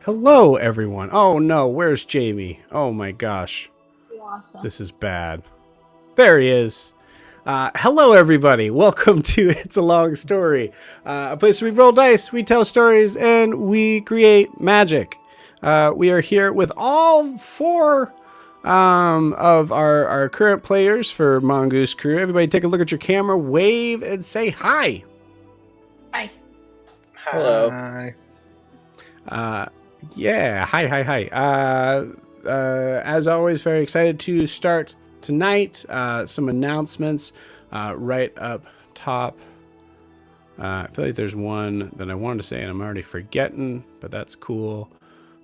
Hello, everyone. Oh no, where's Jamie? Oh my gosh, Awesome. this is bad. There he is. Hello, everybody. Welcome to It's a Long Story, a place where we roll dice, we tell stories, and we create magic. We are here with all four of our current players for Mongoose Crew. Everybody, take a look at your camera, wave, and say hi. Hi. Hello. Hi. Yeah, hi. As always, very excited to start tonight. Some announcements right up top. I feel like there's one that I wanted to say and I'm already forgetting, but that's cool.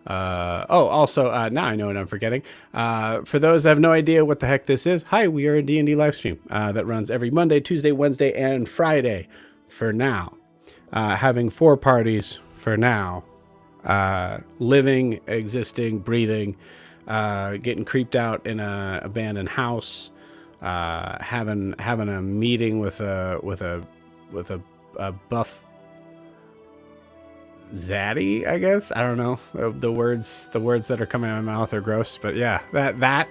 Also, now I know what I'm forgetting. For those that have no idea what the heck this is, hi, we are a D&D live stream that runs every Monday, Tuesday, Wednesday, and Friday for now. Having 4 parties for now. Living, existing, breathing, getting creeped out in a abandoned house, having a meeting with a buff zaddy, I guess. I don't know. The words that are coming out of my mouth are gross, but yeah, that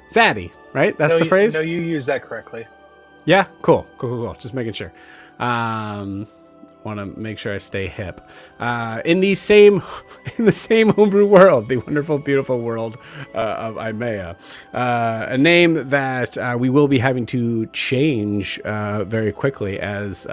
zaddy, right? That's the phrase. No, you used that correctly. Yeah, cool. Just making sure. Want to make sure I stay hip. In the same homebrew world, the wonderful, beautiful world of Imea, a name that we will be having to change very quickly, as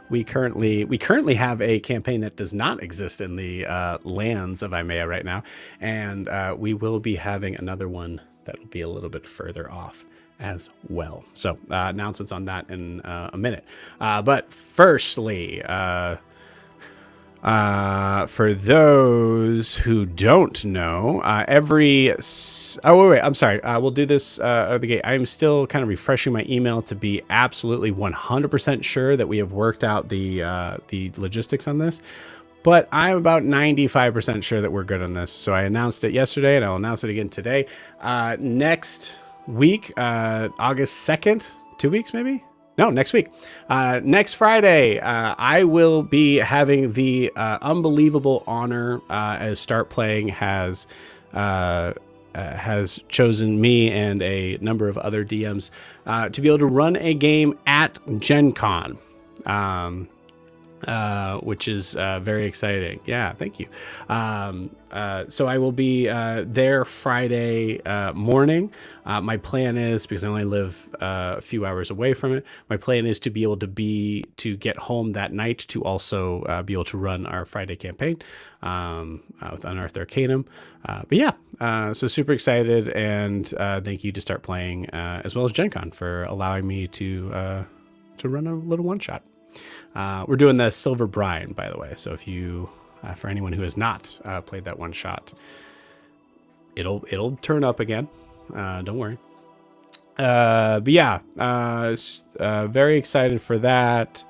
we currently have a campaign that does not exist in the lands of Imea right now, and we will be having another one that will be a little bit further off as well. So announcements on that in a minute. But firstly, for those who don't know, I'm sorry. We'll do this out of the gate. I'm still kind of refreshing my email to be absolutely 100% sure that we have worked out the logistics on this. But I'm about 95% sure that we're good on this. So I announced it yesterday, and I'll announce it again today. Next week, August 2nd, 2 weeks maybe? No, next week. Next Friday, I will be having the unbelievable honor, as Start Playing has chosen me and a number of other DMs to be able to run a game at Gen Con. Which is very exciting. Yeah, thank you. So I will be there Friday morning. My plan is, because I only live a few hours away from it, my plan is to be able to get home that night to also be able to run our Friday campaign with Unearthed Arcanum. But yeah, so super excited, and thank you to Start Playing as well as Gen Con for allowing me to run a little one-shot. We're doing the Silver Brine, by the way. So if you, for anyone who has not played that one shot, it'll turn up again. Don't worry. But yeah, very excited for that.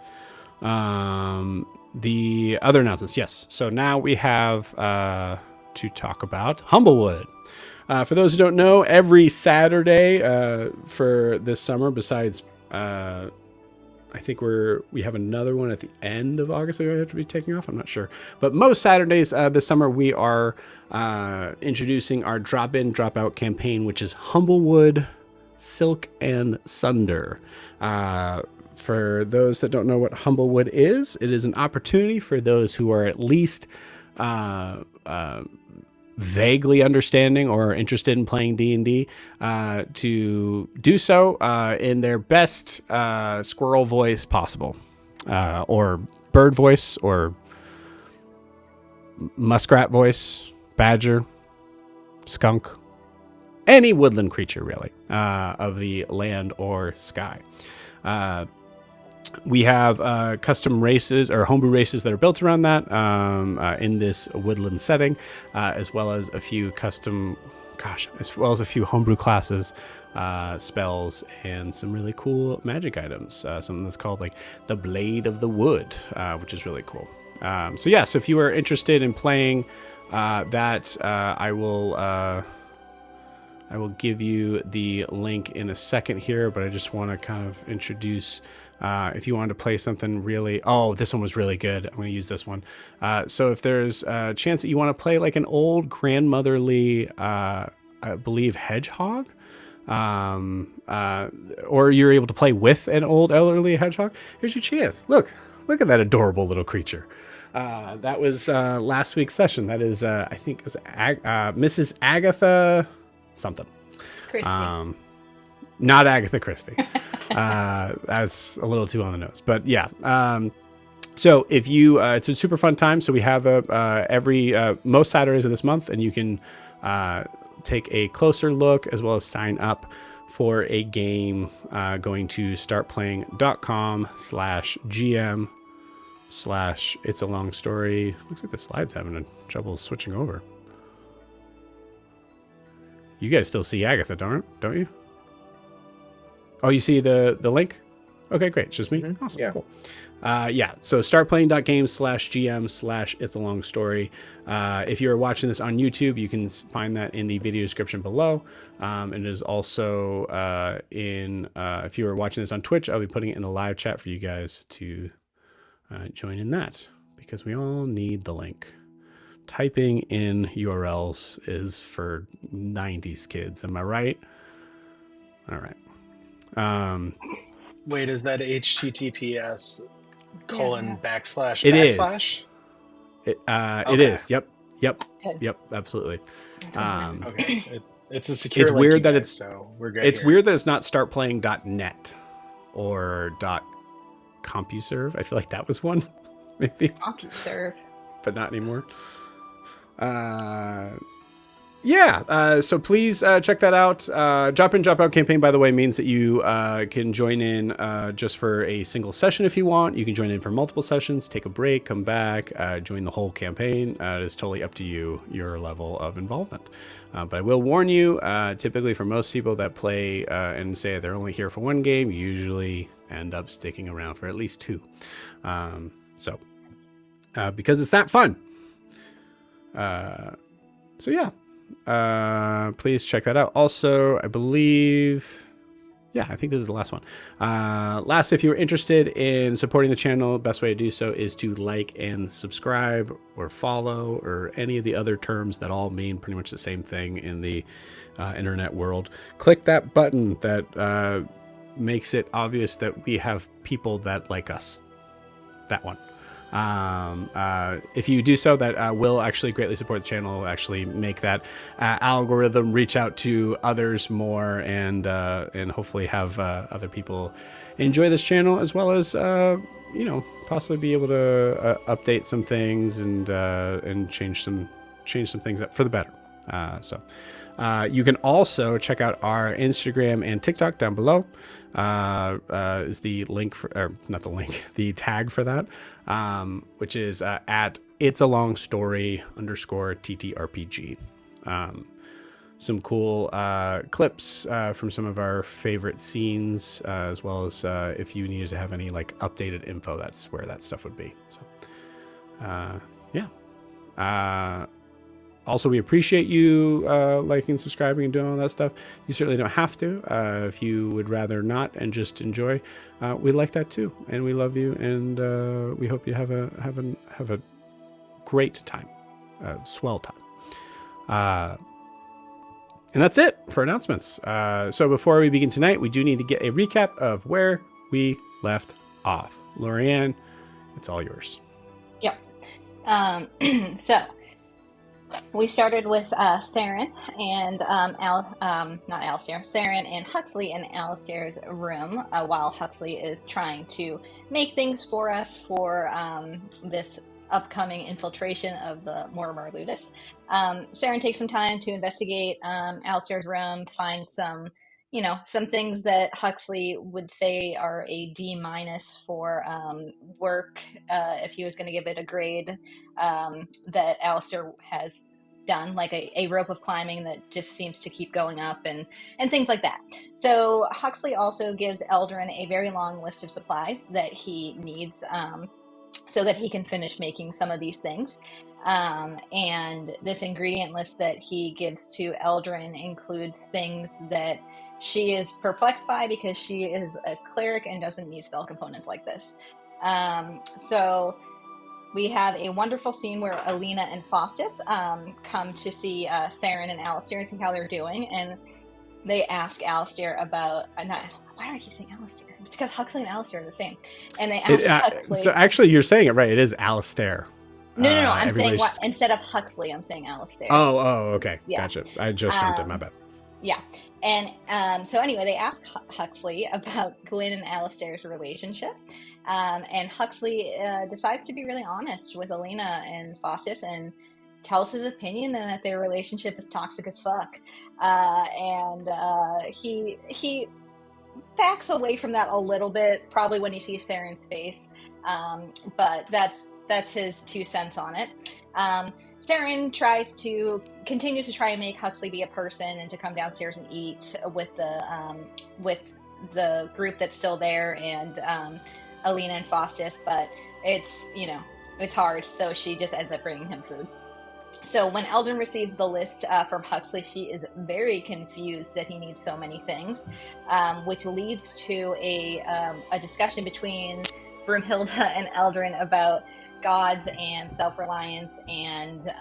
The other announcements, yes. So now we have to talk about Humblewood. For those who don't know, every Saturday for this summer, besides I think we have another one at the end of August that we have to be taking off. I'm not sure. But most Saturdays this summer, we are introducing our drop-in, drop-out campaign, which is Humblewood, Silk, and Sunder. For those that don't know what Humblewood is, it is an opportunity for those who are at least vaguely understanding or interested in playing D&D to do so in their best squirrel voice possible, or bird voice, or muskrat voice, badger, skunk, any woodland creature really, of the land or sky. We have custom races or homebrew races that are built around that in this woodland setting, as well as a few as well as a few homebrew classes, spells, and some really cool magic items. Something that's called like the Blade of the Wood, which is really cool. So if you are interested in playing that, I will I will give you the link in a second here, but I just want to kind of introduce, if you wanted to play something really, oh, this one was really good. I'm going to use this one. So if there's a chance that you want to play like an old grandmotherly, I believe, hedgehog, or you're able to play with an old elderly hedgehog, here's your chance. Look at that adorable little creature. That was last week's session. That is, I think it was Mrs. Agatha something. Christy. Not Agatha Christie. That's a little too on the nose, but yeah. So if you, it's a super fun time. So we have every most Saturdays of this month, and you can take a closer look as well as sign up for a game going to startplaying.com/GM/ it's a long story. Looks like the slide's having trouble switching over. You guys still see Agatha, don't you? Oh, you see the link? Okay, great. It's just me. Mm-hmm. Awesome. Yeah. Cool. Yeah. So startplaying.games/GM/ it's a long story. If you're watching this on YouTube, you can find that in the video description below. And it is also if you are watching this on Twitch, I'll be putting it in the live chat for you guys to join in that, because we all need the link. Typing in URLs is for 90s kids. Am I right? All right. Wait, is that HTTPS colon backslash It backslash? It Okay. is. Yep. Good. Yep. Absolutely. Okay. It's a secure It's link, weird you that guys, it's so we're good. it's here. weird that it's not startplaying.net or .compuserve. I feel like that was one, maybe, CompuServe. but not anymore. So please check that out. Drop in, drop out campaign, by the way, means that you can join in just for a single session if you want. You can join in for multiple sessions, take a break, come back, join the whole campaign. It is totally up to you, your level of involvement. But I will warn you, typically for most people that play and say they're only here for one game, you usually end up sticking around for at least two. Because it's that fun. So yeah. Please check that out. Also, I believe, I think this is the last one. Last, if you're interested in supporting the channel, best way to do so is to like and subscribe or follow or any of the other terms that all mean pretty much the same thing in the internet world. Click that button that makes it obvious that we have people that like us. That one. If you do so, that will actually greatly support the channel, will actually make that algorithm reach out to others more, and hopefully have other people enjoy this channel, as well as possibly be able to update some things and change some things up for the better. You can also check out our Instagram and TikTok down below. Is the link the tag for that, which is at it's a long story _TTRPG. Some cool clips from some of our favorite scenes, as well as if you needed to have any like updated info, that's where that stuff would be. So also, we appreciate you liking, subscribing, and doing all that stuff. You certainly don't have to. If you would rather not and just enjoy, we like that too, and we love you, and we hope you have a great time, swell time. And that's it for announcements. So before we begin tonight, we do need to get a recap of where we left off. Lorianne, it's all yours. Yep. So we started with Saren and Saren and Huxley in Alistair's room while Huxley is trying to make things for us for this upcoming infiltration of the Mortimer Ludus. Saren takes some time to investigate Alistair's room, find some things that Huxley would say are a D- for work if he was going to give it a grade that Alistair has done, like a rope of climbing that just seems to keep going up and things like that. So Huxley also gives Eldrin a very long list of supplies that he needs so that he can finish making some of these things. And this ingredient list that he gives to Eldrin includes things that she is perplexed by because she is a cleric and doesn't need spell components like this. So we have a wonderful scene where Alina and Faustus come to see Saren and Alistair and see how they're doing, and they ask Alistair about why do I keep saying Alistair? It's because Huxley and Alistair are the same. And they ask Huxley. So actually, you're saying it right. It is Alistair. No. I'm saying instead of Huxley, I'm saying Alistair. Oh, okay. Yeah. Gotcha. I just jumped in, my bad. Yeah. And so anyway, they ask Huxley about Gwyn and Alistair's relationship. And Huxley decides to be really honest with Alina and Faustus and tells his opinion and that their relationship is toxic as fuck. And he backs away from that a little bit, probably when he sees Saren's face. But that's his 2 cents on it. Saren continues to try and make Huxley be a person and to come downstairs and eat with the group that's still there and Alina and Faustus, but it's hard, so she just ends up bringing him food. So when Eldrin receives the list from Huxley, she is very confused that he needs so many things, which leads to a discussion between Broomhilda and Eldrin about gods and self-reliance and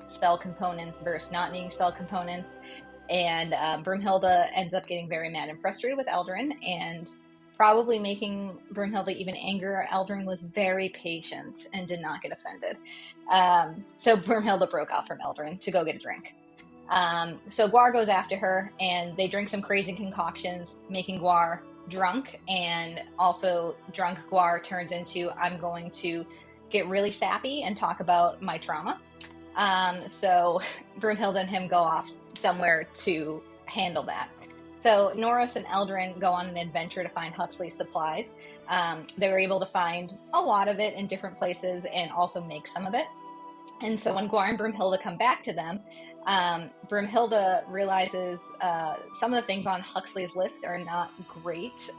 spell components versus not needing spell components. And Broomhilda ends up getting very mad and frustrated with Eldrin, and probably making Broomhilda even angrier. Eldrin was very patient and did not get offended. So Broomhilda broke off from Eldrin to go get a drink. So Guar goes after her, and they drink some crazy concoctions, making Guar drunk, and also drunk Guar turns into, I'm going to get really sappy and talk about my trauma. So Broomhilda and him go off somewhere to handle that. So Noros and Eldrin go on an adventure to find Huxley's supplies. They were able to find a lot of it in different places and also make some of it. And so when Guar and Broomhilda come back to them, Broomhilda realizes some of the things on Huxley's list are not great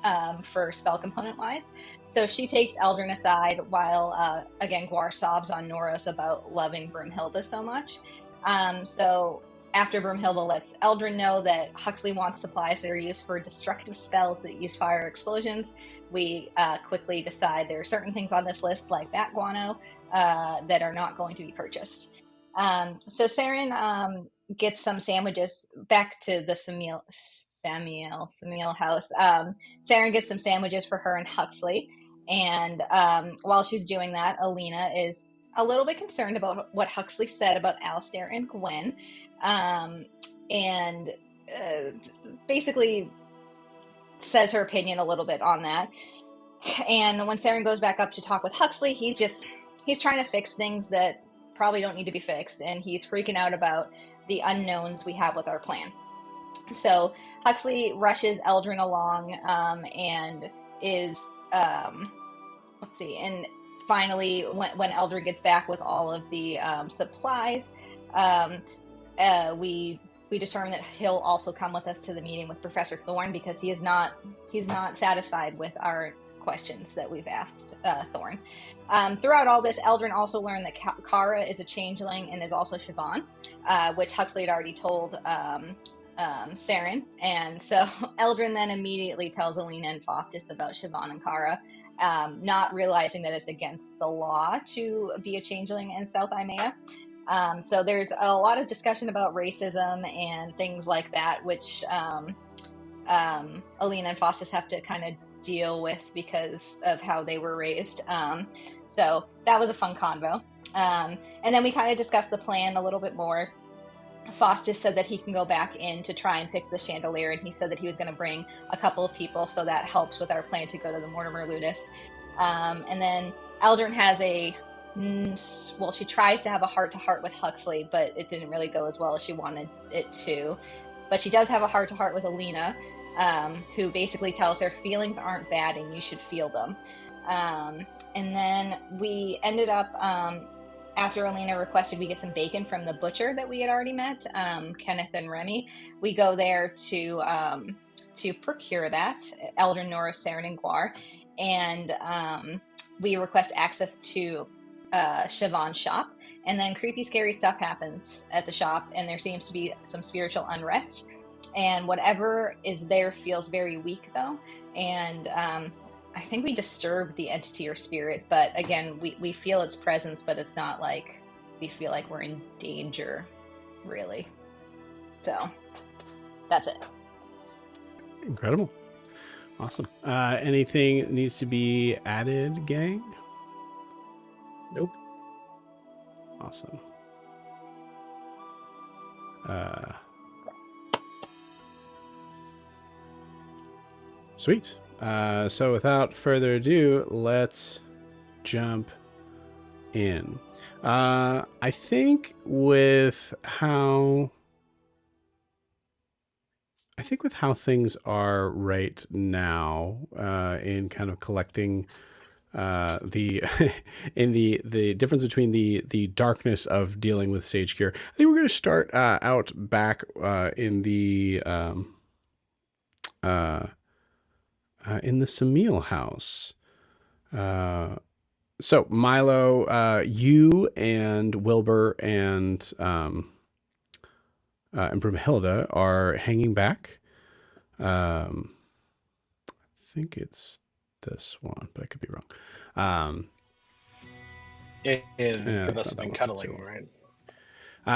for spell component wise. So she takes Eldrin aside while, again, Guar sobs on Noros about loving Broomhilda so much. So after Broomhilda lets Eldrin know that Huxley wants supplies that are used for destructive spells that use fire explosions, we quickly decide there are certain things on this list, like bat guano, that are not going to be purchased. So Saren gets some sandwiches back to the Samiel house. Saren gets some sandwiches for her and Huxley. And while she's doing that, Alina is a little bit concerned about what Huxley said about Alistair and Gwen. And basically says her opinion a little bit on that. And when Saren goes back up to talk with Huxley, he's trying to fix things that probably don't need to be fixed, and he's freaking out about the unknowns we have with our plan. So Huxley rushes Eldrin along and is and finally when Eldrin gets back with all of the supplies, we determine that he'll also come with us to the meeting with Professor Thorne, because he's not satisfied with our questions that we've asked Thorne. Throughout all this, Eldrin also learned that Kara is a changeling and is also Siobhan, which Huxley had already told Saren. And so Eldrin then immediately tells Alina and Faustus about Siobhan and Kara, not realizing that it's against the law to be a changeling in South Imea. So there's a lot of discussion about racism and things like that, which Alina and Faustus have to kind of deal with because of how they were raised. So that was a fun convo. And then we kind of discussed the plan a little bit more. Faustus said that he can go back in to try and fix the chandelier, and he said that he was going to bring a couple of people, so that helps with our plan to go to the Mortimer Ludus. And then Eldrin has she tries to have a heart-to-heart with Huxley, but it didn't really go as well as she wanted it to. But she does have a heart-to-heart with Alina, who basically tells her feelings aren't bad and you should feel them. And then we ended up, after Alina requested we get some bacon from the butcher that we had already met, Kenneth and Remy, we go there to procure that, Eldrin, Norris, Saren, and Guar. And we request access to Siobhan's shop, and then creepy, scary stuff happens at the shop, and there seems to be some spiritual unrest. And whatever is there feels very weak, though. And I think we disturb the entity or spirit, but again, we feel its presence, but it's not like we feel like we're in danger, really. So that's it. Incredible. Awesome. Anything needs to be added, gang? Nope. Awesome. Sweet. So without further ado, let's jump in. I think with how things are right now, in kind of collecting the in the difference between the darkness of dealing with Sage Cure, I think we're going to start out back in the Samil house. So Milo, you and Wilbur and Brumhilda are hanging back. I think it's this one, but I could be wrong. It is. Yeah, They it's must have not been that cuddling, one. right?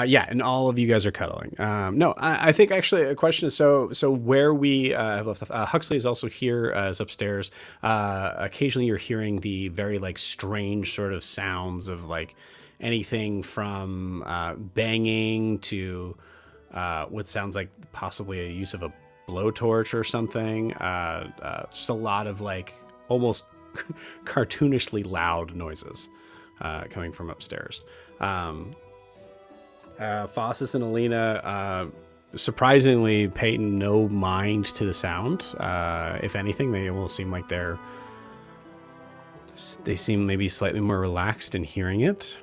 Yeah, and all of you guys are cuddling. No, I think actually a question is so where we have left off. Huxley is also here, is upstairs. Occasionally you're hearing the very like strange sort of sounds of like anything from banging to what sounds like possibly a use of a blowtorch or something. Just a lot of like almost cartoonishly loud noises coming from upstairs. Fossis and Alina, surprisingly, Peyton, no mind to the sound. If anything, they will seem like they seem maybe slightly more relaxed in hearing it.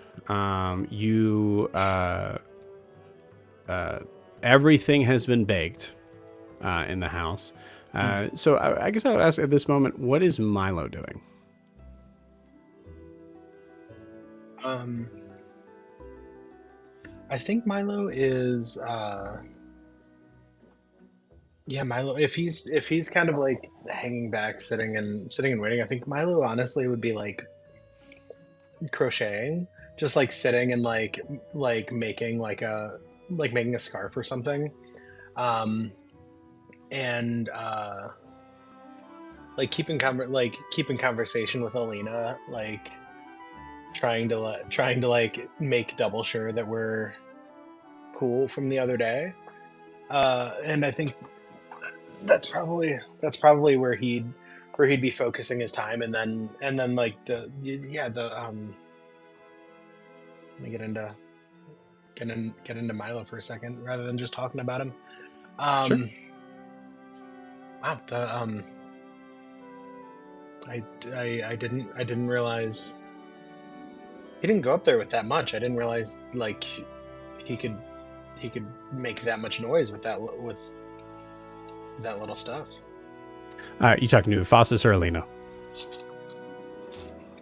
Everything has been baked in the house. So I guess I would ask at this moment, what is Milo doing? I think Milo is Milo, if he's kind of like hanging back, sitting and waiting, I think Milo honestly would be like crocheting, just like sitting and like making making a scarf or something. And like keeping conversation with Alina, like trying to like make double sure that we're cool from the other day. And I think that's probably where he'd be focusing his time, and then like let me get into Milo for a second rather than just talking about him. Sure. Wow, I didn't realize he didn't go up there with that much. I didn't realize like he could make that much noise with that little stuff. You talking to Fossis or Alina?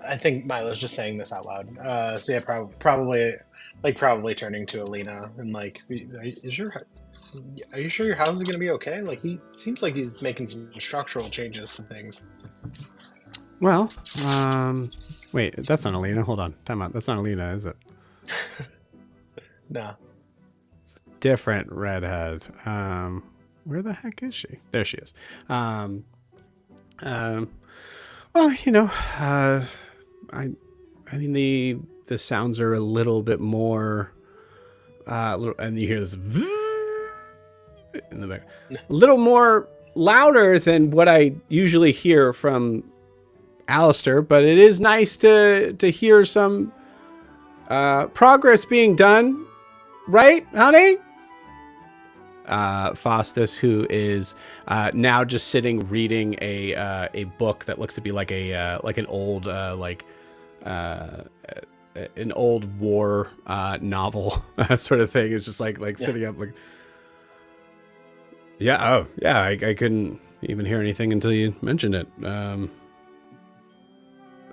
I think Milo's just saying this out loud. So yeah, probably turning to Alina and like, are you sure your house is gonna be okay? Like, he seems like he's making some structural changes to things. Well, wait, that's not Alina. Hold on, time out. That's not Alina, is it? No. It's a different redhead. Where the heck is she? There she is. Well, you know, I mean the sounds are a little bit more, and you hear this in the back, a little more louder than what I usually hear from Alistair, but it is nice to hear some progress being done, right, honey? Faustus, who is now just sitting reading a book that looks to be like an old an old war novel sort of thing, is just like sitting up like, I couldn't even hear anything until you mentioned it.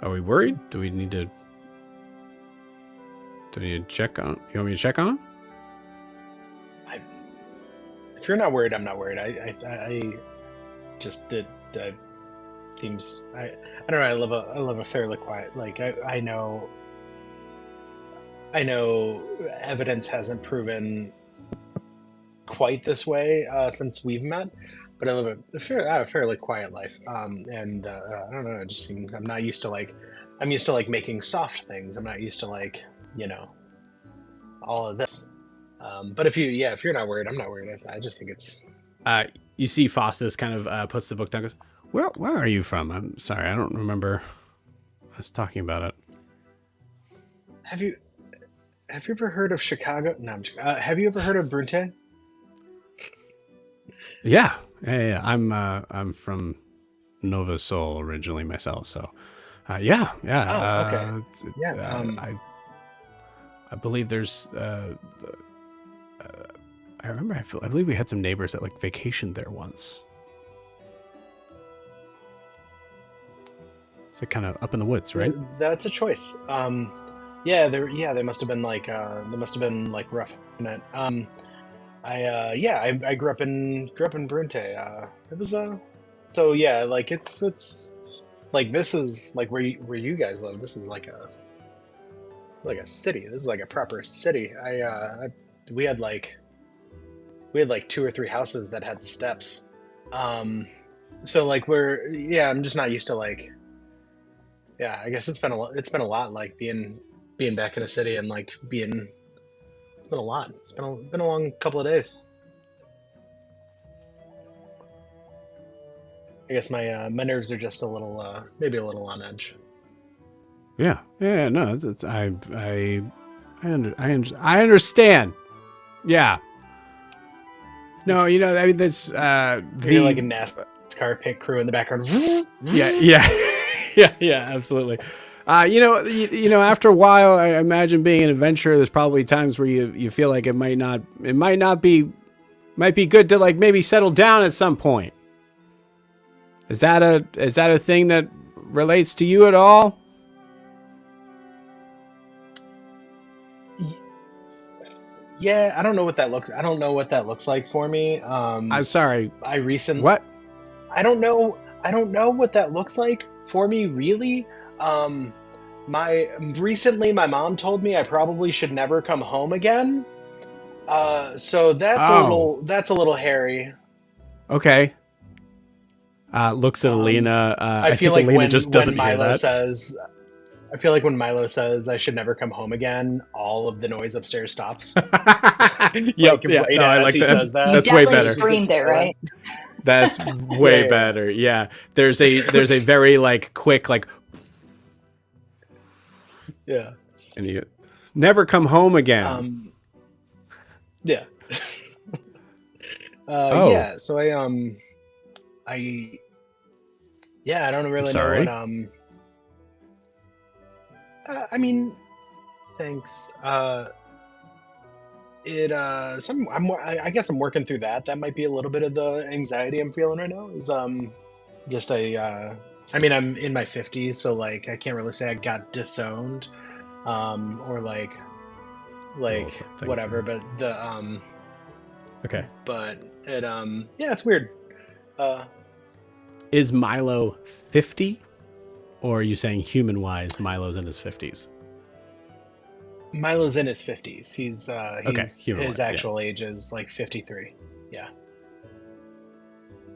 Are we worried? Do we need to check on? You want me to check on him? If you're not worried, I'm not worried. I just did. Seems I don't know. I live a fairly quiet. Like I know evidence hasn't proven quite this way since we've met, but I live a fairly quiet life. And I don't know. I'm not used to I'm used to making soft things. I'm not used to all of this. But if you're not worried, I'm not worried. I just think it's. You see, Faustus kind of puts the book down. Goes, where are you from? I'm sorry, I don't remember us talking about it. Have you ever heard of Chicago? No, have you ever heard of Brunte? Yeah. I'm from Nova Sol originally myself, so yeah. Oh, okay. Yeah. I believe there's. I remember. I believe we had some neighbors that vacationed there once. It's kind of up in the woods, right? That's a choice. They must have been rough in it. I grew up in Brunte. It was so yeah, it's this is where you guys live. This is like a city. This is like a proper city. We had 2 or 3 houses that had steps. So I'm just not used to I guess it's been a lot being back in a city and it's been a lot. It's been a long couple of days. I guess my nerves are just a little maybe a little on edge. Yeah. No, I understand. Yeah. No, I mean that's You're like a NASCAR pit crew in the background. Yeah, absolutely. After a while, I imagine being an adventurer, there's probably times where you feel like it might be good to maybe settle down at some point. Is that a thing that relates to you at all? Yeah, I don't know what that looks like for me. I'm sorry. What? I don't know what that looks like for me, really. Recently my mom told me I probably should never come home again. So that's a little hairy. Okay. Looks at Alina. I feel think like Alina just doesn't hear that. I feel like when Milo says I should never come home again, all of the noise upstairs stops. Yep. I like that. Says that. That's way better. Screamed it, right? That's way better. Yeah. There's a very quick yeah. And you never come home again. Yeah. Oh. Yeah. So I don't really know what I mean, thanks. I guess I'm working through that. That might be a little bit of the anxiety I'm feeling right now. Is I mean, I'm in my 50s, so I can't really say I got disowned, or whatever. But the Okay. But it it's weird. Is Milo 50? Or are you saying human-wise, Milo's in his 50s? Milo's in his 50s. His actual age is 53. Yeah.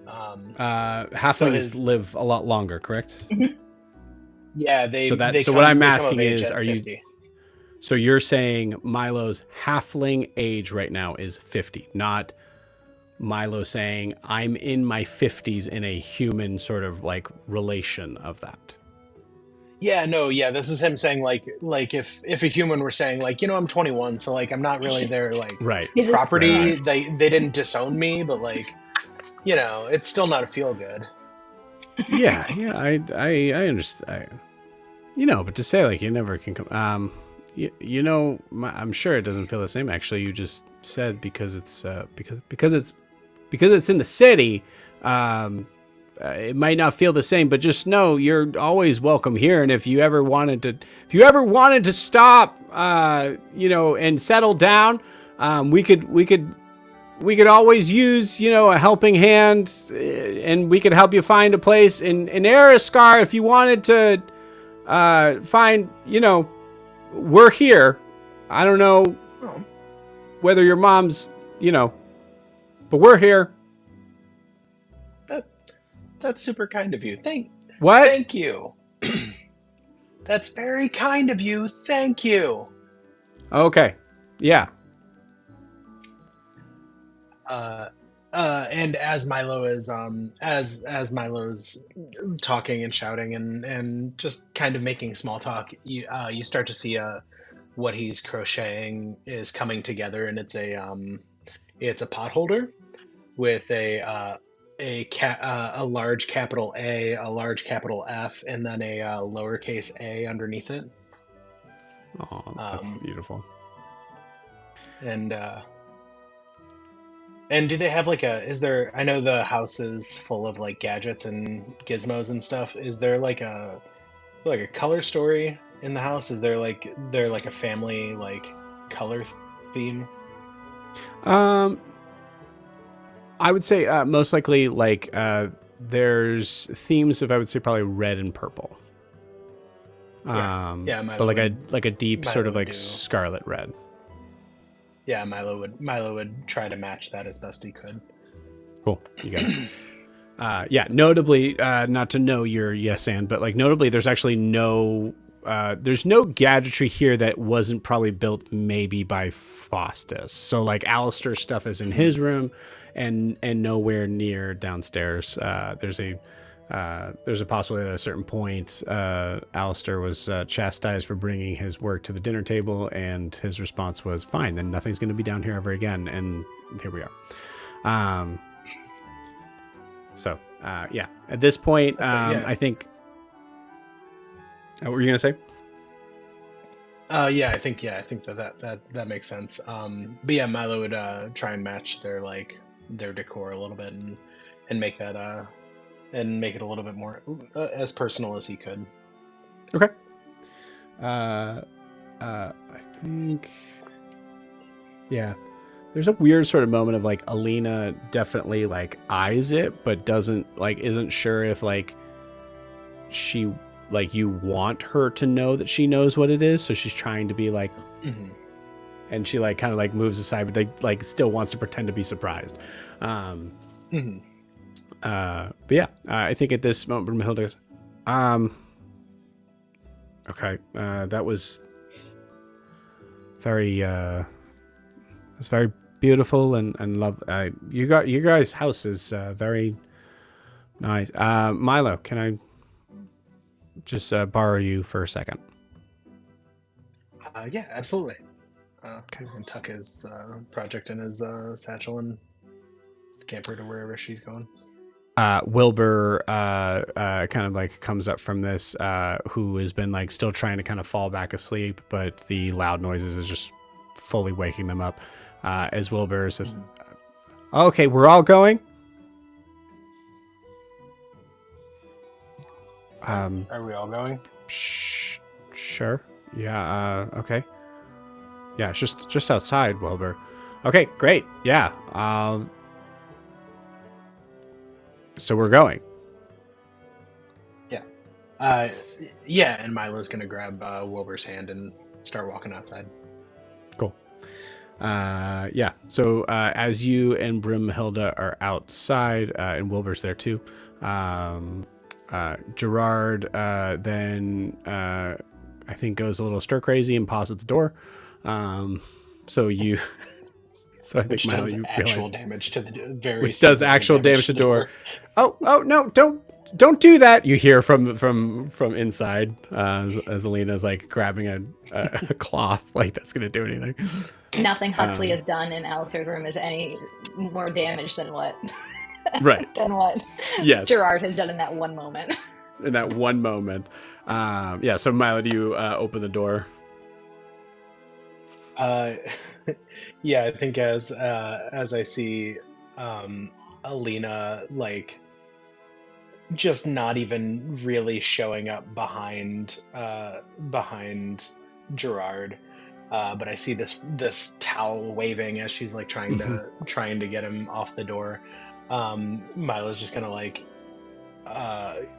Halflings live a lot longer, correct? Yeah, So what I'm asking is, are 50. You? So you're saying Milo's halfling age right now is 50, not Milo saying I'm in my 50s in a human sort of relation of that. Yeah, no, yeah, this is him saying if a human were saying I'm 21, so I'm not really their right property. Right. They didn't disown me, but it's still not a feel good. Yeah, I understand. But to say you never can come. I'm sure it doesn't feel the same. Actually, you just said because it's in the city. it might not feel the same, but just know you're always welcome here. And if you ever wanted to stop, and settle down, we could always use, a helping hand, and we could help you find a place in Araskar if you wanted to find, we're here. I don't know whether your mom's, but we're here. That's super kind of you. What? Thank you. That's very kind of you. Thank you. Okay. Yeah. And as Milo is as Milo's talking and shouting and just kind of making small talk, you start to see what he's crocheting is coming together, and it's a pot holder with a large capital A, a large capital F, and then a lowercase a underneath it. Oh, that's beautiful. And do they have I know the house is full of like gadgets and gizmos and stuff. Is there like a color story in the house? Is there a family like color theme? I would say most likely there's themes of, I would say, probably red and purple. But like a deep Milo sort of would do. scarlet red. Yeah, Milo would try to match that as best he could. Cool, you got it. Notably, not to know your yes and, but notably, there's actually there's no gadgetry here that wasn't probably built maybe by Faustus. So Alistair's stuff is in his room, and nowhere near downstairs. There's a possibility that at a certain point, Alistair was chastised for bringing his work to the dinner table, and his response was, "Fine, then nothing's going to be down here ever again." And here we are. At this point, I think. What were you gonna say? I think that makes sense. But yeah, Milo would try and match their decor a little bit and make that and make it a little bit more as personal as he could. Okay. I think. Yeah. There's a weird sort of moment of Alina definitely eyes it, but isn't sure if she you want her to know that she knows what it is, so she's trying to be Mm-hmm. and she kind of moves aside, but still wants to pretend to be surprised. Mm-hmm. But yeah, I think at this moment, Brumhilda goes, okay, that was very, it's very beautiful and love. You guys' house is very nice. Milo, can I just borrow you for a second? Yeah, absolutely. Okay. And tuck his project in his satchel and scamper to wherever she's going. Wilbur kind of comes up from this, who has been still trying to kind of fall back asleep, but the loud noises is just fully waking them up. As Wilbur says, "Okay, we're all going." Are we all going? Sure. Yeah. Okay. Yeah, it's just outside, Wilbur. Okay, great. Yeah. So we're going. Yeah. Yeah, and Milo's gonna grab Wilbur's hand and start walking outside. Cool. Yeah. So as you and Brumhilda are outside, and Wilbur's there too, Gerard then I think goes a little stir crazy and pauses at the door. So I think Which Milo, does you actual realize, damage to the very. which does actual damage to the door. Oh no! Don't do that! You hear from inside as Alina's grabbing a cloth, that's gonna do anything. Nothing Huxley has done in Alistair's room is any more damage than what Right. than what Yes. Gerard has done in that one moment. In that one moment. Yeah. So Milo, do you open the door? Yeah, I think as I see Alina just not even really showing up behind Gerard. But I see this towel waving as she's like Mhm. trying to get him off the door. Milo's just gonna like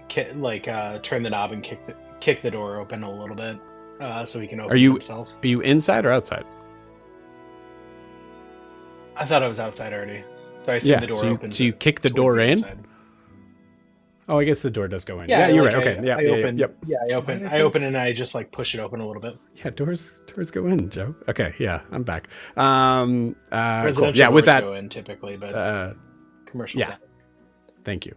turn the knob and kick the door open a little bit, so he can Are open it you himself. are you inside or outside? I thought I was outside already, so I see Yeah. the door So you open so you kick the towards door the in. inside. Oh, I guess the door does go in. Yeah, Yeah, you're right. Okay. Yep. I Yeah. Yep. open. Yep. Yeah, Why did I I think? open and I just like push it open a little bit. Yeah, doors go in, Joe. Okay. Yeah, I'm back. Cool. Residential Yeah. With doors that. go in typically, but commercials Yeah. out. Thank you.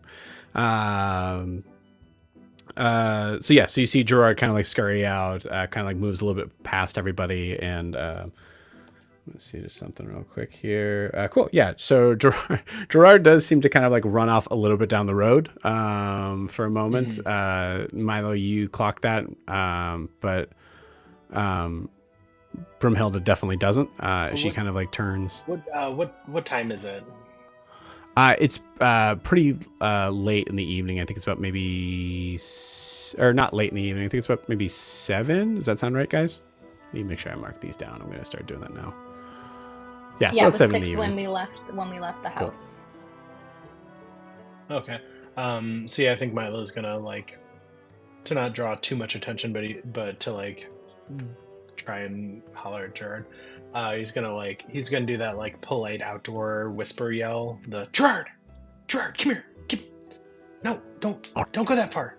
So yeah, so you see Gerard kind of like scurry out, kind of like moves a little bit past everybody, and let's see, just something real quick here. Cool, yeah. So Gerard does seem to kind of like run off a little bit down the road for a moment. Milo, you clock that, but Brimhilda definitely doesn't. She kind of like turns. What time is it? It's pretty late in the evening. I think it's about maybe, or not late in the evening. I think it's about maybe 7. Does that sound right, guys? Let me make sure I mark these down. I'm going to start doing that now. Yeah, so Yeah, it that's was 7 in the 6 evening. when we left the Cool. house. Okay. So yeah, I think Milo's gonna like to not draw too much attention, but to like try and holler at Gerard. He's gonna do that like polite outdoor whisper yell. The Gerard, come here. No, don't go that far.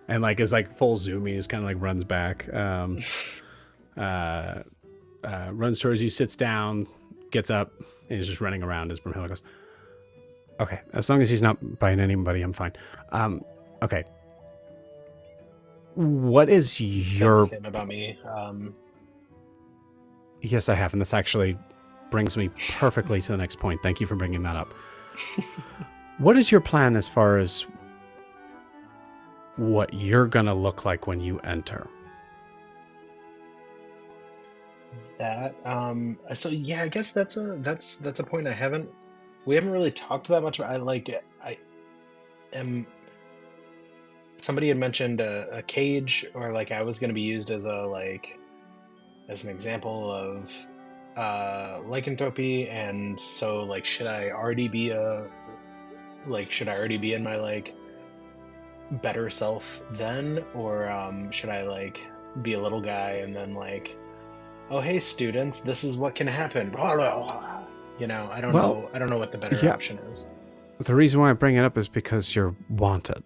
And like is like full zoomies, kind of like runs back, runs towards you, sits down, gets up, and is just running around as Brimhilda goes, okay, as long as he's not biting anybody, I'm fine. Okay. What is your... Said the same about me. Yes, I have, and this actually brings me perfectly to the next point. Thank you for bringing that up. What is your plan as far as what you're gonna look like when you enter? That so yeah, I guess that's a point we haven't really talked that much about. I am somebody had mentioned a cage, or like I was going to be used as as an example of lycanthropy, and so like should I already be in my like better self then, or should I like be a little guy and then like, oh hey students, this is what can happen, you know? I don't know what the better option is. The reason why I bring it up is because you're wanted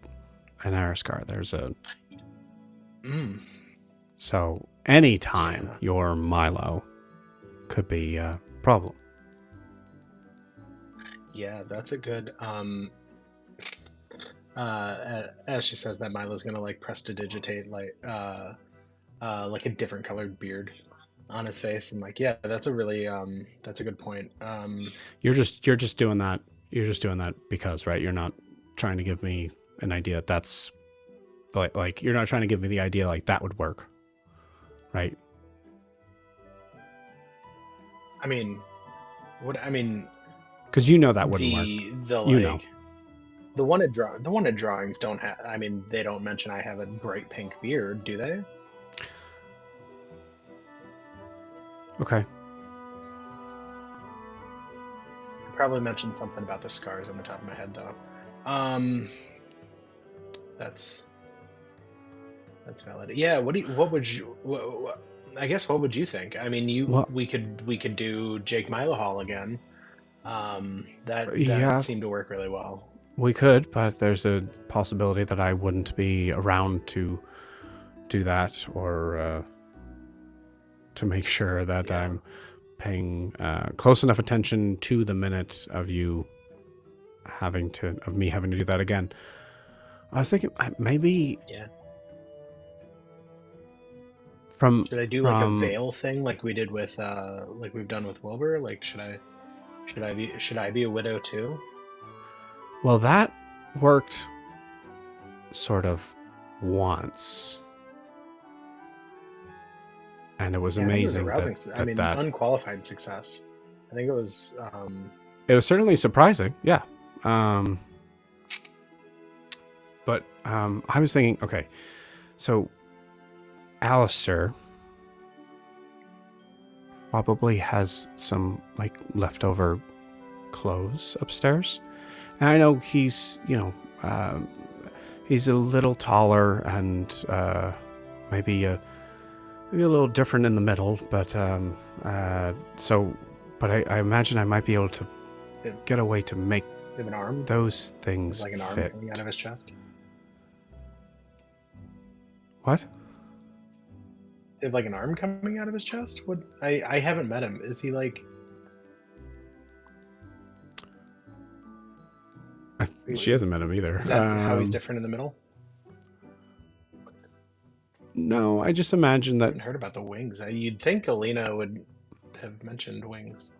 in Araskar. There's a so anytime your Milo could be a problem. Yeah, that's a good as she says that, Milo's gonna like prestidigitate like a different colored beard on his face, and like, yeah, that's a really that's a good point. You're just doing that. You're just doing that because, right? You're not trying to give me an idea that's like you're not trying to give me the idea like that would work, right? I mean, because you know that wouldn't work. You know. The wanted drawings don't have. I mean, they don't mention I have a bright pink beard, do they? Okay. I probably mentioned something about the scars on the top of my head, though. That's valid. Yeah. What would you? I guess what would you think? I mean, we could do Jake Milahall again. That seemed to work really well. We could, but there's a possibility that I wouldn't be around to do that, or to make sure that I'm paying close enough attention to the minute of me having to do that again. I was thinking maybe should I do like a veil thing like we did with like we've done with Wilbur? Like should I be a widow too? Well, that worked sort of once. And it was amazing. That unqualified success. I think it was it was certainly surprising, yeah. But I was thinking, okay, so Alistair probably has some like leftover clothes upstairs. And I know he's, he's a little taller and maybe a little different in the middle, but I imagine I might be able to get a way to make an arm, those things like an arm fit. coming out of his chest. What? They have like an arm coming out of his chest? What? I haven't met him. Is he like? She hasn't met him either. Is that how he's different in the middle? No, I just imagine I that. haven't heard about the wings. You'd think Alina would have mentioned wings.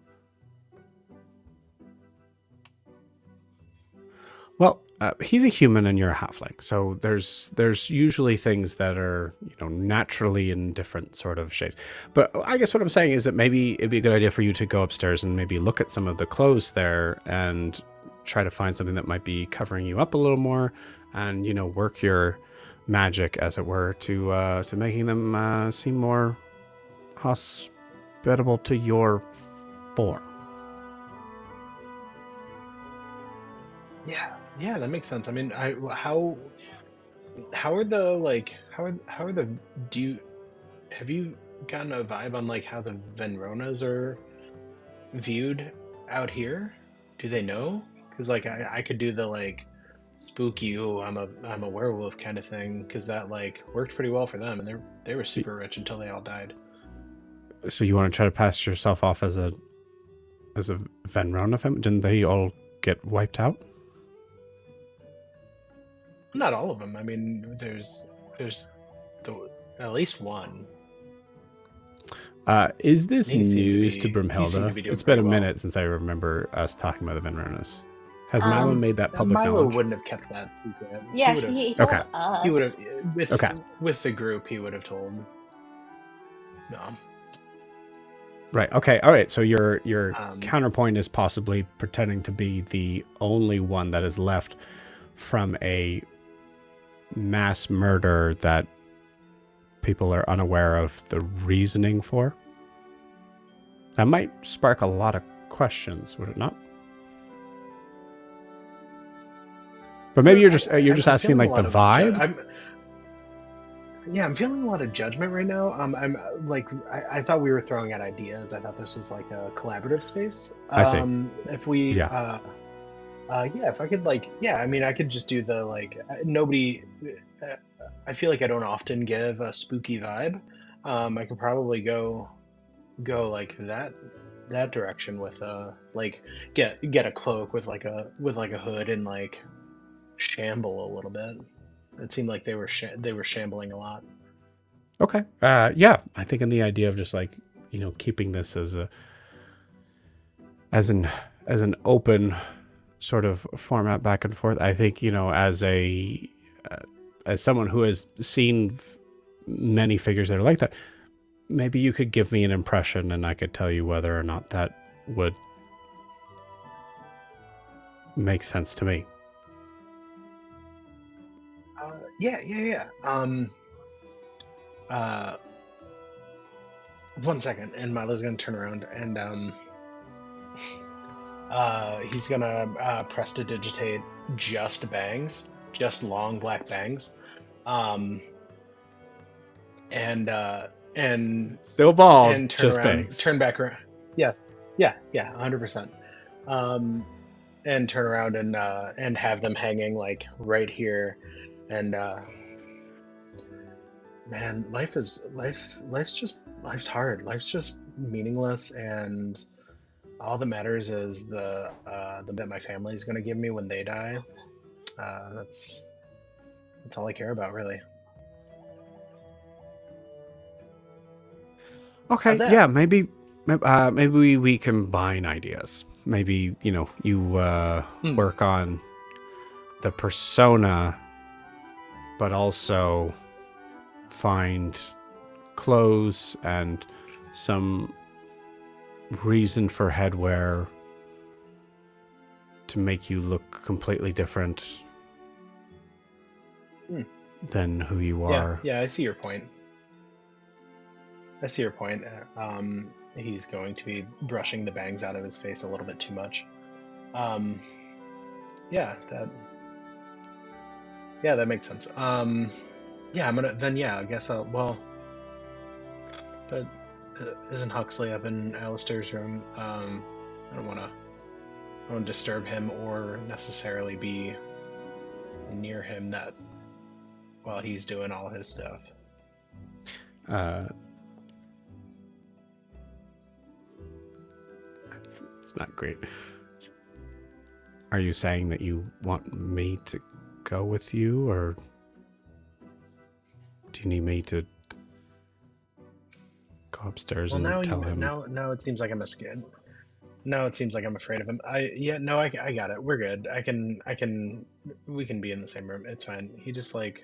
Well, he's a human and you're a halfling, so there's usually things that are naturally in different sort of shapes. But I guess what I'm saying is that maybe it'd be a good idea for you to go upstairs and maybe look at some of the clothes there and try to find something that might be covering you up a little more, and work your magic, as it were, to making them seem more hospitable to your form. Yeah, that makes sense. I mean, how are the have you gotten a vibe on like how the Venronas are viewed out here? Do they know? Because like I could do the like spooky, oh, I'm a werewolf kind of thing, because that like worked pretty well for them, and they were super rich until they all died. So you want to try to pass yourself off as a Venrona family? Didn't they all get wiped out? Not all of them. I mean, there's at least one. Is this He seemed to news be- to he seemed to Brimhilda? be doing It's been a pretty well. minute since I remember us talking about the Venronas. Has Milo made that public Milo knowledge? wouldn't have kept that secret. Yeah, He would've- he told Okay. us. He would have with the group. He would have told. No. Right. Okay. All right. So your Um, counterpoint is possibly pretending to be the only one that is left from a mass murder that people are unaware of the reasoning for. That might spark a lot of questions, would it not? But maybe you're just I'm asking feeling like a the lot of vibe. I'm feeling a lot of judgment right now. I'm like I thought we were throwing out ideas. I thought this was like a collaborative space. I see. If we if I could I mean I could just do the nobody. I feel like I don't often give a spooky vibe. I could probably go like that direction with get a cloak with like a hood and like shamble a little bit. It seemed like they were shambling a lot. Okay. Yeah, I think in the idea of just like keeping this as an open sort of format back and forth. I think as someone who has seen many figures that are like that, maybe you could give me an impression and I could tell you whether or not that would make sense to me. Yeah. One second, and Milo's gonna turn around and he's gonna prestidigitate just bangs, just long black bangs, and Still bald, and turn just around, bangs. turn back around. Yes, yeah, 100%. And turn around and have them hanging like right here, and man, life's hard. Life's just meaningless, and all that matters is the that my family is gonna give me when they die. That's all I care about, really. Okay, How's that? yeah, maybe we combine ideas. Maybe you work on the persona, but also find clothes and some reason for headwear to make you look completely different. than who you Yeah, are. yeah, I see your point. I see your point. He's going to be brushing the bangs out of his face a little bit too much. Yeah, that makes sense. Yeah, I guess but isn't Huxley up in Alistair's room? I don't want to disturb him or necessarily be near him while he's doing all his stuff. It's not great. Are you saying that you want me to go with you, or do you need me to go upstairs and tell him? Now it seems like I'm scared. Now it seems like I'm afraid of him. I got it. We're good. We can be in the same room. It's fine. He just I don't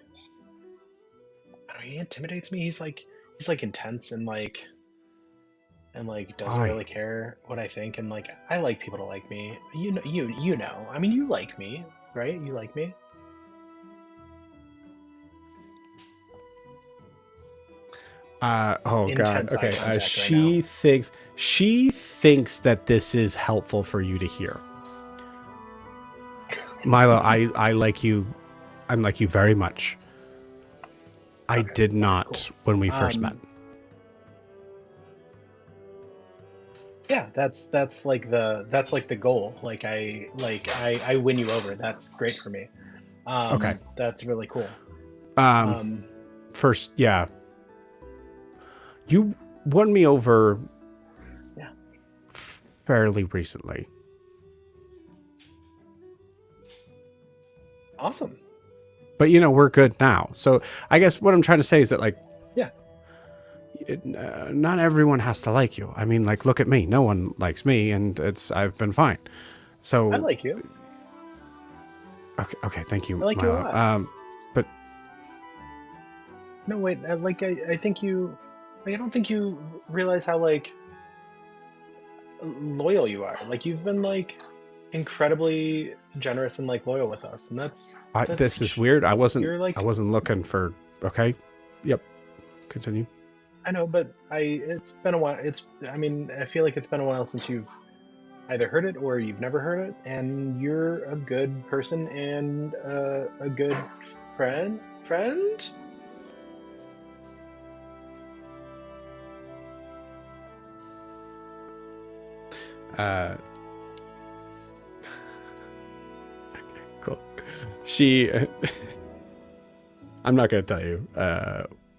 know, he intimidates me. He's intense and doesn't really care what I think, and I like people to like me. You know. I mean, you like me, right? You like me. Oh Intense God. Okay. eye She thinks that this is helpful for you to hear. Milo, I like you. I like you very much. I did not cool. when we first met. Yeah, that's the goal. I win you over. That's great for me. Okay. That's really cool. First, yeah. You won me over fairly recently. Awesome. But, we're good now. So I guess what I'm trying to say is that, not everyone has to like you. I mean, look at me. No one likes me, and I've been fine. So I like you. Okay, thank you. I like you a lot. But no, wait. I think you. I don't think you realize how loyal you are. You've been incredibly generous and loyal with us, and that's this is weird. I wasn't looking for. Okay. Yep. Continue. I know, but it's been a while. I feel like it's been a while since you've either heard it or you've never heard it, and you're a good person and a good friend. Okay, cool. I'm not going to tell you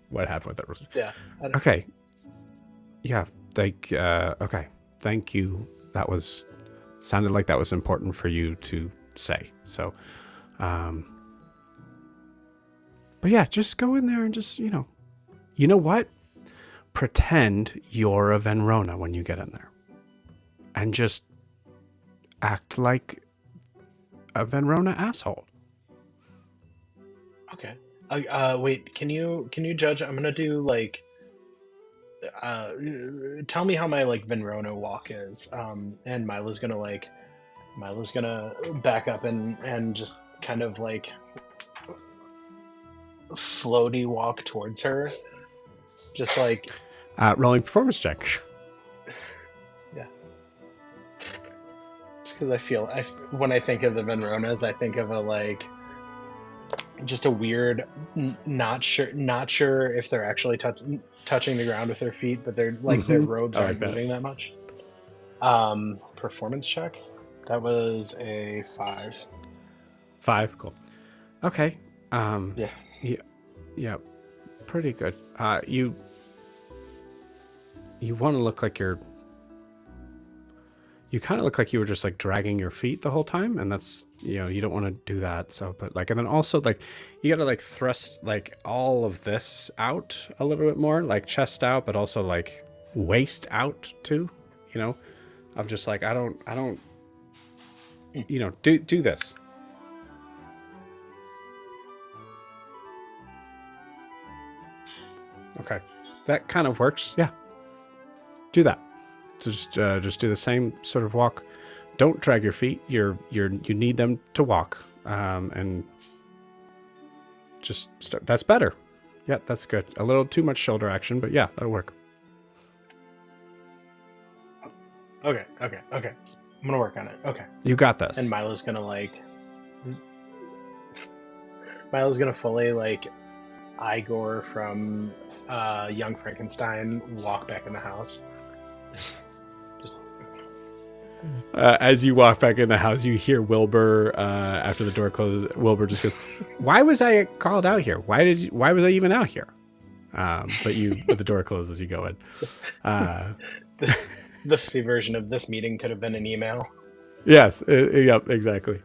what happened with that. Yeah. Okay. Yeah. Okay. Thank you. That sounded like that was important for you to say. So, but yeah, just go in there and just, you know what? Pretend you're a Venrona when you get in there. And just act like a Venrona asshole. Okay. Wait, can you judge? I'm gonna do tell me how my Venrona walk is. And Milo's gonna back up and just kind of floaty walk towards her. Just rolling performance check. Because when I think of the Venronas, I think of just a weird, not sure if they're actually touching the ground with their feet, but they're their robes aren't moving that much. Performance check. That was a 5. 5, cool. Okay. Yeah, pretty good. You want to look like you kind of look like you were just dragging your feet the whole time, and that's you don't want to do that. So, but and then also you got to thrust all of this out a little bit more, chest out, but also waist out too. Of just I don't do this. Okay, that kind of works. Yeah, do that. So just do the same sort of walk. Don't drag your feet. You need them to walk. And just start. That's better. Yeah, that's good. A little too much shoulder action, but yeah, that'll work. Okay. I'm gonna work on it. Okay. You got this. And Milo's gonna fully like Igor from Young Frankenstein walk back in the house. As you walk back in the house, you hear Wilbur after the door closes. Wilbur just goes, "Why was I called out here? Why was I even out here?" But the door closes, you go in. The fancy version of this meeting could have been an email. Yes. Yep. Exactly.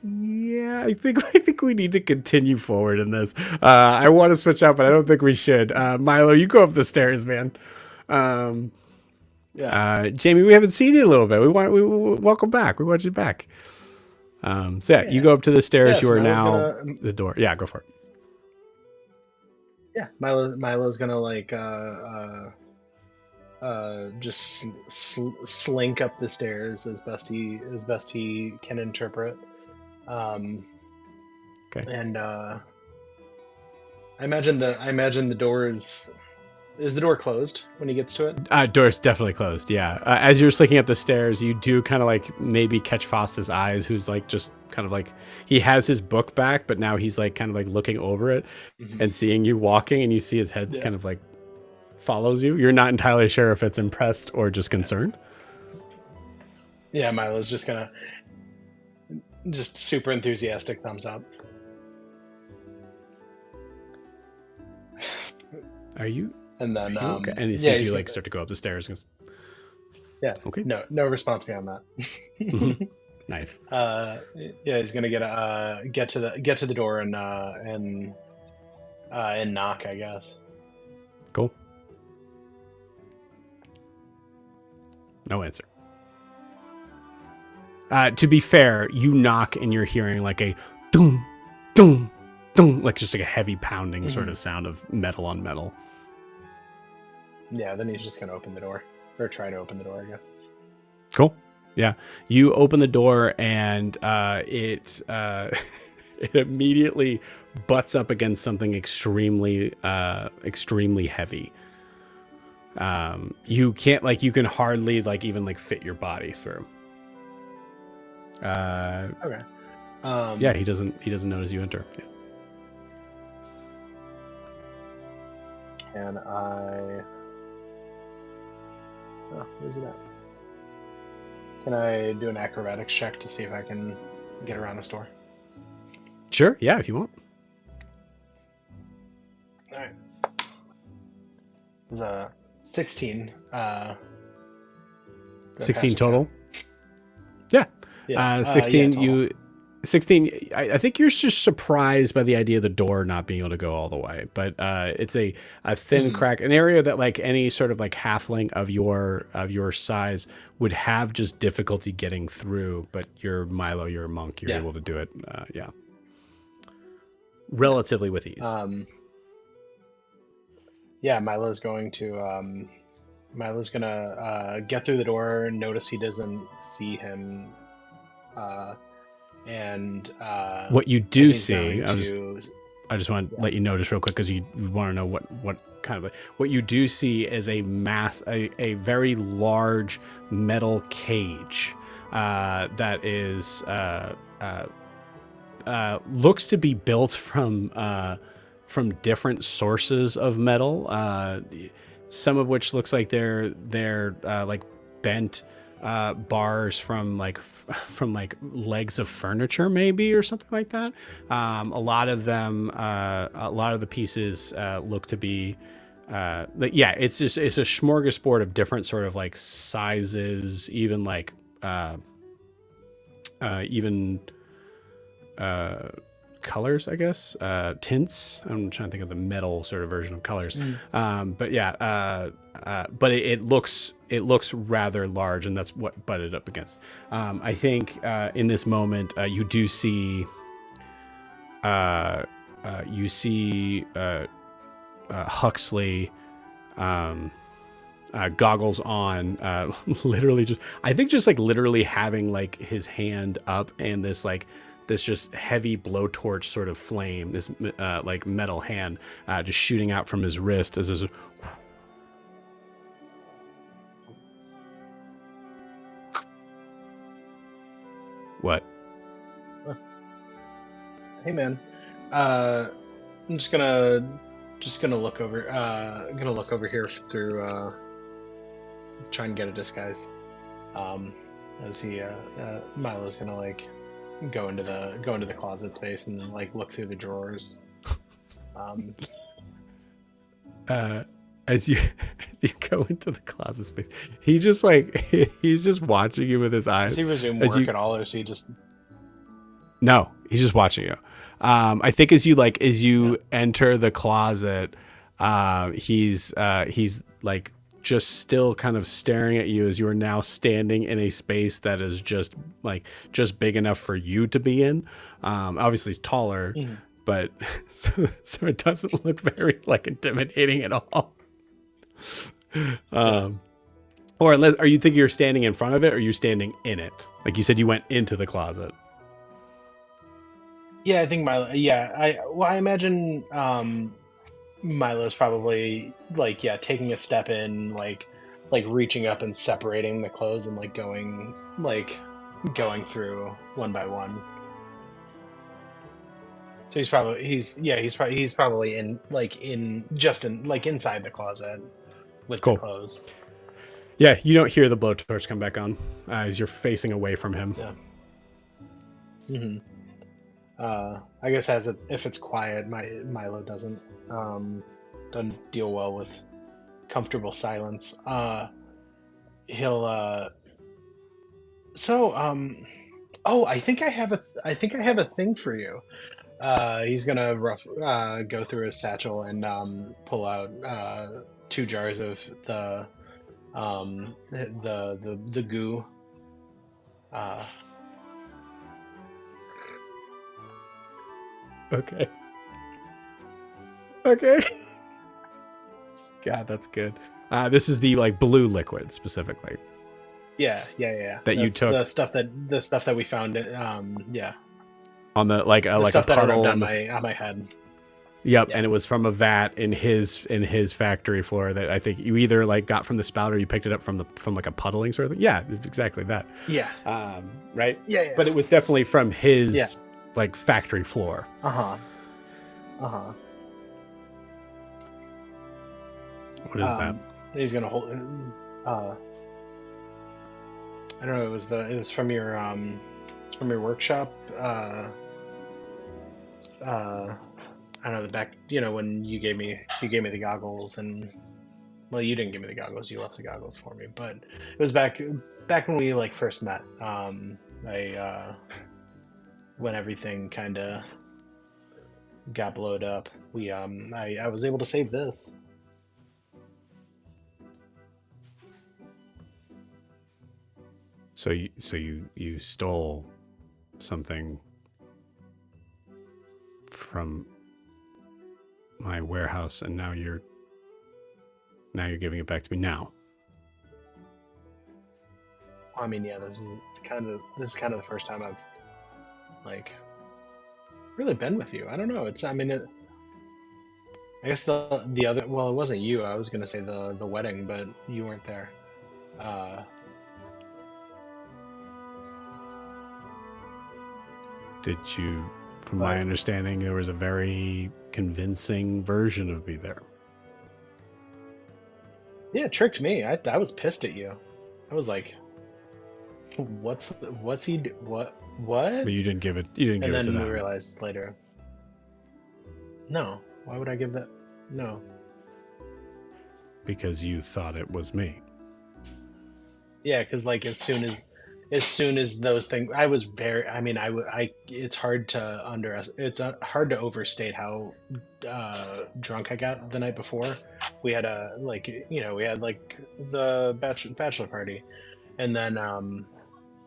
Yeah, I think we need to continue forward in this. I want to switch out, but I don't think we should. Milo, you go up the stairs, man. Jamie, we haven't seen you in a little bit. We welcome back. We want you back. You go up to the stairs. Yeah, you so are Milo's now gonna- the door. Yeah, go for it. Yeah, Milo's gonna like just slink up the stairs as best he can interpret. Okay. And I imagine the door is the door closed when he gets to it? Door's definitely closed. Yeah. As you're slinking up the stairs, you do kind of like maybe catch Foster's eyes, who's like just kind of like he has his book back, but now he's like kind of like looking over it and seeing you walking, and you see his head kind of like follows you. You're not entirely sure if it's impressed or just concerned. Yeah, Milo's just gonna just super enthusiastic thumbs up. Are you? And then Okay. And he yeah, sees he's you like gonna- start to go up the stairs. And goes, yeah. Okay. No response beyond that. Nice. Yeah, he's gonna get to the door and knock, I guess. Cool. No answer. To be fair, you knock and you're hearing like a doom, doom, doom, like just like a heavy pounding sort of sound of metal on metal. Yeah, then he's just gonna open the door, or try to open the door, I guess. Cool. Yeah. You open the door and it it immediately butts up against something extremely heavy. You can hardly like even like fit your body through. Okay. Yeah, he doesn't notice you enter. Yeah. Can I? Oh, where's it at? Can I do an acrobatics check to see if I can get around this door? Sure. Yeah, if you want. All right. It's a 16. 16 total. Yeah. Yeah. 16. Total. 16. I think you're just surprised by the idea of the door not being able to go all the way, but it's a thin crack, an area that like any sort of like halfling of your size would have just difficulty getting through. But you're Milo, you're a monk, you're able to do it. Relatively with ease. Yeah, Milo's gonna get through the door and notice he doesn't see him. What you do he's see, going I just want to let you know just real quick because you want to know what kind of what you do see is a very large metal cage that is looks to be built from different sources of metal. Some of which looks like they're like bent bars from legs of furniture maybe or something like that. A lot of the pieces look to be it's a smorgasbord of different sort of like sizes, even like colors, I guess, tints. I'm trying to think of the metal sort of version of colors. But it looks rather large, and that's what butted up against. I think in this moment you do see Huxley goggles on, literally just like literally having like his hand up and this just heavy blowtorch sort of flame, this like metal hand just shooting out from his wrist as his. What? Hey man, I'm just gonna look over here through try and get a disguise. As he Milo's gonna like go into the closet space and then like look through the drawers. As you go into the closet space, he's just like he's just watching you with his eyes. Does he resume work at all, or is he just? No, he's just watching you. I think as you enter the closet, he's like just still kind of staring at you as you are now standing in a space that is just big enough for you to be in. Obviously he's taller, but so it doesn't look very like intimidating at all. Or unless, are you thinking you're standing in front of it, or are you standing in it? Like you said, you went into the closet. Yeah, I think Milo. Yeah, I imagine Milo's probably like taking a step in, like reaching up and separating the clothes and like going through one by one. So he's probably inside the closet with Cool. the clothes. Yeah, you don't hear the blowtorch come back on as you're facing away from him. Yeah. Mm-hmm. I guess if it's quiet, Milo doesn't deal well with comfortable silence. He'll oh, I think I have a thing for you. He's gonna go through his satchel and pull out 2 jars of the goo. Okay. God, that's good. This is the like blue liquid specifically. Yeah. That you took the stuff that we found. Yeah. On the like the like stuff a puddle that I rubbed on my head. Yep, Yeah. and it was from a vat in his factory floor that I think you either like got from the spout or you picked it up from like a puddling sort of thing. Yeah, it's exactly that. Yeah. Right. Yeah. But it was definitely from his like factory floor. What What is that? He's gonna hold. I don't know. It was from your workshop. I don't know, the back. You know, when you gave me the goggles, and well, you didn't give me the goggles. You left the goggles for me. But it was back when we like first met. When everything kind of got blowed up, I was able to save this. So you stole something from my warehouse, and now you're giving it back to me now. I mean, yeah, this is kind of the first time I've like really been with you. I don't know. I guess the other, well, it wasn't you. I was gonna say the wedding, but you weren't there. Did you? From my understanding, there was a very convincing version of me there. Yeah, it tricked me. I was pissed at you. I was like, what's he do? What? But you didn't give it. You didn't give it to them. And then we realized later. No. Why would I give that? No. Because you thought it was me. Yeah, because like as soon as those things, I was very. I mean, it's hard to overstate how drunk I got the night before. We had the bachelor party, and then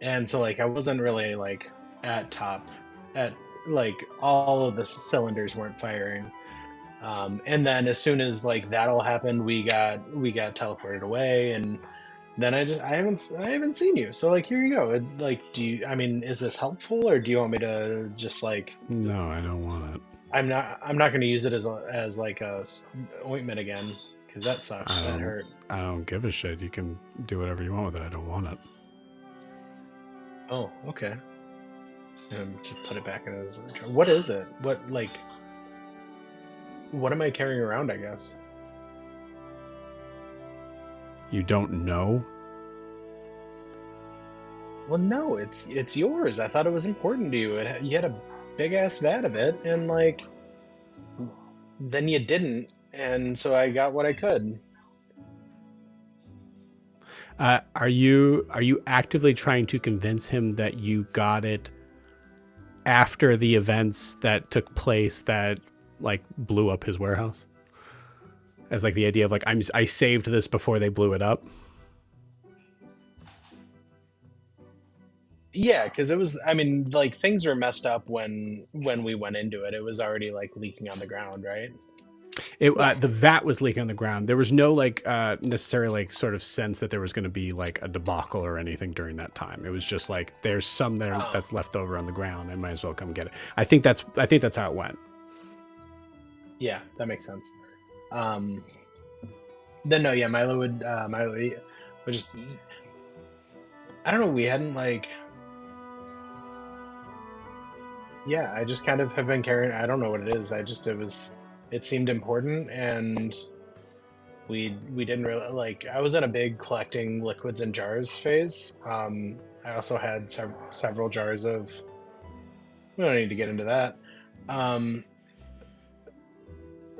and so like I wasn't really like at top, at like all of the cylinders weren't firing. And then as soon as like that all happened, we got teleported away, and then I haven't seen you. So like, here you go. Like, I mean, is this helpful, or do you want me to just like? No, I don't want it. I'm not going to use it as like a ointment again, because that sucks. That hurt. I don't give a shit. You can do whatever you want with it. I don't want it. Oh, okay. Just put it back in his. What is it? What am I carrying around, I guess? You don't know? Well, no, it's yours. I thought it was important to you. You had a big ass vat of it, and like, then you didn't, and so I got what I could. Are you actively trying to convince him that you got it after the events that took place that like blew up his warehouse? As like the idea of like I saved this before they blew it up. Yeah, because it was. I mean, like things were messed up when we went into it. It was already like leaking on the ground, right? The vat was leaking on the ground. There was no like necessarily like sort of sense that there was going to be like a debacle or anything during that time. It was just like there's some there that's left over on the ground. I might as well come get it. I think that's how it went. Yeah, that makes sense. Then no, yeah, Milo would just. I don't know. We hadn't like. Yeah, I just kind of have been carrying. I don't know what it is. It seemed important, and we didn't really like. I was in a big collecting liquids and jars phase. I also had several jars of. We don't need to get into that.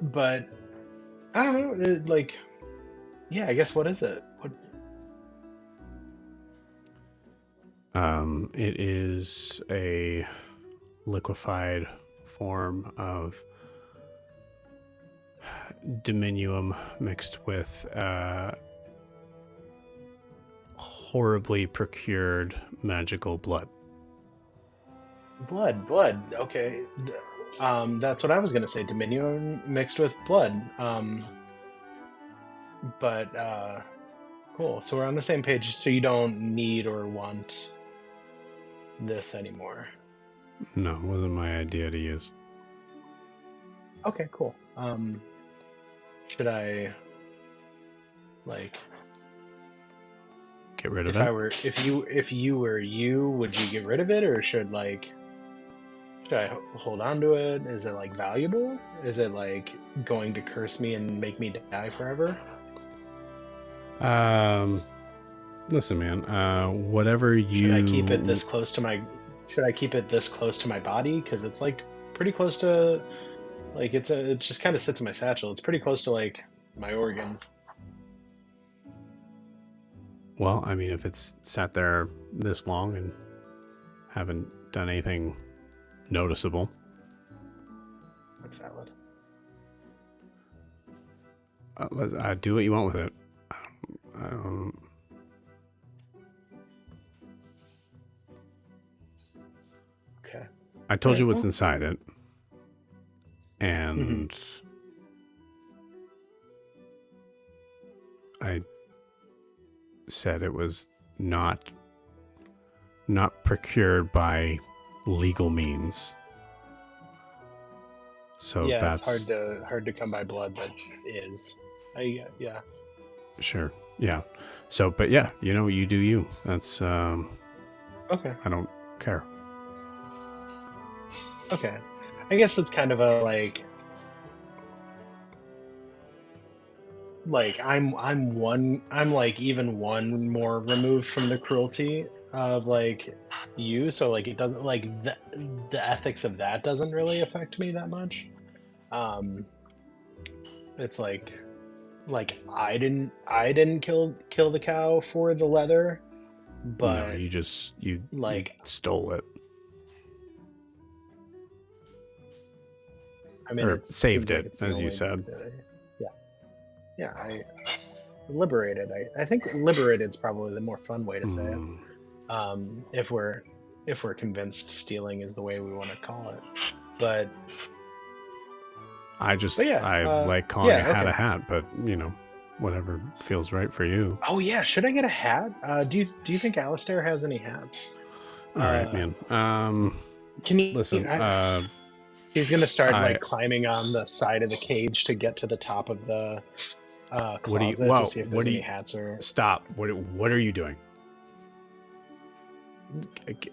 But I don't know. Like, yeah, I guess what is it? It is a liquefied form of diminuum mixed with horribly procured magical blood. Blood. Okay. That's what I was gonna say. Diminuum mixed with blood. But cool. So we're on the same page. So you don't need or want this anymore. No, it wasn't my idea to use. Okay, cool. Should I like get rid of it? If you were you, would you get rid of it, or should I hold on to it? Is it like valuable? Is it like going to curse me and make me die forever? Listen, man. Whatever you. Should I keep it this close to my? Should I keep it this close to my body? Because it's like pretty close to, like it just kind of sits in my satchel. It's pretty close to like my organs. Well, I mean, if it's sat there this long and haven't done anything noticeable, that's valid. Let's do what you want with it. Okay. I told you what's inside it, and I said it was not procured by legal means. So yeah, that's it's hard to come by blood that is. Yeah. Sure. Yeah. So, but yeah, you do you. That's okay. I don't care. Okay. I guess it's kind of a like I'm like even one more removed from the cruelty of like you, so like it doesn't like the ethics of that doesn't really affect me that much. It's like I didn't kill the cow for the leather, but no, you stole it. I mean, or saved it, as you said. Yeah, I liberated. I think liberated's probably the more fun way to say it. If we're convinced stealing is the way we want to call it, but But yeah, I like calling a hat okay. a hat, but you know, whatever feels right for you. Oh yeah, should I get a hat? Do you think Alistair has any hats? All right, Uh, man. can you? Listen, He's gonna start I like climbing on the side of the cage to get to the top of the what do you? closet to Whoa, see if what there's do any you? hats or. Stop. What are you doing?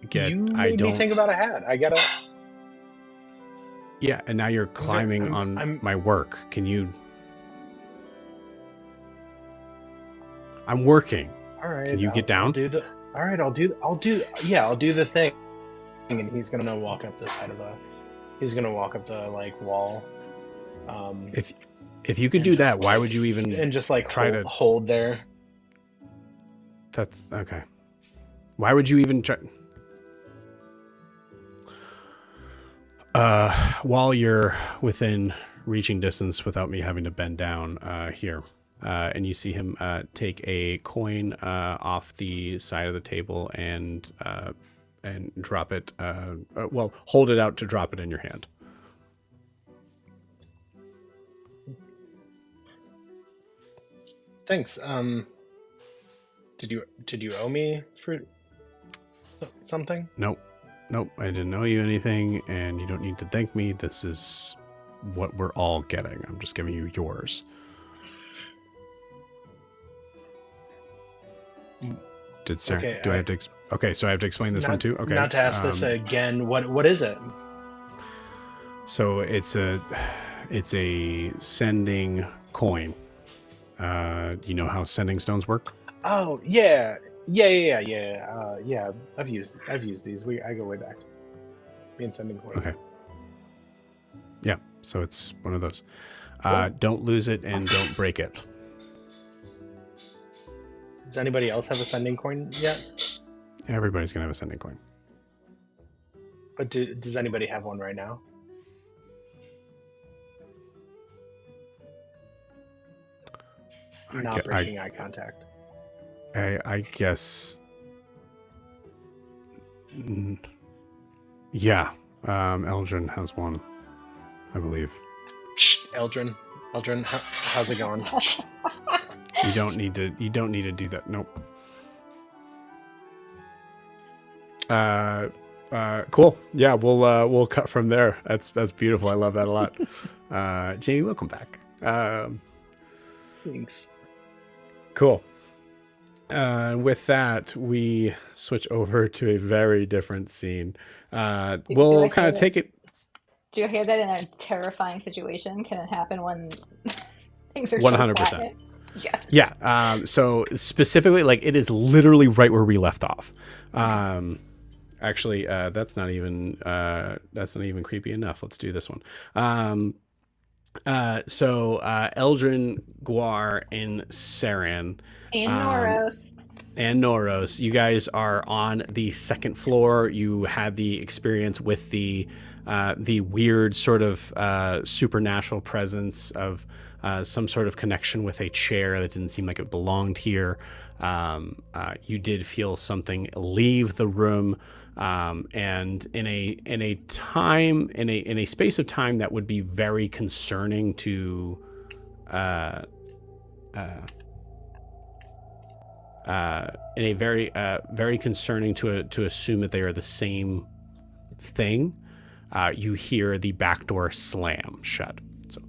Get. You I made me don't. think about a hat. I gotta. Yeah, and now you're climbing on I'm my work. Can you? I'm working. all Can right. you get I'll down? do the. All right. I'll do the thing. And he's gonna walk up the side of the. He's gonna walk up the like wall. If you could And do just, that, why like, would you even and just like try to? hold there? That's okay. Why would you even try? While you're within reaching distance without me having to bend down, here, and you see him take a coin off the side of the table and drop it. Well, hold it out to drop it in your hand. Thanks. Did you owe me for something? Nope, I didn't owe you anything, and you don't need to thank me. This is what we're all getting. I'm just giving you yours. Did Sarah? Okay, Do I have to? Okay, so I have to explain this one too. Okay. Not to ask this again. What is it? So it's a sending coin. You know how sending stones work? Oh yeah. Yeah. I've used these. I go way back. Me and sending coins. Okay. Yeah. So it's one of those. Cool. Don't lose it and don't break it. Does anybody else have a sending coin yet? Everybody's gonna have a sending coin. But does anybody have one right now? Not breaking eye contact. I guess. Yeah. Eldrin has one, I believe. Eldrin, how's it going? You don't need to do that. Nope. Cool. Yeah, we'll cut from there. That's beautiful. I love that a lot. Jamie, welcome back. Thanks. Cool. With that, we switch over to a very different scene. We'll kind of take it. Do you hear that in a terrifying situation? Can it happen when things are 100%? Yeah. Yeah. So specifically, like, it is literally right where we left off. Actually, that's not even creepy enough. Let's do this one. So Eldrin, Guar, and Saran. And Noros, you guys are on the second floor. You had the experience with the weird sort of supernatural presence of some sort of connection with a chair that didn't seem like it belonged here. You did feel something leave the room, and in a space of time that would be very concerning to in a very concerning to assume that they are the same thing. You hear the back door slam shut. So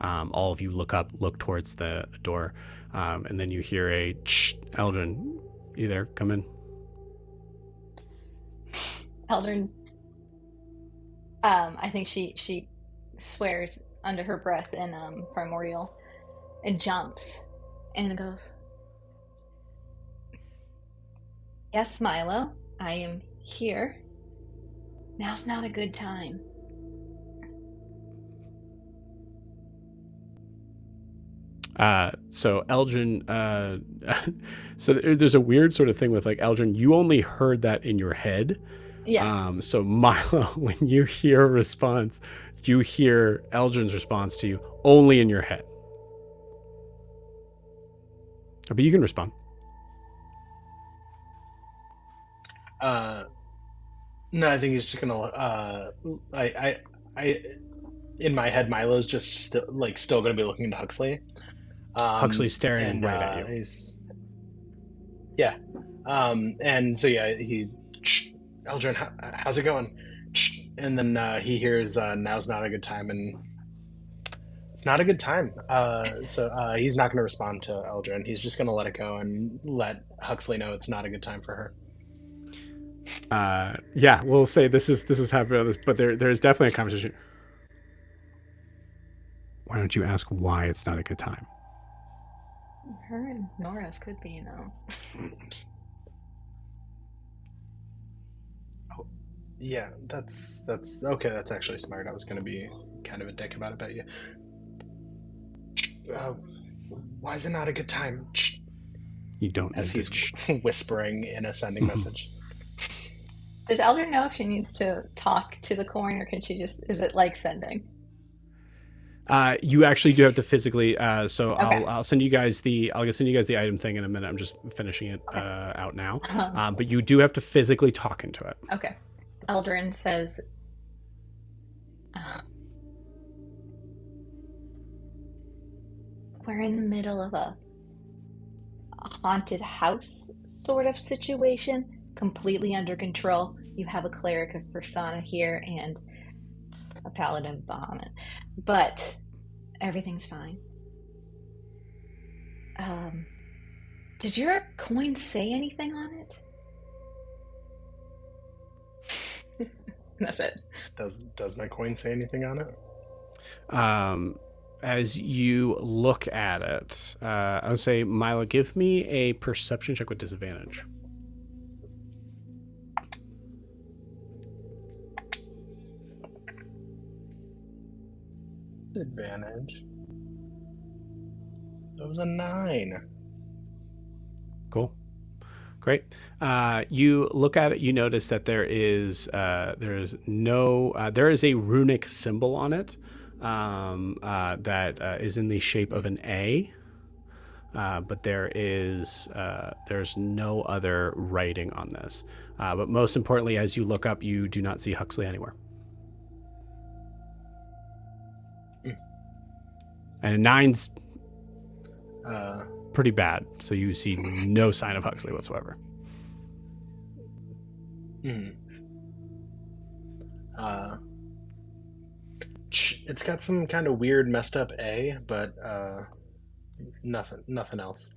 all of you look towards the door, and then you hear a Eldrin, you there? Come in. Eldrin, I think she swears under her breath in primordial and jumps and goes, "Yes, Milo, I am here. Now's not a good time." So Eldrin, so there's a weird sort of thing with, like, Eldrin, you only heard that in your head. Yeah. So Milo, when you hear a response, you hear Eldrin's response to you only in your head. But you can respond. No, I think he's just gonna. in my head, Milo's just still going to be looking to Huxley. Huxley's staring And right at you. Yeah. And so yeah, Eldrin, how's it going? And then he hears now's not a good time, and it's not a good time. So he's not going to respond to Eldrin. He's just going to let it go and let Huxley know it's not a good time for her. Yeah, we'll say this is how this, but there's definitely a conversation. Why don't you ask why it's not a good time? Her and Nora's could be, Yeah, that's okay. That's actually smart. I was going to be kind of a dick about it, bet you. Why is it not a good time? You don't As he's whispering in a sending message. Does Eldrin know if she needs to talk to the coin, or can she just? Is it like sending? You actually do have to physically. So Okay. I'll send you guys the item thing in a minute. I'm just finishing it out now. But you do have to physically talk into it. Okay. Eldrin says, "We're in the middle of a haunted house sort of situation, completely under control. You have a cleric of Persona here and a paladin of Bahamut, but everything's fine. Did your coin say anything on it?" That's it. Does my coin say anything on it? As you look at it, I would say, Milo, give me a perception check with disadvantage. Advantage. That was a 9. Cool. Great. You look at it, you notice that there is a runic symbol on it that is in the shape of an A, but there's no other writing on this. But most importantly, as you look up, you do not see Huxley anywhere. And 9's pretty bad, so you see no sign of Huxley whatsoever. It's got some kind of weird messed up A, but nothing else.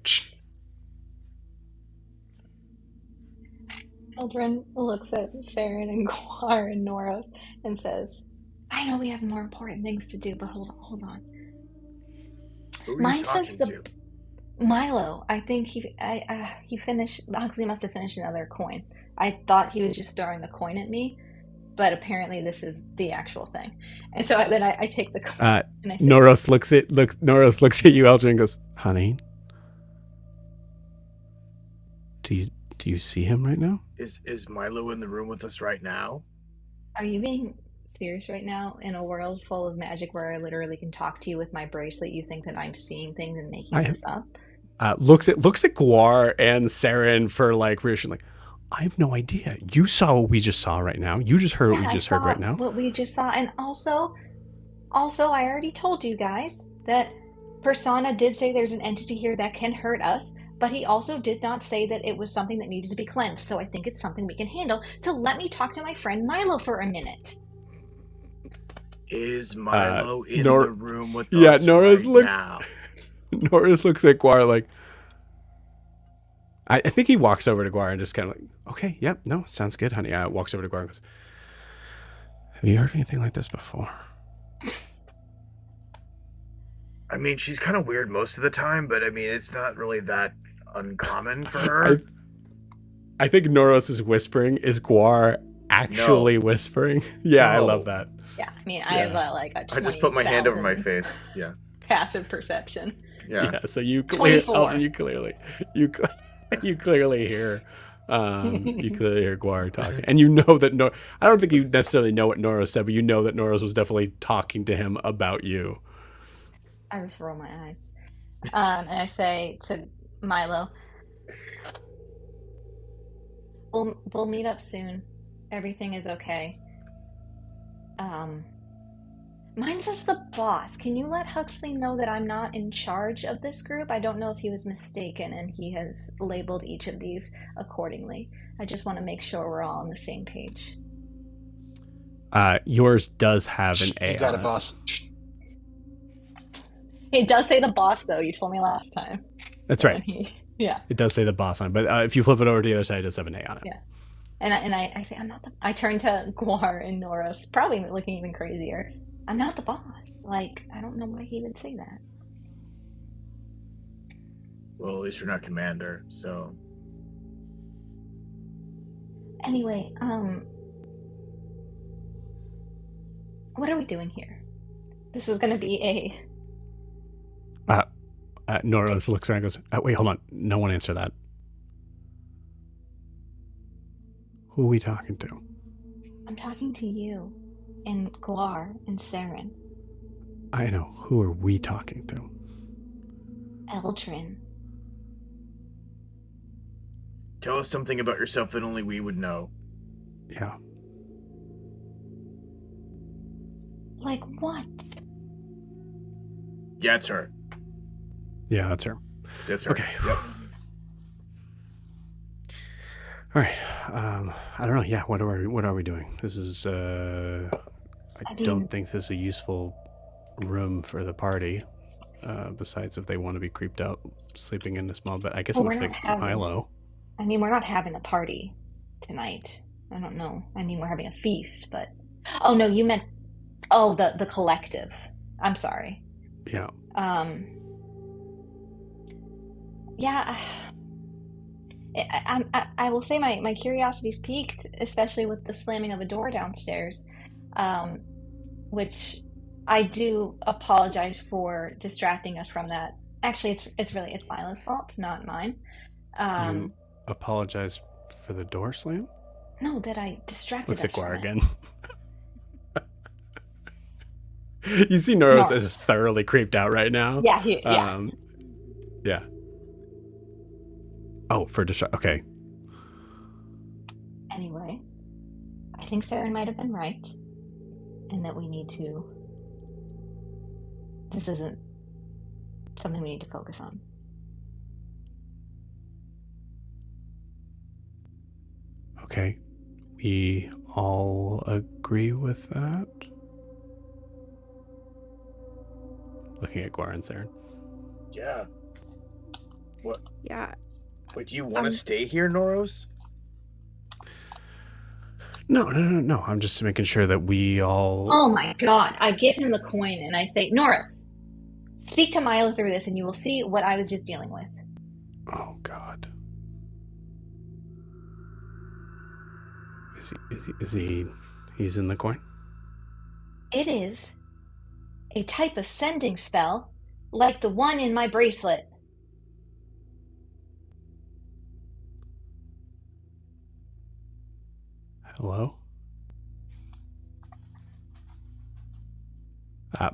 Eldrin looks at Saren and Guar and Noros and says, "I know we have more important things to do, but hold on. Who are Mine you says talking to? Milo. I think he finished. Huxley must have finished another coin. I thought he was just throwing the coin at me, but apparently this is the actual thing." And so then I take the coin and I say, Noros looks at you, Eldrin, and goes, "Honey, do you see him right now?" Is Milo in the room with us right now? "Are you being serious right now? In a world full of magic where I literally can talk to you with my bracelet, you think that I'm seeing things and making this up?" Looks at Guar and Saren for like reassuring, like, "I have no idea. You saw what we just saw right now. You just heard what we just heard right now." What we just saw, and also, I already told you guys that Persona did say there's an entity here that can hurt us, but he also did not say that it was something that needed to be cleansed. So I think it's something we can handle. So let me talk to my friend Milo for a minute. Is Milo in the room with us Noros right now? Noros looks at Guar like, I think he walks over to Guar and just kind of like, "Okay, yep, no, sounds good, honey." Walks over to Guar and goes, "Have you heard anything like this before?" I mean, she's kind of weird most of the time, but I mean, it's not really that uncommon for her. I think Noros' whispering is Guar actually whispering. Yeah, no. I love that. Yeah, I mean, I have like a 20,000 I just put my hand over my face. Yeah. Passive perception. Yeah. So you clearly hear you clearly hear Guar talking, and you know that I don't think you necessarily know what Noros said, but you know that Noros was definitely talking to him about you. I just roll my eyes, and I say to Milo, "We'll meet up soon. Everything is okay. Mine's just the boss. Can you let Huxley know that I'm not in charge of this group? I don't know if he was mistaken and he has labeled each of these accordingly. I just want to make sure we're all on the same page. Yours does have an A You got on it, it. boss. It does say the boss, though. You told me last time. That's right. Yeah. It does say the boss on it, but if you flip it over to the other side, it does have an A on it. Yeah. And I say, I'm not the... I turn to Guar and Norris, probably looking even crazier. I'm not the boss. Like, I don't know why he would say that. Well, at least you're not commander, so... Anyway, what are we doing here? This was going to be a... Norris looks around and goes, wait, hold on. No one answer that. Who are we talking to? I'm talking to you and Guar and Saren. I know. Who are we talking to? Eldrin. Tell us something about yourself that only we would know. Yeah. Like what? Yeah, it's her. Yeah, that's her. That's her. Okay. Yep. All right. I don't know. Yeah. What are we doing? This is. I don't think this is a useful room for the party. Besides, if they want to be creeped out, sleeping in a small bed. I guess I'm gonna think Milo. I mean, we're not having a party tonight. I don't know. I mean, we're having a feast, but. Oh no, you meant. Oh, the collective. I'm sorry. Yeah. Yeah. I will say my curiosity's piqued, especially with the slamming of a door downstairs, which I do apologize for distracting us from that. Actually, it's Milo's fault, not mine. You apologize for the door slam? No, that I distracted Looks us like Guar from again. You see Noros is thoroughly creeped out right now. Yeah, yeah. Yeah. Oh, for distract. Okay. Anyway, I think Saren might have been right, and that we need to. This isn't something we need to focus on. Okay. We all agree with that? Looking at Guar and Saren. Yeah. What? Yeah. Wait, do you want to stay here, Noros? No. I'm just making sure that we all... Oh my god. I give him the coin and I say, Norris, speak to Milo through this and you will see what I was just dealing with. Oh god. Is he... He's in the coin? It is a type of sending spell like the one in my bracelet. Hello?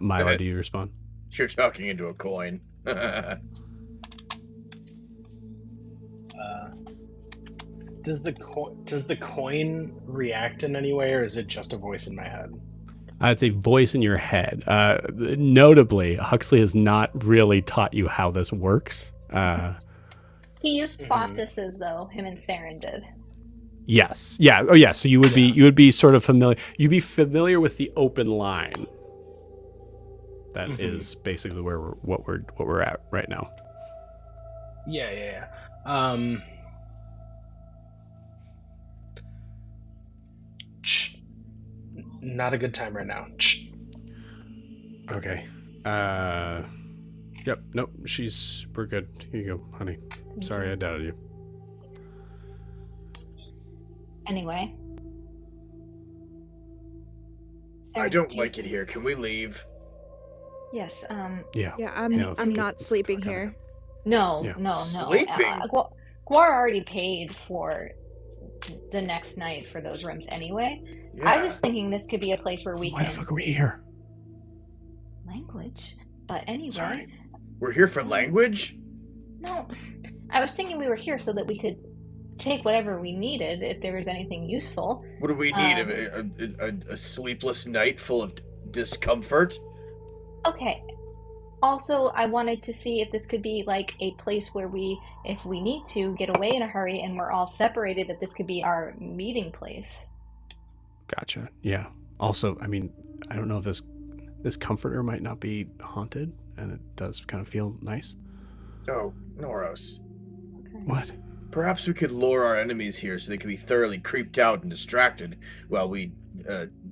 Milo, do you respond? You're talking into a coin. Does the coin react in any way, or is it just a voice in my head? It's a voice in your head. Notably, Huxley has not really taught you how this works. He used Faustus's, though. Him and Saren did. Yes. Yeah. Oh, yeah. So you would be sort of familiar. You'd be familiar with the open line. That is basically what we're at right now. Yeah. Not a good time right now. Okay. Yep. Nope. We're good. Here you go, honey. Sorry I doubted you. Anyway. I don't like it here. Can we leave? Yes. Yeah. Yeah. I'm not sleeping here. No. Sleeping? Guar already paid for the next night for those rooms anyway. Yeah. I was thinking this could be a place where we Why the fuck are we here? language. But anyway. Sorry. We're here for language? No. I was thinking we were here so that we could take whatever we needed if there was anything useful. What do we need? A sleepless night full of discomfort. Okay. Also, I wanted to see if this could be like a place where we, if we need to, get away in a hurry and we're all separated, if this could be our meeting place. Gotcha. Yeah. Also, I mean, I don't know if this comforter might not be haunted, and it does kind of feel nice. Oh, Noros. Okay. What? Perhaps we could lure our enemies here so they can be thoroughly creeped out and distracted while we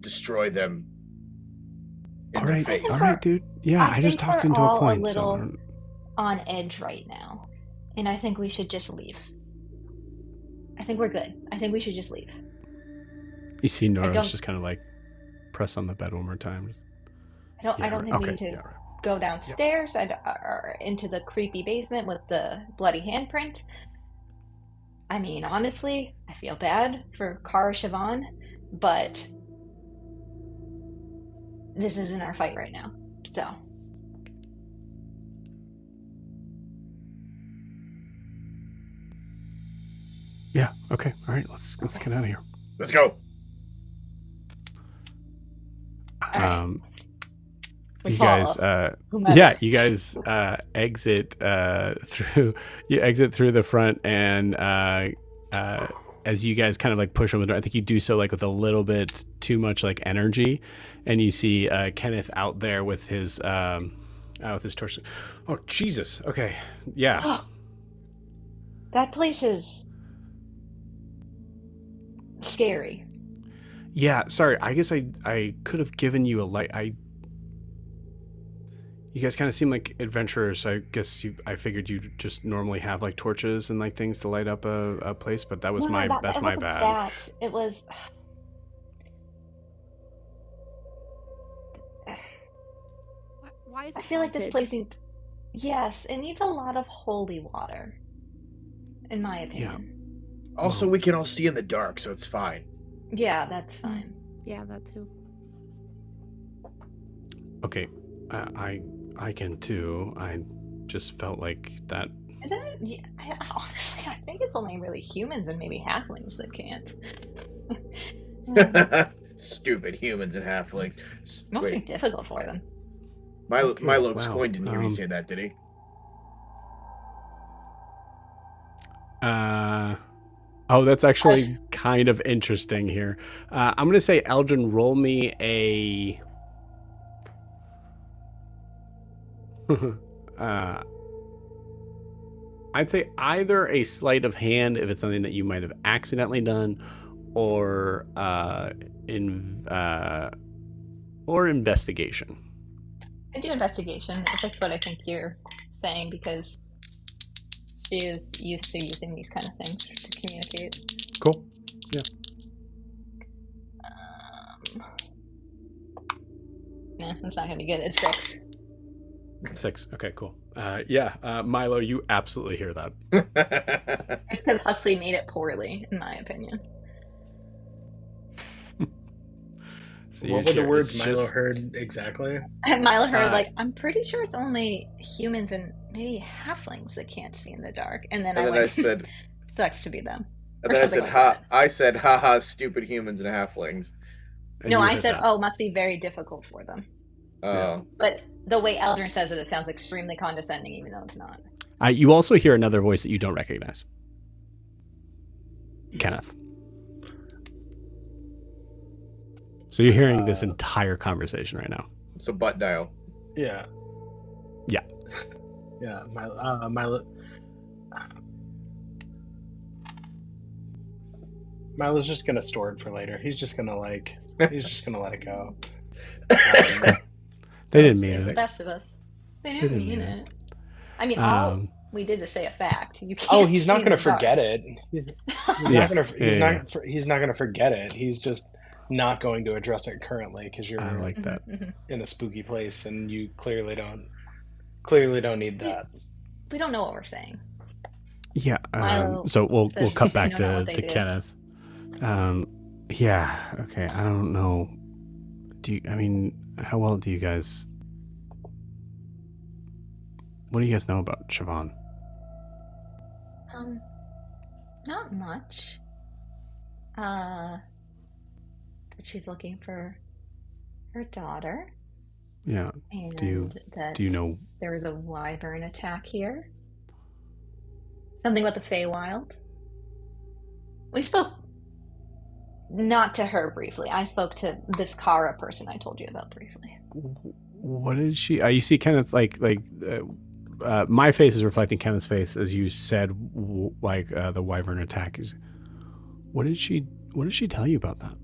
destroy them in All their right, face. all right, dude. Yeah, I just think talked we're into a all coin, a so I little don't- on edge right now, and I think we should just leave. I think we're good. I think we should just leave. you see don't- Noros just kind of like press on the bed one more time. I don't think we need to Yeah, right. go downstairs or into the creepy basement with the bloody handprint. I mean, honestly, I feel bad for Kara Siobhan, but this isn't our fight right now. So, Yeah. Okay. All right. Let's get out of here. Let's go. all right, we You follow guys. whomever. Yeah. You guys exit through. You exit through the front, and as you guys kind of like push on the door, I think you do so like with a little bit too much like energy, and you see Kenneth out there with his torch. Oh Jesus! Okay, yeah. That place is scary. Yeah, sorry. I guess I could have given you a light. You guys kind of seem like adventurers. So I guess I figured you just normally have like torches and like things to light up a place, but that was No, my that, that's it my wasn't bad. That. It was. Why is it I feel like this haunted? place needs. Yes, it needs a lot of holy water, in my opinion. Also, we can all see in the dark, so it's fine. Yeah, that's fine. Yeah, that too. Okay, I can too. I just felt like that. Isn't it? Yeah, honestly, I think it's only really humans and maybe halflings that can't. Stupid humans and halflings. Must be Wait, difficult for them. Okay, Milo's wow. coin didn't hear me say that, did he? Oh, that's actually kind of interesting here. I'm gonna say, Eldrin, roll me a. I'd say either a sleight of hand if it's something that you might have accidentally done, or investigation. I do investigation, if that's what I think you're saying, because she is used to using these kind of things to communicate. Cool. Yeah. Nah, that's not gonna be good. It's 6. 6. Okay, cool. Milo, you absolutely hear that. It's because Huxley made it poorly, in my opinion. So What were the words Milo heard exactly? And Milo heard, I'm pretty sure it's only humans and maybe halflings that can't see in the dark. And then I said, sucks to be them. and Or then I something said, like that. I said, haha, stupid humans and halflings. And No, you I heard said, that. oh, must be very difficult for them. Yeah. But the way Eldrin says it, it sounds extremely condescending, even though it's not. You also hear another voice that you don't recognize. Kenneth. So you're hearing this entire conversation right now. So butt dial. Yeah. Yeah. Yeah, Milo's just gonna store it for later. He's just gonna let it go. They didn't mean It's the it. best of us. They didn't mean it. I mean, Um, all we did is say a fact. You can't. Oh, he's not see gonna in the dark. forget it. He's Yeah. he's not gonna forget it. He's just not going to address it currently because you're I like that. Mhm. in a spooky place and you clearly don't need that. We don't know what we're saying. Yeah. Milo So we'll says cut they back don't know to, what they to do. Kenneth. Yeah. Okay. I don't know. How well do you guys? What do you guys know about Siobhan? Not much. That she's looking for her daughter. Yeah. And Do you know? there was a wyvern attack here. Something about the Feywild. We spoke not to her briefly. I spoke to this Kara person I told you about briefly. What did she? You see, Kenneth, my face is reflecting Kenneth's face as you said, the wyvern attack. What did she tell you about that?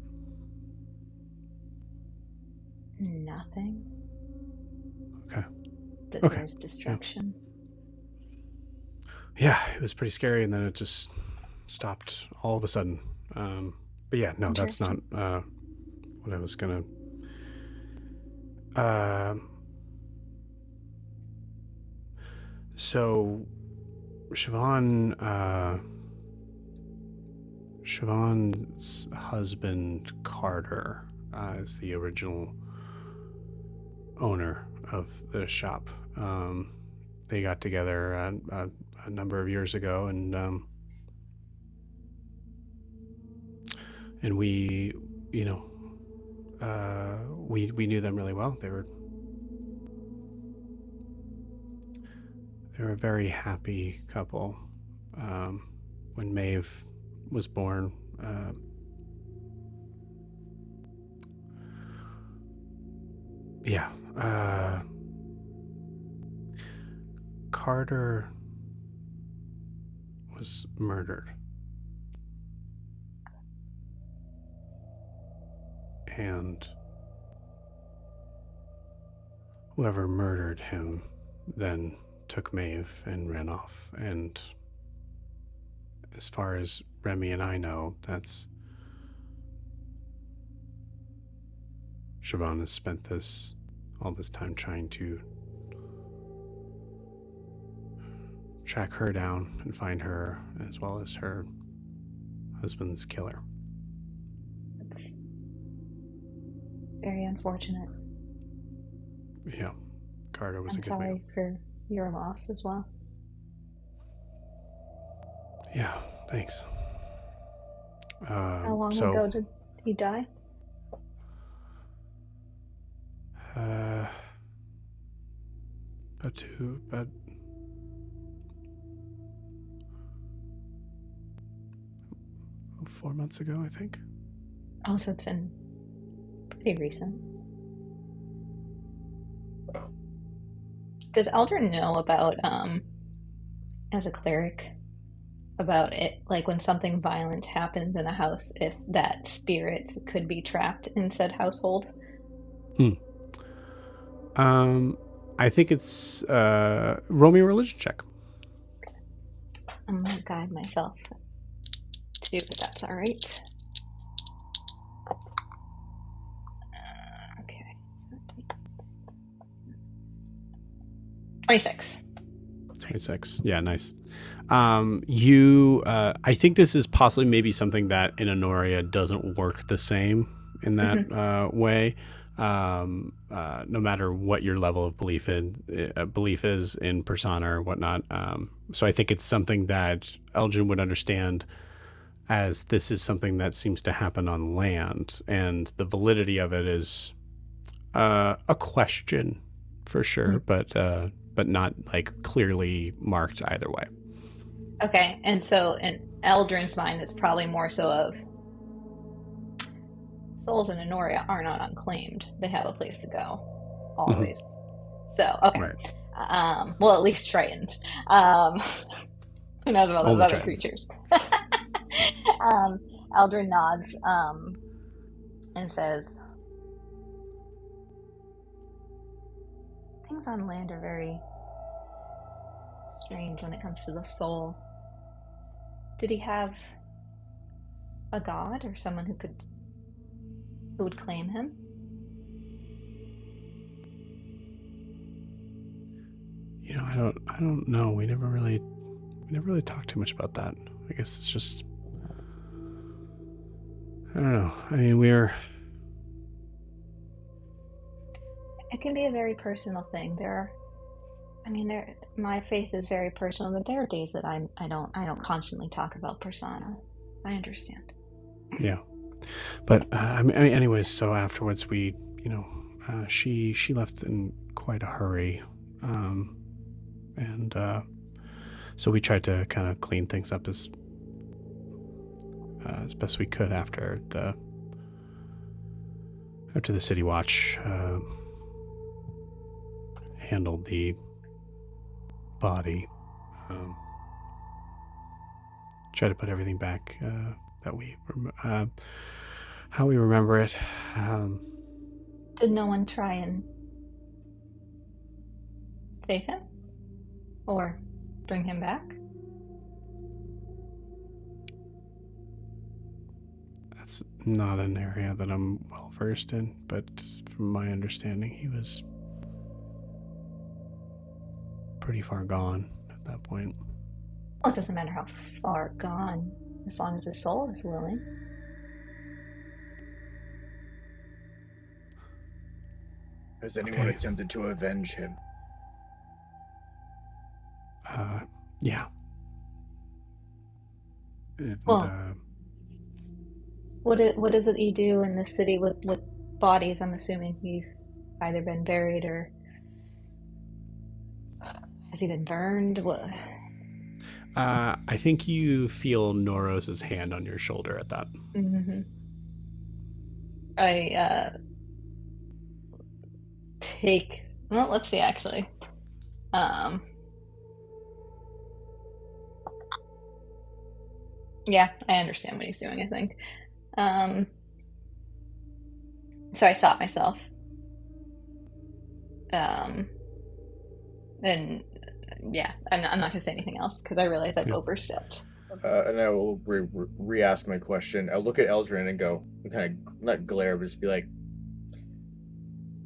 Nothing. Okay. That there's destruction. Yeah, it was pretty scary, and then it just stopped all of a sudden. But yeah, no, that's not what I was gonna. So, Siobhan's husband Carter is the original owner of the shop. They got together a number of years ago, and we, we knew them really well. They were a very happy couple. When Maeve was born, Carter was murdered. And whoever murdered him then took Maeve and ran off. And as far as Remy and I know, that's Siobhan has spent all this time trying to track her down and find her, as well as her husband's killer. That's very unfortunate. Yeah, Carter was I'm a good man. sorry for your loss as well. Yeah, thanks. How long ago did he die? About 4 months ago, I think. Oh, so it's been pretty recent. Does Eldrin know about, as a cleric, about it, like when something violent happens in a house, if that spirit could be trapped in said household? I think it's roll me a religion check. I'm gonna guide myself too, if that's all right. Okay. 26. 26. Yeah, nice. I think this is possibly maybe something that in Honoria doesn't work the same in that way. No matter what your level of belief is in persona or whatnot. So I think it's something that Elgin would understand, as this is something that seems to happen on land, and the validity of it is a question for sure, but not like clearly marked either way. Okay, and so in Eldrin's mind, it's probably more so of souls in Honoria are not unclaimed. They have a place to go, always. So, okay. Right. Well, at least Tritons. Who knows about those other creatures? Eldrin nods and says, things on land are very strange when it comes to the soul. Did he have a god or someone who would claim him? I don't know. We never really talked too much about that. I guess it's just, I don't know. I mean, it can be a very personal thing. My faith is very personal, but there are days that I don't constantly talk about persona. I understand. Yeah. But anyways, so afterwards we She left in quite a hurry, and so we tried to kind of clean things up as best we could after the city watch handled the body. Try to put everything back that we how we remember it. Did no one try and save him or bring him back? That's not an area that I'm well versed in, but from my understanding, he was pretty far gone at that point. Well, it doesn't matter how far gone, as long as his soul is willing. Has anyone Okay. attempted to avenge him? Yeah. And, Well, what is it you do in the city with bodies? I'm assuming he's either been buried or has he been burned? What? I think you feel Noros' hand on your shoulder at that. Mm-hmm. I take. Well, let's see. Actually, yeah, I understand what he's doing. I think. So I stop myself. And yeah, I'm not going to say anything else because I realize I've overstepped. And I will re-ask my question. I'll look at Eldrin and go, kind of not glare, but just be like,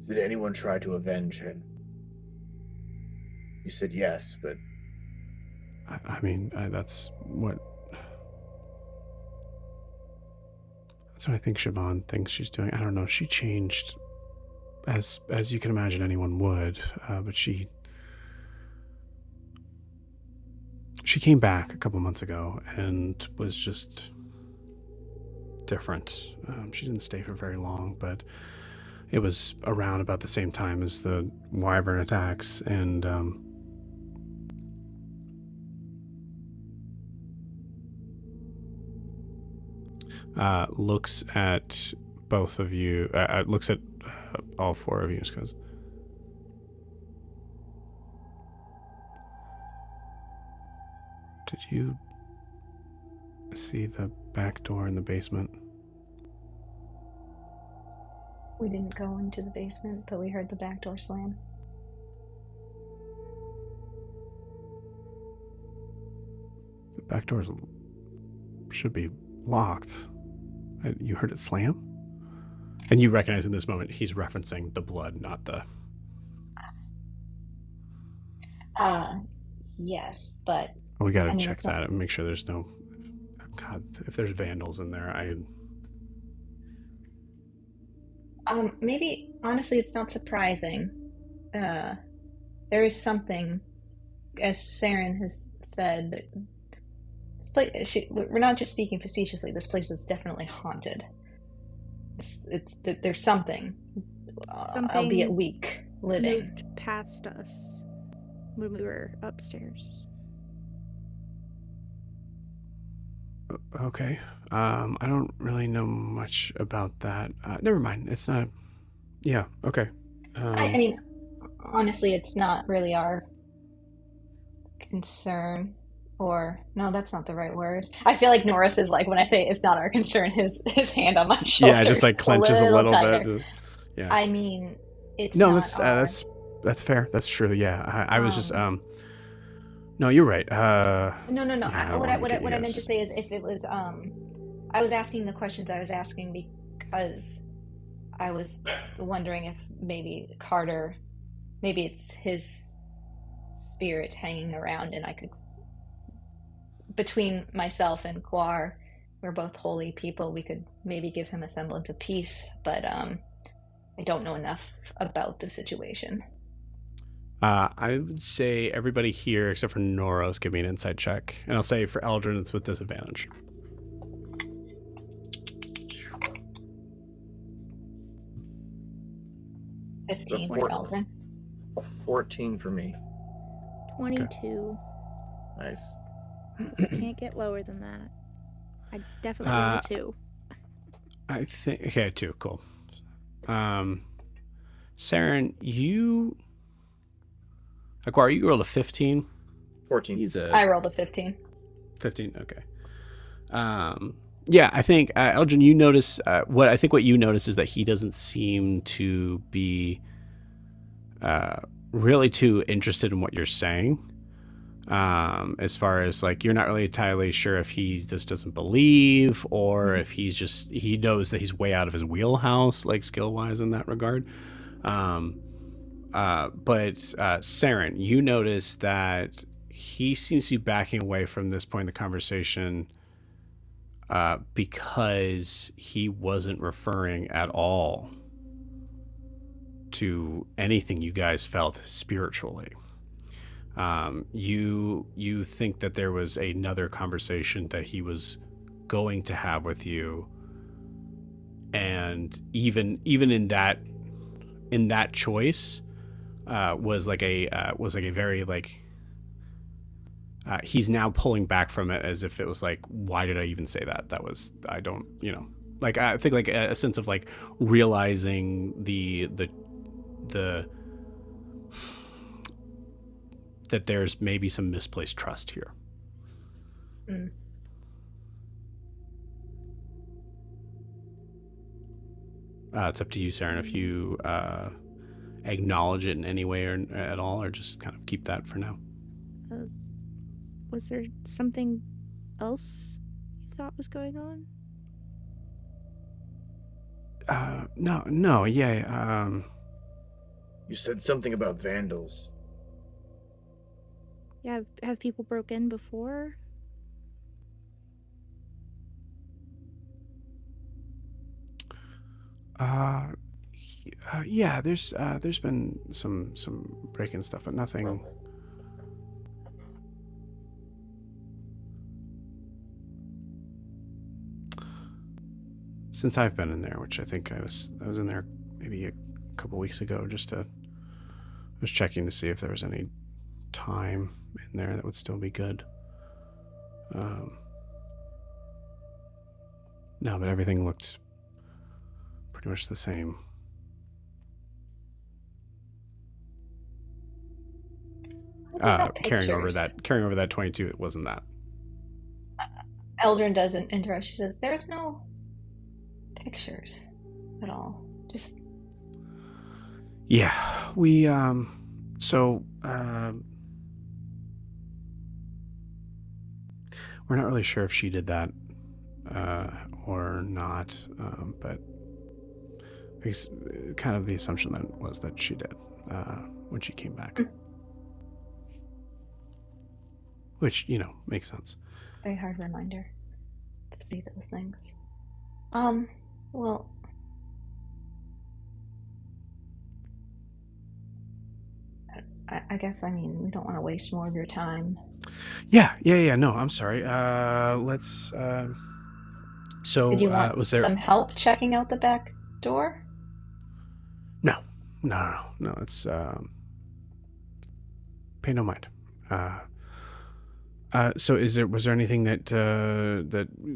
did anyone try to avenge him? You said yes, but I mean, that's what I think Siobhan thinks she's doing. I don't know. She changed, as you can imagine anyone would, but she came back a couple months ago and was just different. She didn't stay for very long, but it was around about the same time as the Wyvern attacks, and looks at both of you, looks at all four of you, because did you see the back door in the basement? We didn't go into the basement, but we heard the back door slam. The back door should be locked. You heard it slam? And you recognize in this moment he's referencing the blood, not the... Yes, but... We gotta check that and make sure there's no... God, if there's vandals in there, maybe, honestly, it's not surprising. There is something, as Saren has said, we're not just speaking facetiously, this place is definitely haunted. There's something, albeit weak, living. Moved past us when we were upstairs. Okay. I don't really know much about that. Never mind. It's not... Yeah, okay. I mean, honestly, it's not really our concern. Or, no, that's not the right word. I feel like Norris is like, when I say it's not our concern, his hand on my shoulder. Yeah, just like clenches a little bit. Yeah. I mean, it's no, not that's fair. That's true. Yeah, I was just No, you're right. No. Yeah, What I meant to say is, if it was, I was asking the questions I was asking because I was wondering if maybe Carter, maybe it's his spirit hanging around, and I could. Between myself and Guar, we're both holy people, we could maybe give him a semblance of peace, but I don't know enough about the situation. I would say everybody here except for Noros give me an insight check, and I'll say for Eldrin it's with disadvantage. 15 Four- for Eldrin. 14 for me. 22. Nice. 'Cause I can't get lower than that. I definitely rolled a 2. I think okay, 2, cool. Saren, Aquar, you rolled a 15. 14. I rolled a 15. 15, okay. Yeah, I think Elgin, you notice what you notice is that he doesn't seem to be really too interested in what you're saying. As far as like, you're not really entirely sure if he just doesn't believe or if he knows that he's way out of his wheelhouse, like skill wise in that regard. But Saren, you notice that he seems to be backing away from this point in the conversation because he wasn't referring at all to anything you guys felt spiritually. You think that there was another conversation that he was going to have with you, and even in that choice was like a very like he's now pulling back from it as if it was like, why did I even say that? That was, I don't, like, I think like a sense of like realizing the that there's maybe some misplaced trust here. It's up to you, Saren, if you acknowledge it in any way or at all, or just kind of keep that for now. Was there something else you thought was going on? No, yeah. You said something about vandals. Yeah, have people broke in before? Yeah, there's been some break-in stuff, but nothing. Since I've been in there, which I think I was in there maybe a couple weeks ago, I was checking to see if there was any time in there that would still be good. No, but everything looked pretty much the same. Carrying over that 22, it wasn't that. Eldrin doesn't interrupt. She says, "There's no pictures at all. Just yeah, we we're not really sure if she did that or not, but because kind of the assumption then was that she did when she came back, which makes sense. very hard reminder to see those things." Well, I guess, we don't want to waste more of your time. Yeah. No, I'm sorry. Let's. So, Did you want was there some help checking out the back door? No. It's pay no mind. So was there anything that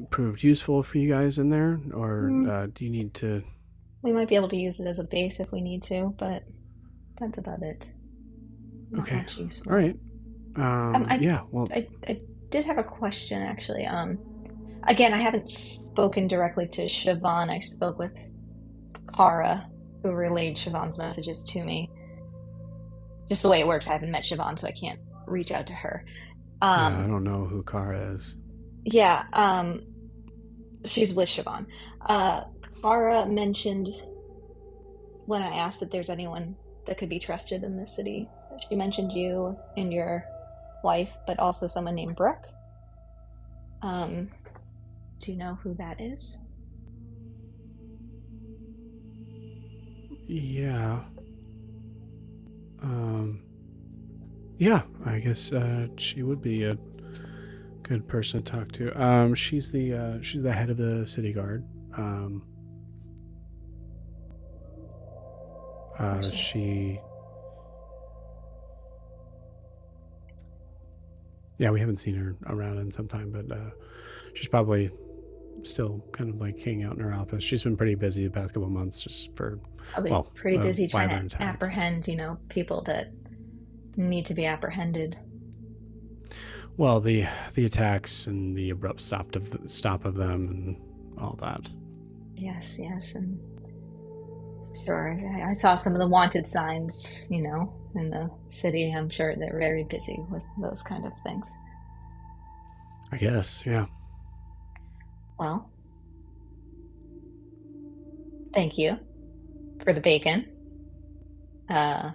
proved useful for you guys in there, or do you need to? We might be able to use it as a base if we need to, but that's about it. Not Okay. much useful. All right. I Well, I did have a question, actually. Again, I haven't spoken directly to Siobhan. I spoke with Kara, who relayed Siobhan's messages to me. Just the way it works, I haven't met Siobhan, so I can't reach out to her. I don't know who Kara is. Yeah, she's with Siobhan. Kara mentioned, when I asked if there's anyone that could be trusted in this city, she mentioned you and your wife, but also someone named Brooke. Do you know who that is? Yeah. Yeah, I guess she would be a good person to talk to. She's the head of the city guard. She... Yeah, we haven't seen her around in some time, but she's probably still kind of like hanging out in her office. She's been pretty busy the past couple of months just for, Probably pretty busy trying wyvern to attacks. apprehend, people that need to be apprehended. Well, the attacks and the abrupt stop of them and all that. Yes, and sure, I saw some of the wanted signs, in the city. I'm sure they're very busy with those kind of things. I guess, yeah. Well, thank you for the bacon. Yeah.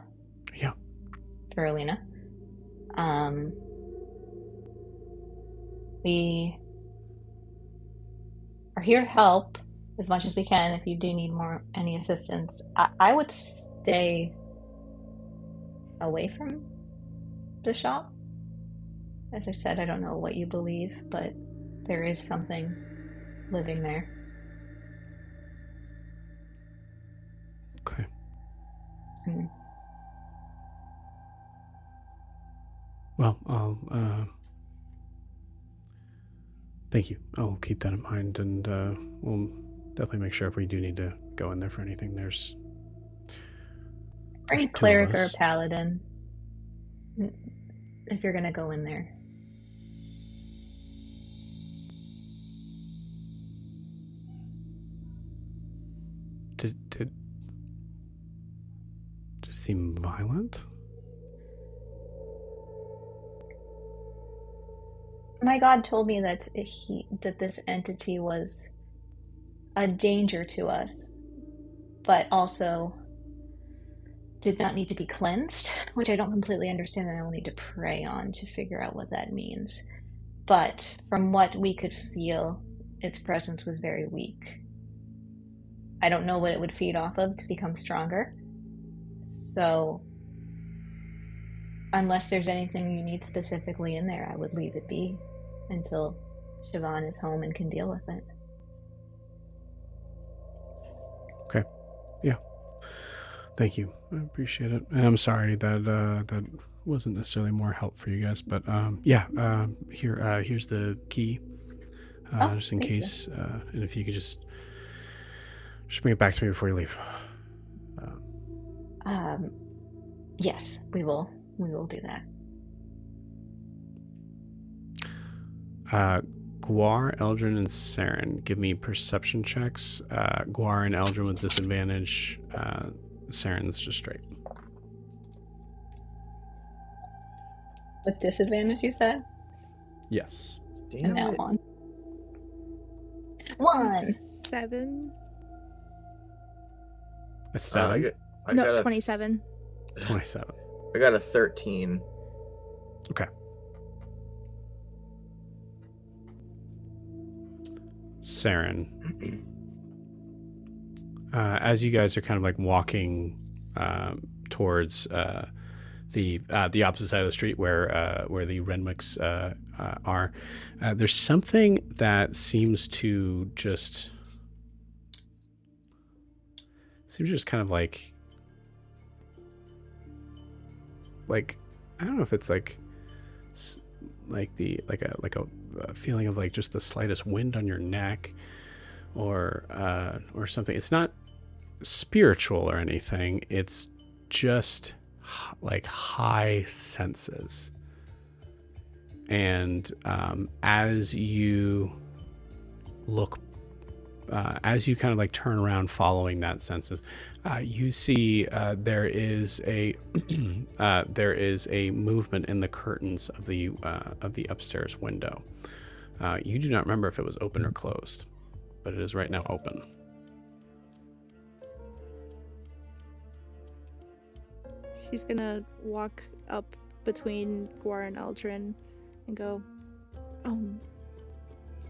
For Alina. We are here to help as much as we can. If you do need any assistance, I would stay away from the shop. As I said, I don't know what you believe, but there is something living there. Okay. Well, I'll thank you. I'll keep that in mind, and we'll definitely make sure if we do need to go in there for anything, there's Bring a two of cleric or a us. paladin if you're gonna go in there. Did it seem violent? My god told me that this entity was a danger to us, but also did not need to be cleansed, which I don't completely understand, and I will need to pray on to figure out what that means. But from what we could feel, its presence was very weak. I don't know what it would feed off of to become stronger. So, unless there's anything you need specifically in there, I would leave it be until Siobhan is home and can deal with it. Okay. Yeah. Thank you. I appreciate it. And I'm sorry that that wasn't necessarily more help for you guys, but here's the key. Just in case. And if you could just bring it back to me before you leave. Yes, we will do that. Guar, Eldrin, and Saren, give me perception checks. Guar and Eldrin with disadvantage. Saren's just straight. With disadvantage, you said? Yes. And now on. 1. 7. A 7? I got 27. 27. I got a 13. Okay. Saren, as you guys are kind of like walking towards the opposite side of the street where the Renwicks are, there's something that seems to just kind of like I don't know if it's like a feeling of like just the slightest wind on your neck or something. It's not spiritual or anything. It's just like high senses. And as you look, as you kind of like turn around following that senses, you see there is a movement in the curtains of the upstairs window. You do not remember if it was open or closed, but it is right now open. She's gonna walk up between Guar and Eldrin and go,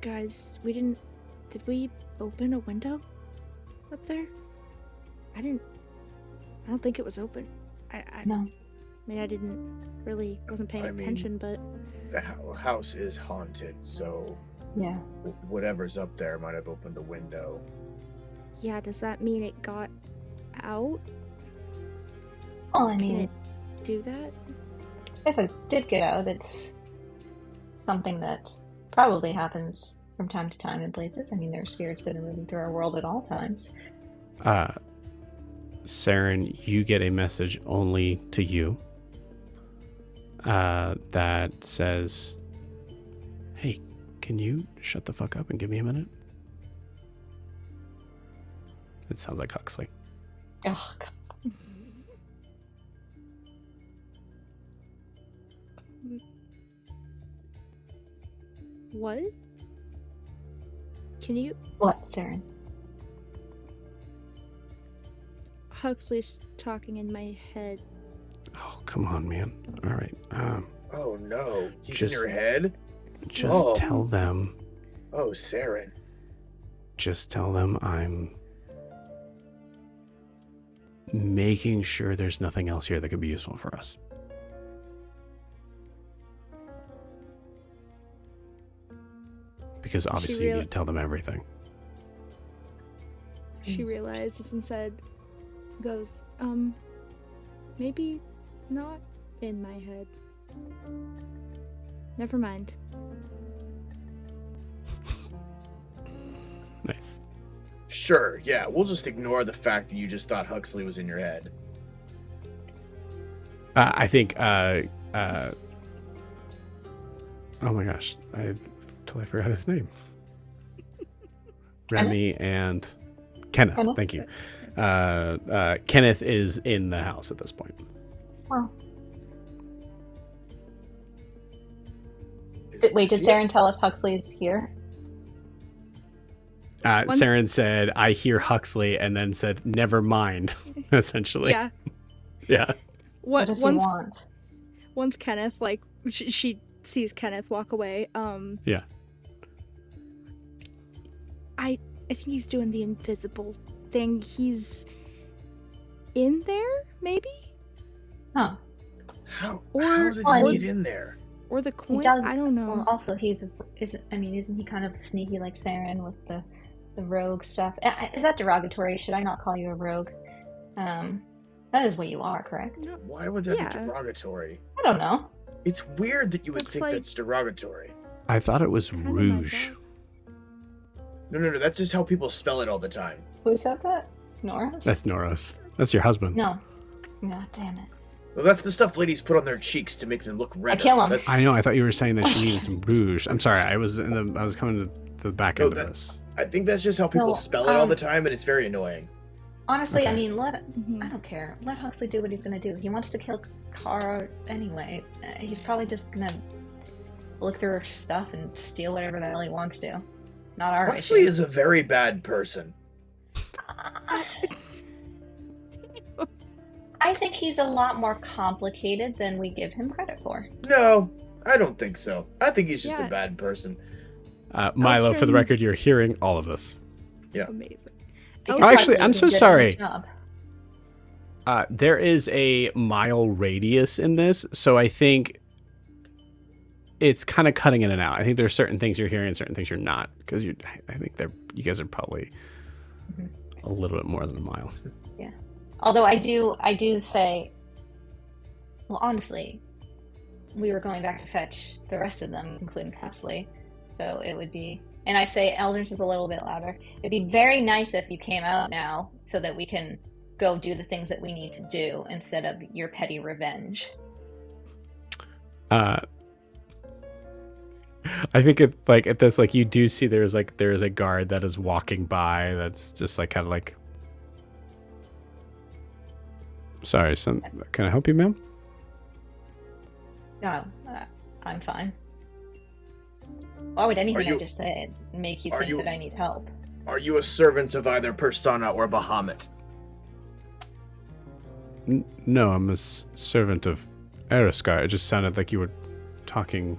guys, did we open a window up there? I don't think it was open. No. I mean, wasn't paying attention, but... The house is haunted, so... Yeah. Whatever's up there might have opened a window. Yeah, does that mean it got out? Well, I Can mean, it do that? if it did get out, it's something that probably happens from time to time in places. I mean, there are spirits that are moving through our world at all times. Saren, you get a message only to you that says, "Hey, can you shut the fuck up and give me a minute?" It sounds like Huxley. Oh, God. What? Can you? What, Saren? Huxley's talking in my head. Oh, come on, man. All right. Oh no, he's Just- in your head. Just Oh. tell them. Oh, Saren. Just tell them I'm making sure there's nothing else here that could be useful for us. Because obviously you need to tell them everything. She realizes and goes, maybe not in my head. Never mind. Nice. Sure, yeah, we'll just ignore the fact that you just thought Huxley was in your head. I think, oh my gosh, I totally forgot his name. Remy and Kenneth, Kenneth? thank you. Kenneth is in the house at this point. Well, Wait, did Saren tell us Huxley's here? Saren said, "I hear Huxley," and then said, "Never mind," essentially. Yeah. Yeah. What does he want? Once Kenneth, like, she sees Kenneth walk away, Yeah. I think he's doing the invisible thing. He's in there, maybe? Oh. How Or- did Well, he get in there? Or the coin? does- I don't know. Well, also isn't he kind of sneaky like Saren with the rogue stuff? Is that derogatory? Should I not call you a rogue? That is what you are, correct? No, Why would that Yeah. be derogatory? I don't know. It's weird that you would That's think like- that's derogatory. I thought it was Kind of my Rouge. job. No, that's just how people spell it all the time. Who said that? Nora? That's Noros. That's your husband. No. God damn it. Well, that's the stuff ladies put on their cheeks to make them look redder. kill 'em. That's- I know. I thought you were saying that she needed some Rouge. I'm sorry. I was coming to the back No, end of that- this. I think that's just how people No, spell it all the time, and it's very annoying. Honestly, I Okay. mean, I Mhm. don't care. Let Huxley do what he's gonna do. He wants to kill Kara anyway. He's probably just gonna look through her stuff and steal whatever the hell he wants to. Not our Huxley issue. is a very bad person. I think he's a lot more complicated than we give him credit for. No, I don't think so. I think he's just Yeah. a bad person. Milo, for the Eltrin- record, you're hearing all of this. Amazing. Because Oh, actually, Huxley I'm did so a good sorry. job. There is a mile radius in this, so I think it's kind of cutting in and out. I think there's certain things you're hearing and certain things you're not, because I think you guys are probably Mhm. a little bit more than a mile. Although I do say, well, honestly, we were going back to fetch the rest of them, including Huxley, so it would be. And I say Eldridge is a little bit louder. It'd be very nice if you came out now, so that we can go do the things that we need to do instead of your petty revenge. I think at this, like, you do see there's a guard that is walking by that's just like kind of like, sorry, can I help you, ma'am? No, I'm fine. Why would anything Are you- I just said make you are think you- that I need help? Are you a servant of either Persona or Bahamut? No, I'm a servant of Eriskar. It just sounded like you were talking.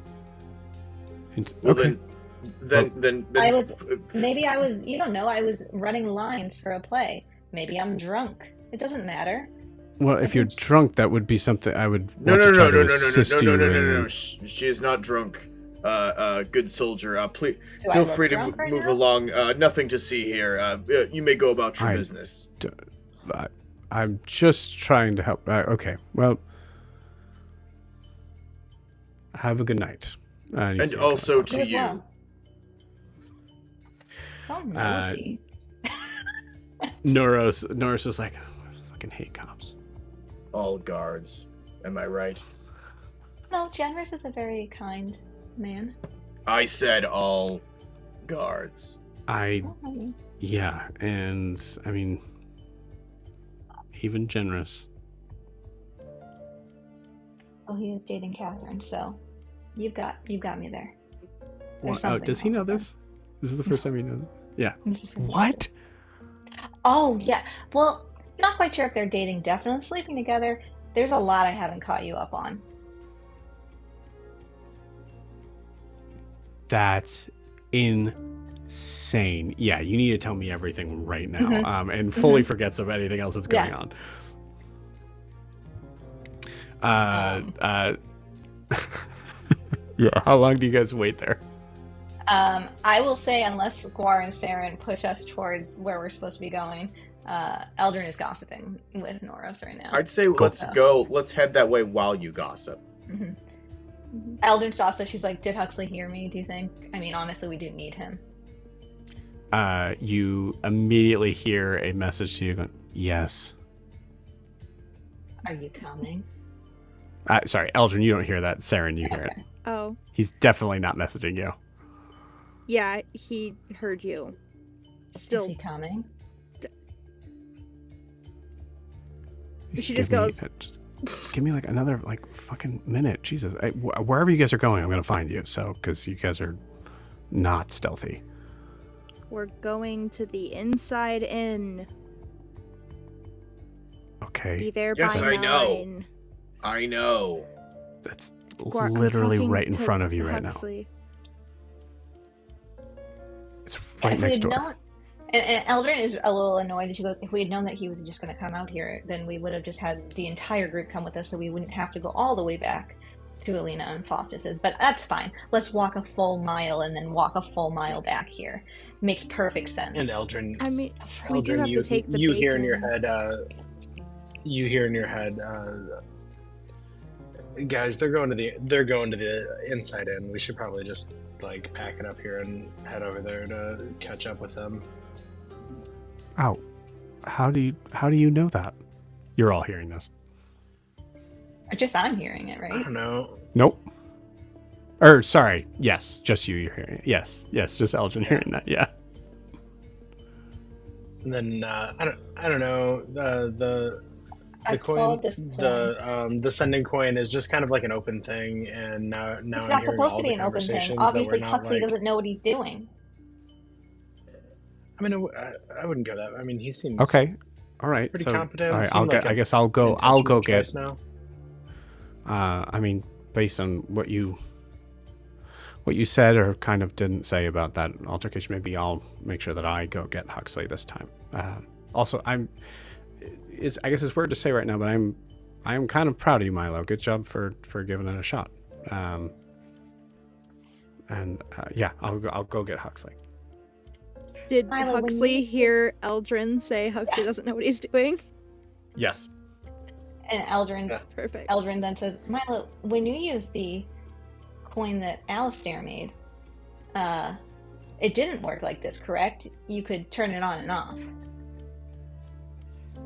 Well, Okay. then I was- Maybe I was, you don't know, I was running lines for a play. Maybe I'm drunk. It doesn't matter. Well, if you're drunk, that would be something I would No, want no, to try no, to no, no, no, assist no, you no, no, in. no, no. She is not drunk. Good soldier. Please Do I feel look free to drunk right move now? along. Nothing to see here. You may go about your I- business. I'm just trying to help. Okay, well, have a good night. And also to as you. well. So nosy. Norris is like, I fucking hate cops. All guards. Am I right? No, Generous is a very kind man. I said all guards. Yeah, and I mean, even Generous. Oh, he is dating Catherine, so you've got me there. There's Oh, something does he wrong know with this? This is the first time he knows it? Yeah. This is the first What? time. Oh, yeah. Well, not quite sure if they're dating, definitely sleeping together. There's a lot I haven't caught you up on. That's insane. Yeah, you need to tell me everything right now. Mhm. And fully forgets of anything else that's going on. Yeah, how long do you guys wait there? I will say, unless Guar and Saren push us towards where we're supposed to be going, Eldrin is gossiping with Noros right now. I'd say let's go. Let's head that way while you gossip. Mm-hmm. Eldrin stops us. She's like, "Did Huxley hear me? Do you think? I mean, honestly, we do need him." You immediately hear a message to you going, "Yes." Are you coming? Sorry, Eldrin, you don't hear that. Saren, you hear it. Oh. He's definitely not messaging you. Yeah, he heard you. Still. Is he coming? She just goes. Give me like another like fucking minute. Jesus, wherever you guys are going, I'm gonna find you. So, because you guys are not stealthy. We're going to the inside inn. Okay. Be there Yes, by I know. 9. I know. That's Guar, I'm literally talking right in to front of you right now. Huxley. It's right next door. Known, and Eldrin is a little annoyed. She goes, "If we had known that he was just going to come out here, then we would have just had the entire group come with us, so we wouldn't have to go all the way back to Alina and Faustus's. But that's fine. Let's walk a full mile and then walk a full mile back here. Makes perfect sense." And Eldrin, I mean, we do have you, to take the you bacon. hear in your head. Guys, they're going to the inside inn. We should probably just like pack it up here and head over there to catch up with them. Oh, how do you know that? You're all hearing this. Just I'm hearing it, I right? don't know. Nope. Or sorry, yes, just you're hearing it. Yes, just Elgin hearing that. Yeah. And then I don't know the I coin, called this coin. the sending coin is just kind of like an open thing, and now It's I'm not hearing supposed all to be the an open thing. conversations that Obviously, we're not, Huxley like- doesn't know what he's doing. I mean, I wouldn't go that. I mean, he seems Okay. All right. pretty so, competent. all right. Seemed like I a guess I'll go. I'll go intentional get. choice now. I mean, based on what you said or kind of didn't say about that altercation, maybe I'll make sure that I go get Huxley this time. Also, I guess it's weird to say right now, but I'm kind of proud of you, Milo. Good job for giving it a shot. Yeah, I'll go get Huxley. Did Milo, when Huxley you- hear Eldrin say Huxley doesn't know what he's doing? Yes. And Eldrin, Yeah. Perfect. Eldrin then says, "Milo, when you use the coin that Alistair made, it didn't work like this, correct? You could turn it on and off."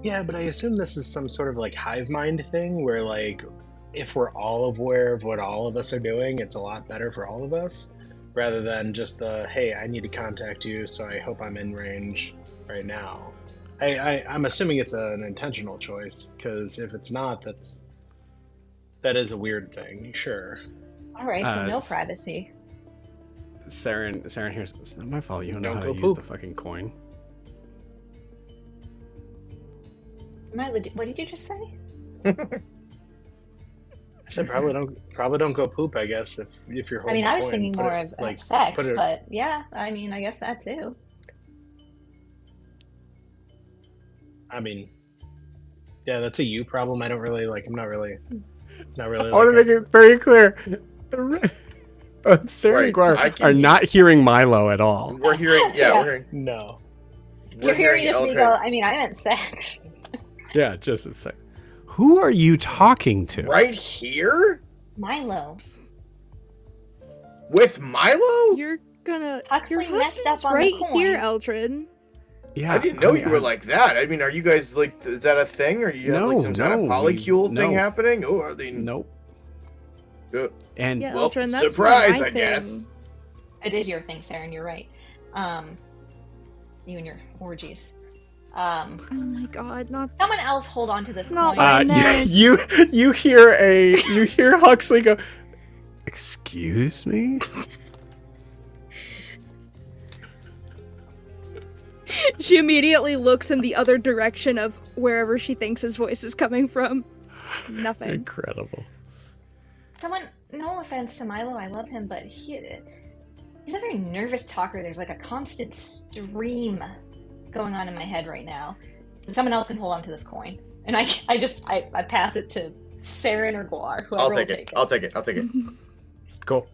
Yeah, but I assume this is some sort of like hive mind thing where like if we're all aware of what all of us are doing, it's a lot better for all of us rather than just the hey, I need to contact you, so I hope I'm in range right now. I'm assuming it's an intentional choice because if it's not, that is a weird thing. Sure. All right, so no it's- privacy. Saren here's. It's not my fault. You don't know Don't how go to use poop. the fucking coin. Milo, what did you just say? I said probably don't go poop. I guess if you're I holding mean, I the was coin, thinking put more it- of like, sex, put it- but yeah, I mean, I guess that too. I mean, yeah, that's a you problem. I don't really like. I'm not really. It's not really. I want to like make it very clear. Saren and Right, I Guar can- are not hearing Milo at all. We're hearing. Yeah, Yeah. we're hearing. No. You're hearing just me Eldrin. go, I mean, I meant sex. Yeah, just a sec. Who are you talking to? Right here? Milo. With Milo? You're gonna. Huxley Your messed husband's up on the right coin. here, Eldrin. Yeah, I didn't know honey, you were like that. I mean, are you guys like, is that a thing? Or you have like some kind of polycule thing happening? Oh, are they? Nope. And Yeah, well, Eldrin, that's surprise, my I guess. It is your thing, Saren. You're right. You and your orgies. Oh my god, not. Someone else hold on to this It's not coin. I meant- you hear Huxley go, "Excuse me?" She immediately looks in the other direction of wherever she thinks his voice is coming from. Nothing. Incredible. Someone, no offense to Milo, I love him, but he's a very nervous talker. There's like a constant stream going on in my head right now. Someone else can hold on to this coin. And I pass it to Saren or Guar, whoever I'll will take take it. I'll take it. Cool.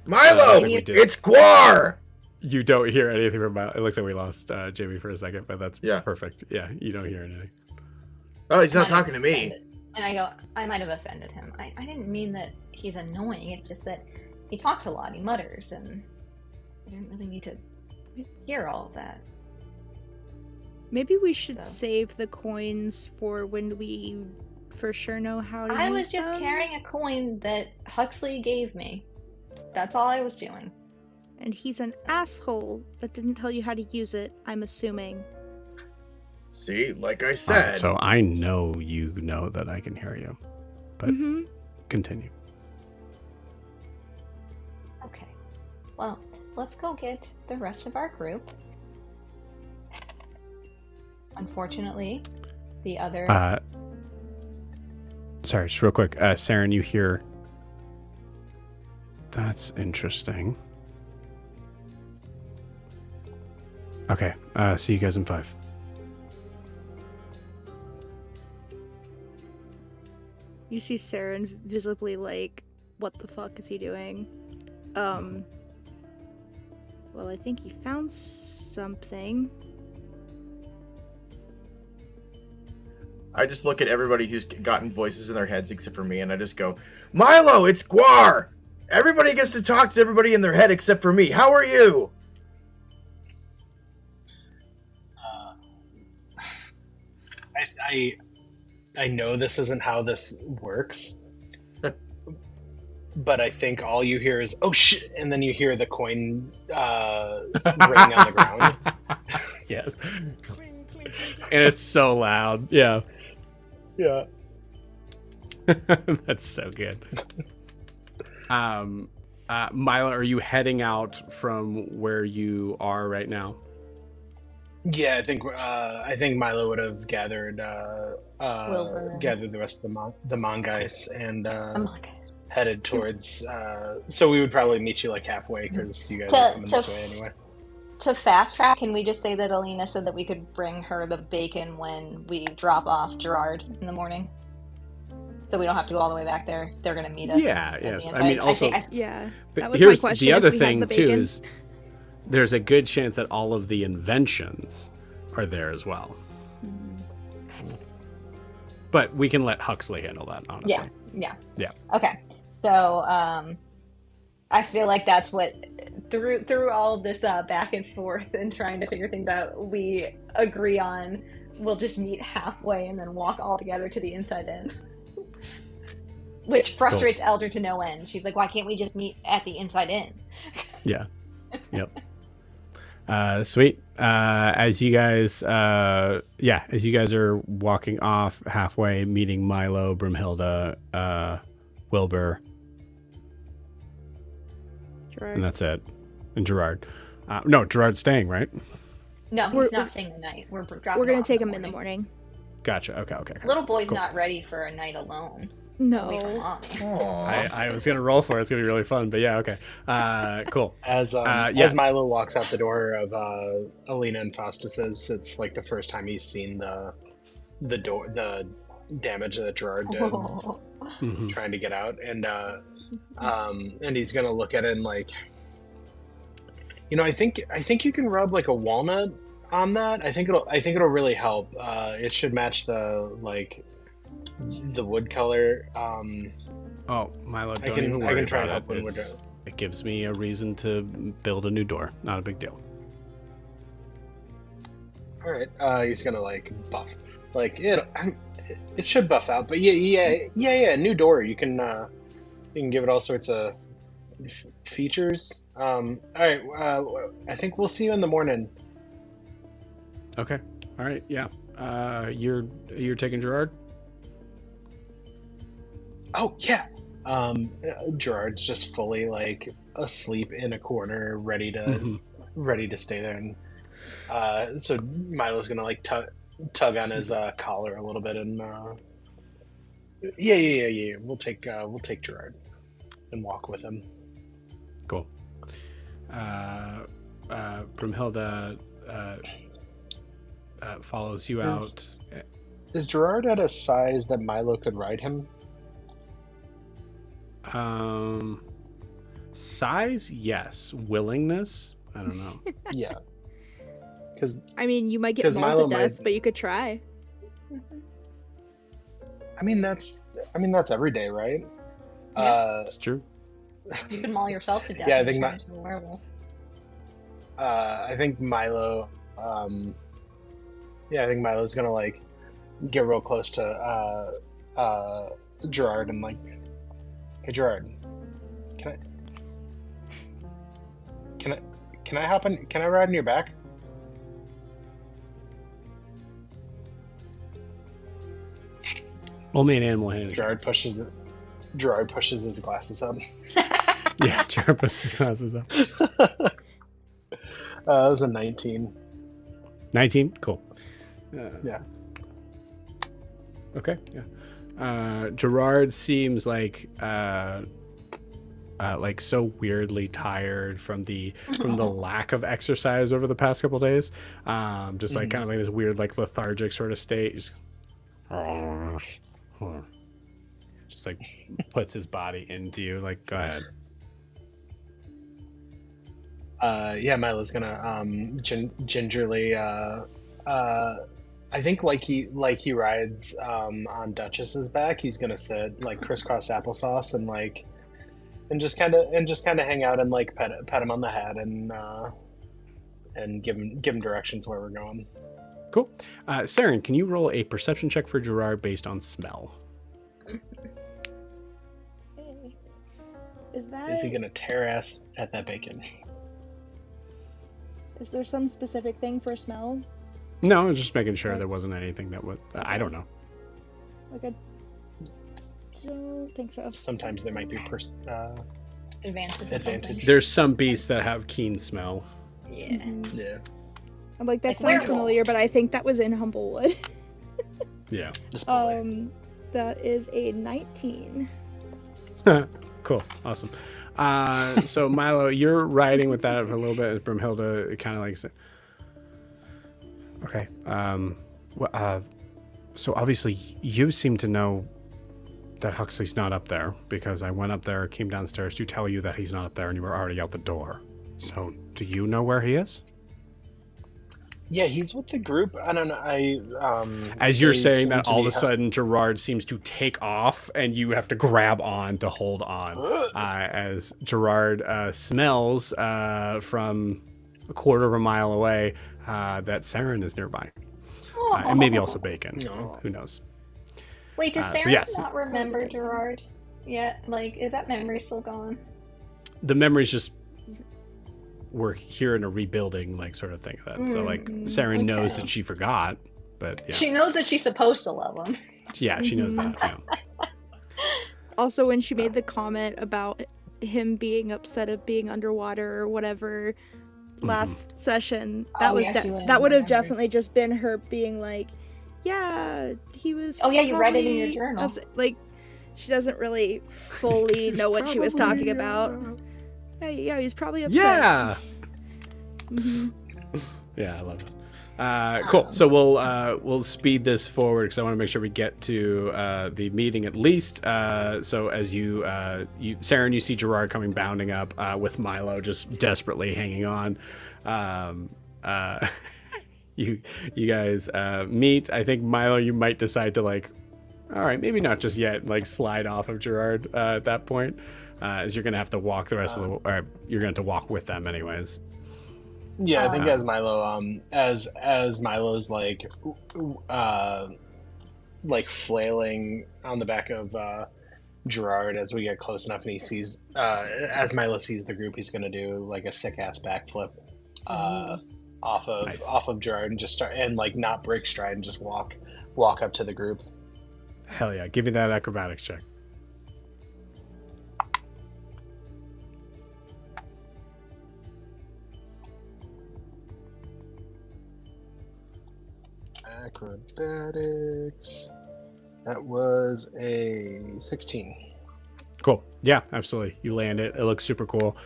Milo, we did. it's Guar. You don't hear anything from Milo. It looks like we lost Jamie for a second, but that's Yeah. perfect. Yeah, you don't hear anything. Oh, he's not Might have talking to me. offended- And I go, I might have offended him. I didn't mean that he's annoying. It's just that he talks a lot. He mutters, and I didn't really need to hear all of that. Maybe we should So. save the coins for when we for sure know how to I use was just them. carrying a coin that Huxley gave me. That's all I was doing. And he's an asshole that didn't tell you how to use it, I'm assuming. See, like I All said. right, so I know you know that I can hear you, but Mm-hmm. continue. Okay. Well, let's go get the rest of our group. Unfortunately, the other... Sorry, just real quick. Saren, you hear... That's interesting. Okay, see you guys in 5. You see Saren visibly like, what the fuck is he doing? Well, I think he found something. I just look at everybody who's gotten voices in their heads except for me, and I just go, Milo, it's Guar! Everybody gets to talk to everybody in their head except for me. How are you? I know this isn't how this works, but I think all you hear is, oh shit, and then you hear the coin ring on the ground. Yes. And it's so loud. Yeah. Yeah. That's so good. Milo, are you heading out from where you are right now? Yeah, I think Milo would have gathered gathered the rest of the Mongais and headed towards. So we would probably meet you like halfway because you guys are coming this way anyway. To fast track, can we just say that Alina said that we could bring her the bacon when we drop off Gerard in the morning? So we don't have to go all the way back there. They're going to meet us. Yeah, at yes. the I inside. mean, also, Yeah, but that was here's my question. the other if we had thing the too bacon. is there's a good chance that all of the inventions are there as well. But we can let Huxley handle that, honestly. Yeah. Yeah. Okay. So I feel like that's what through all of this back and forth and trying to figure things out, we agree on we'll just meet halfway and then walk all together to the inside inn. Which frustrates Elder to no end. She's like, why can't we just meet at the inside inn? Yeah. Yep. Sweet. As you guys are walking off halfway, meeting Milo, Brimhilda, Wilbur, Gerard. and that's it. And Gerard. No, Gerard's staying, right? No, he's We're- not staying the night. We're dropping We're gonna off take him in the morning. Gotcha. Okay. Little boy's Cool. not ready for a night alone. No. Away from mommy. Aww. I was gonna roll for it. It's gonna be really fun, but yeah, okay. Cool. As Milo walks out the door of Alina and Faustus's, it's like the first time he's seen the damage that Gerard did Mhm. trying to get out, and he's gonna look at it and like, I think you can rub like a walnut on that. I think it'll really help. It should match the wood color. Oh, Milo, don't can- even I worry can try and about help when it. we're done. It gives me a reason to build a new door. Not a big deal. All right. He's gonna buff. It should buff out. But yeah. New door. You can give it all sorts of features. All right. I think we'll see you in the morning. Okay. All right. Yeah. You're taking Gerard? Oh yeah. Gerard's just fully asleep in a corner, ready to stay there. And so Milo's gonna tug on his collar a little bit, and yeah. We'll take Gerard and walk with him. Cool. Brumhilda follows you out. Is Gerard at a size that Milo could ride him? Size, yes. Willingness, I don't know. Yeah. Because I mean, you might get 'Cause mauled Milo to death, might- but you could try. that's every day, right? Yeah. It's true. You can maul yourself to death. Yeah, I and think turn into a werewolf. I think Milo. I think Milo's gonna get real close to Gerard and hey Gerard, can I hop in? Can I ride on your back? Only an animal handed. Gerard pushes his glasses up. Yeah, Gerard puts his glasses up. That was a 19. 19? Cool. Yeah. Okay, yeah. Gerard seems like so weirdly tired from the lack of exercise over the past couple days. Just kind of this weird lethargic sort of state. Just puts his body into you. Go ahead. Yeah, Milo's gonna gingerly I think he rides on Duchess's back. He's gonna sit crisscross applesauce and just kind of hang out and pet him on the head and give him directions where we're going. Cool. Saren, can you roll a perception check for Gerard based on smell? Is that? Is he gonna tear ass at that bacon? Is there some specific thing for smell? No, I was just making sure there wasn't anything that would. I don't know. I don't think so. Sometimes there might be Advantage. advantage. There's some beasts that have keen smell. Yeah. Mhm. Yeah. I'm that Like sounds werewolf. familiar, but I think that was in Humblewood. Yeah. This boy. That is a 19. Cool. Awesome. So Milo, you're riding with that for a little bit as Brumhilda kind of okay. So obviously you seem to know that Huxley's not up there because I went up there, came downstairs to tell you that he's not up there and you were already out the door. So do you know where he is? Yeah, he's with the group. I don't know. As you're they saying seem that, to all of be a sudden Gerard seems to take off, and you have to grab on to hold on. As Gerard smells from a quarter of a mile away that Saren is nearby, and maybe also Bacon. No. Who knows? Wait, does so Sarah yes. not remember Gerard yet? Is that memory still gone? The memories just we're here in a rebuilding sort of thing of that. So Saren knows okay. that she forgot, but yeah, She knows that she's supposed to love him. yeah, she knows that. Yeah. Also, when she made the comment about him being upset of being underwater or whatever last session, that Oh, was yeah, she wouldn't that would have remember. definitely just been her being yeah, he was. Oh, yeah, you read it in your probably journal. upset. She doesn't really fully know what she was talking about. Yeah, he was probably upset. Yeah. Mhm. Yeah, I love it. Cool. So we'll speed this forward because I want to make sure we get to the meeting at least. So as you Saren, you see Gerard coming bounding up with Milo just desperately hanging on. you guys meet. I think Milo, you might decide to like, all right, maybe not just yet, like slide off of Gerard at that point, as you're gonna have to walk the rest of the, or you're gonna have to walk with them anyways. Yeah, I think as Milo, as Milo's like flailing on the back of Gerard as we get close enough, and he sees, as Milo sees the group, he's gonna do like a sick ass backflip off of Gerard and just start and like not break stride and just walk up to the group. Hell yeah! Give me that acrobatics check. Acrobatics. That was a 16. Cool. Yeah, absolutely. You land it. It looks super cool.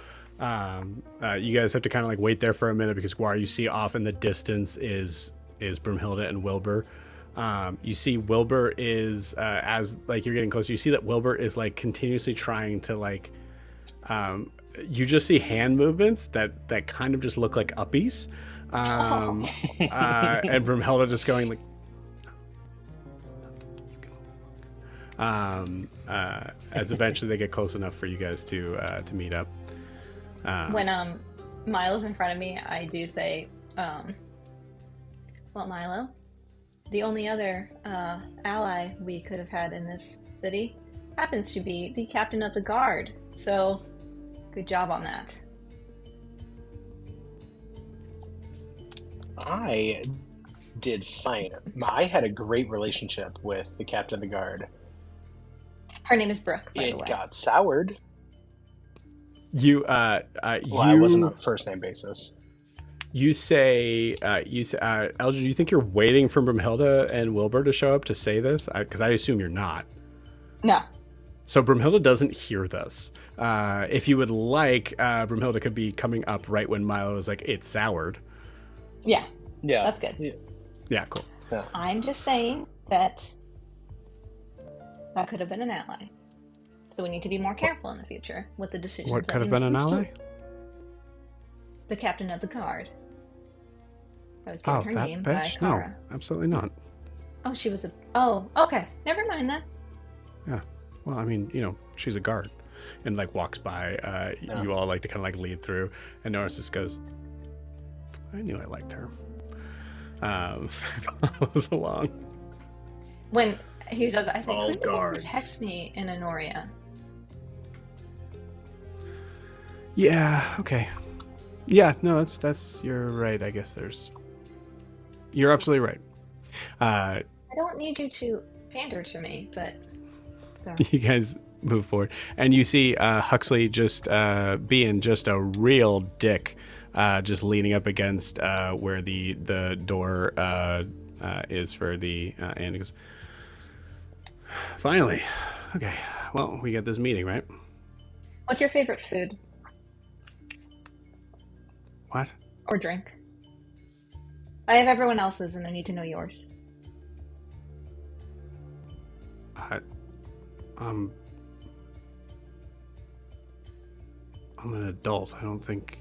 You guys have to kind of like wait there for a minute because Guar, you see off in the distance is Broomhilda and Wilbur. You see Wilbur is as like you're getting closer, you see that Wilbur is like continuously trying to like you just see hand movements that kind of just look like uppies. And Broomhilda just going like as eventually they get close enough for you guys to meet up. When Milo's in front of me, I do say, well, Milo, the only other ally we could have had in this city happens to be the captain of the guard. So, good job on that. I did fine. I had a great relationship with the captain of the guard. Her name is Brooke, by the way. It got soured. You I wasn't on a first name basis. You say Eldred, do you think you're waiting for Broomhilda and Wilbur to show up to say this? Because I assume you're not. No. So Broomhilda doesn't hear this. If you would like, Broomhilda could be coming up right when Milo is like, it's soured. Yeah. Yeah. That's good. Yeah, cool. Yeah. I'm just saying that could have been an ally. So we need to be more careful in the future with the decisions. What could have been an ally? The captain of the guard. I was given her that name bitch? by Kara. No, absolutely not. Oh, she was a... Oh, okay. Never mind that. Yeah. Well, I mean, you know, she's a guard. And, like, walks by. You all like to kind of, like, lead through. And Norris just goes, I knew I liked her. Follows along. When he does, I say, All who guards. text me in Honoria? Yeah, okay. Yeah, no, that's you're right. I guess you're absolutely right. I don't need you to pander to me, but You guys move forward, and you see Huxley just being just a real dick, just leaning up against where the door is for the and he goes, finally, okay. Well, we get this meeting, right? what's your favorite food What? or drink? I have everyone else's, and I need to know yours. I'm an adult. I don't think.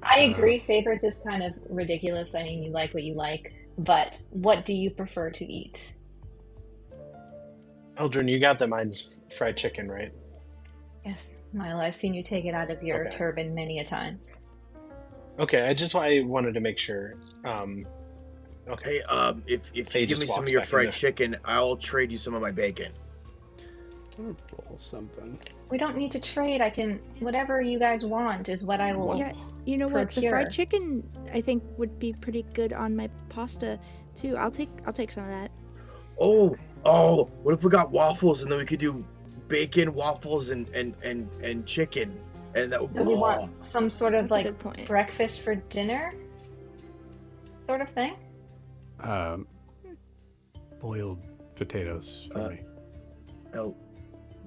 I agree, favorites is kind of ridiculous. I mean, you like what you like, but what do you prefer to eat? Eldrin, you got that. Mine's fried chicken, right? Yes, Milo, I've seen you take it out of your Okay. turban many a times. Okay, I wanted to make sure. Okay. Hey, if Faye you give just me some walks of your back in fried there. chicken, I'll trade you some of my bacon. I'm gonna roll something. We don't need to trade. I can, whatever you guys want is what I will. Yeah, you know what? The Procure. fried chicken I think would be pretty good on my pasta too. I'll take some of that. Oh, what if we got waffles and then we could do bacon, waffles, and chicken, and that would So be we want some sort of That's a like good point. breakfast for dinner sort of thing? Boiled potatoes for me. Oh,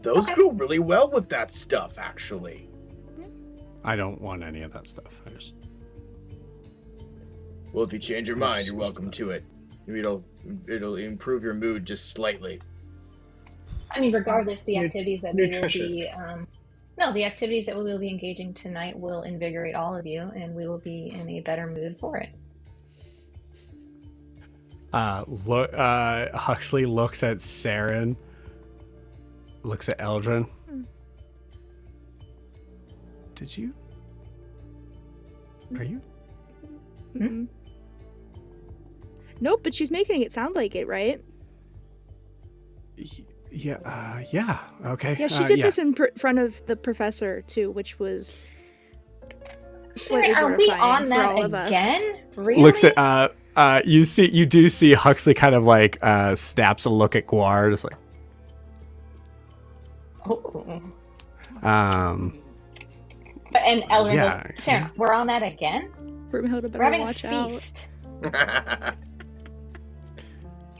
those Okay. go really well with that stuff, actually. I don't want any of that stuff. I just Well, if you change your Oops, mind, you're what's welcome that? to it. It'll improve your mood just slightly. I mean, regardless, the It's activities that it's we will be nutritious. No, the activities that we will be engaging tonight will invigorate all of you, and we will be in a better mood for it. Huxley looks at Saren, looks at Eldrin. Are you? Mm-hmm. Nope, but she's making it sound like it, right? Yeah, okay. Yeah, she did this in front of the professor, too, which was slightly Are we on for that all of us. again? Really? Looks at, you do see Huxley kind of like, snaps a look at Guar, just like, Oh. And Eldrin, Sarah, we're on that again? Broomhilda better We're having watch a feast.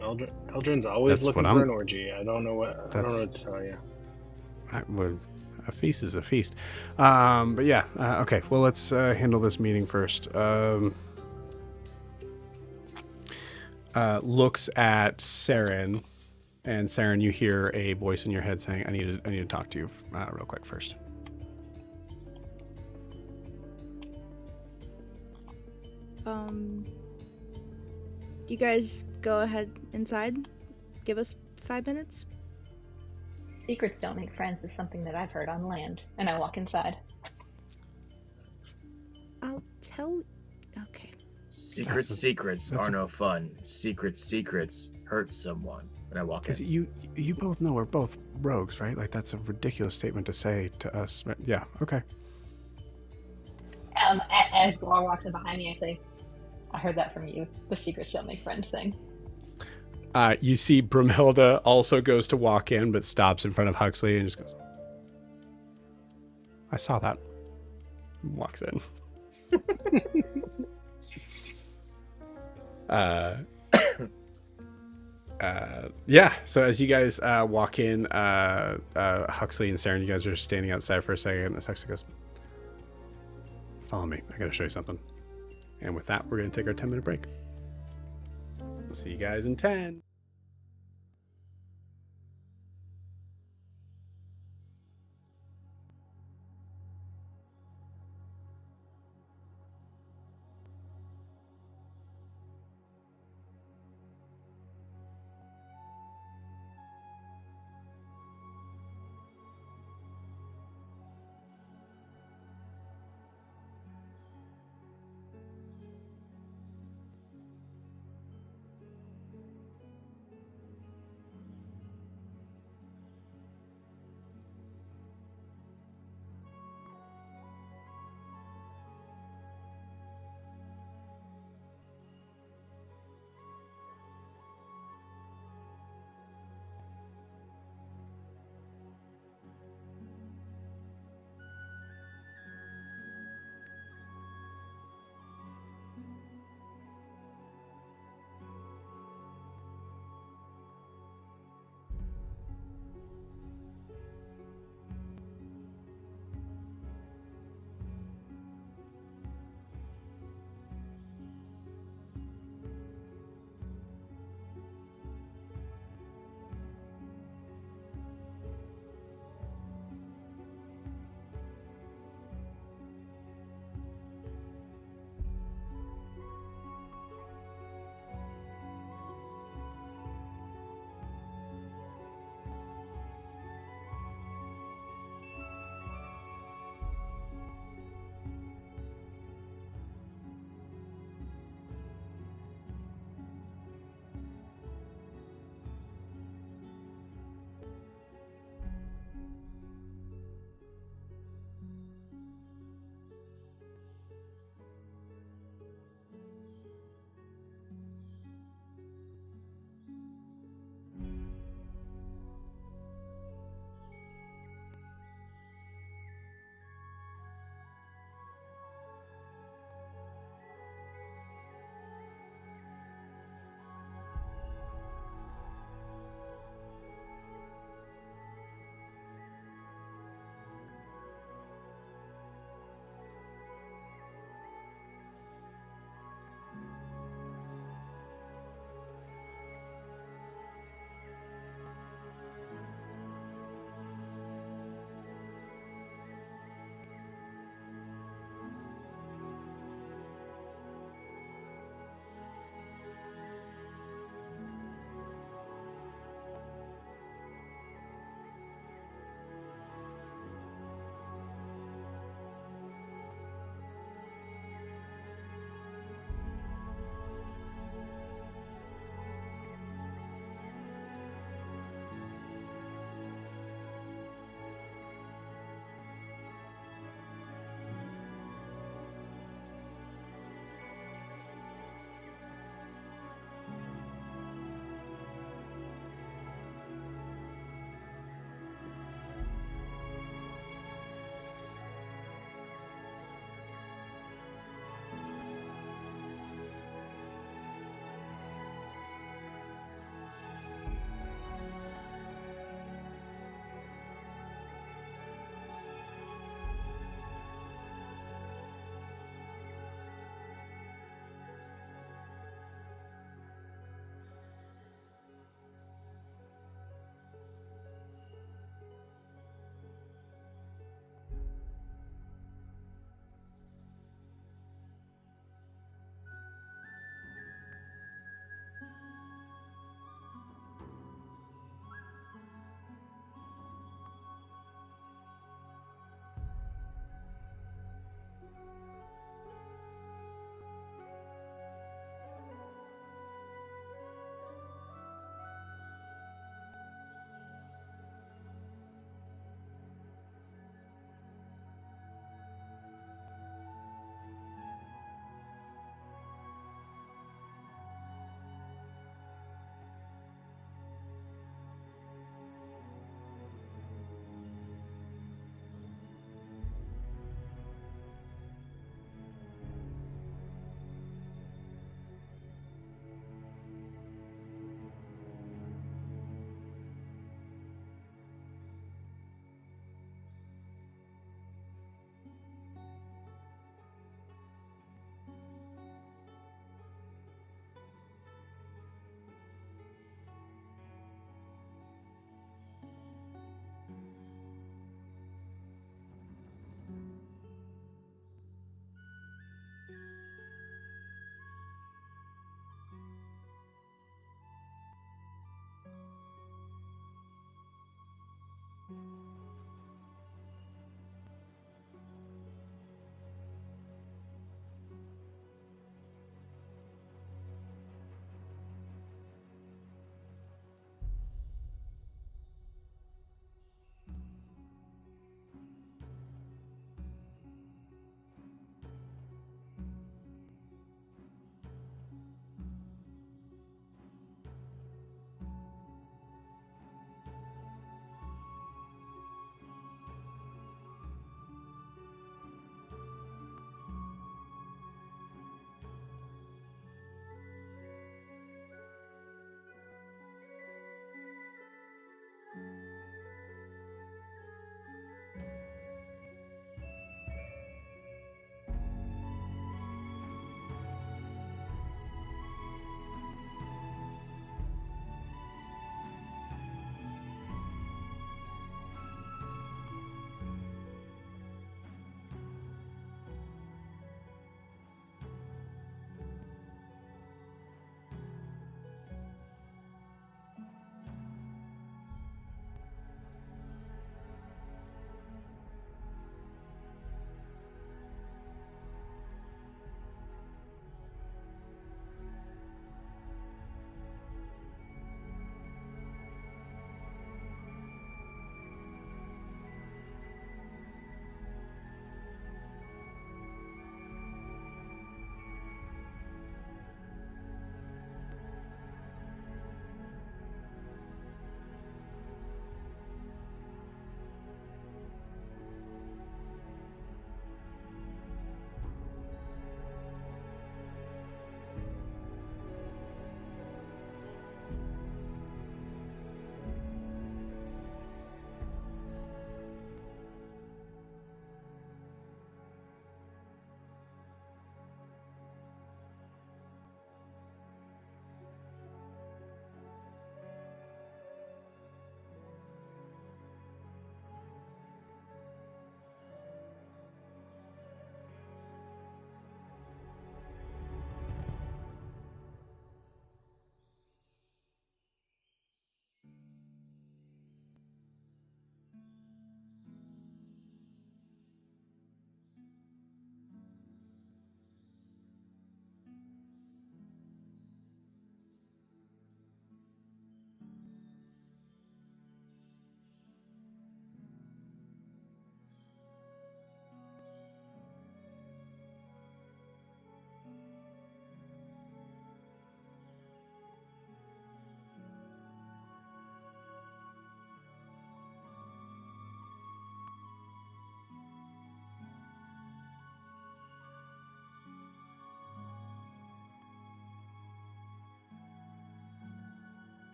Eldrin's always That's looking what for I'm- an orgy. I don't know what to tell you. a feast is a feast. But yeah, okay. Well, let's handle this meeting first. Looks at Saren, and Saren, you hear a voice in your head saying, "I need to talk to you real quick first." You guys go ahead inside. Give us 5 minutes. Secrets don't make friends is something that I've heard on land. And I walk inside. I'll tell... Okay. Secrets are no fun. Secrets hurt someone. And I walk in. Because you both know we're both rogues, right? Like, that's a ridiculous statement to say to us. Right? Yeah, okay. As Guar walks in behind me, I say, I heard that from you. The secrets don't make friends thing. You see Broomhilda also goes to walk in, but stops in front of Huxley and just goes, I saw that. Walks in. Yeah, so as you guys walk in, Huxley and Saren, you guys are standing outside for a second. As Huxley goes, follow me. I gotta show you something. And with that, we're gonna take our 10-minute break. We'll see you guys in 10.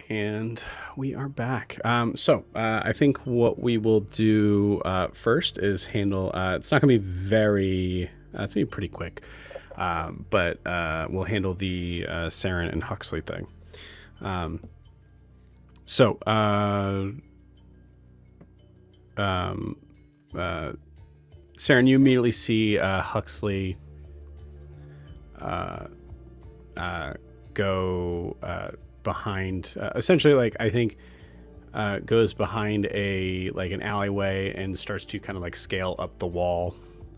And we are back. I think what we will do first is handle. It's not going to be very. It's going to be pretty quick. But we'll handle the Saren and Huxley thing. Saren, you immediately see Huxley go behind, essentially, like, I think goes behind an alleyway and starts to kind of like scale up the wall,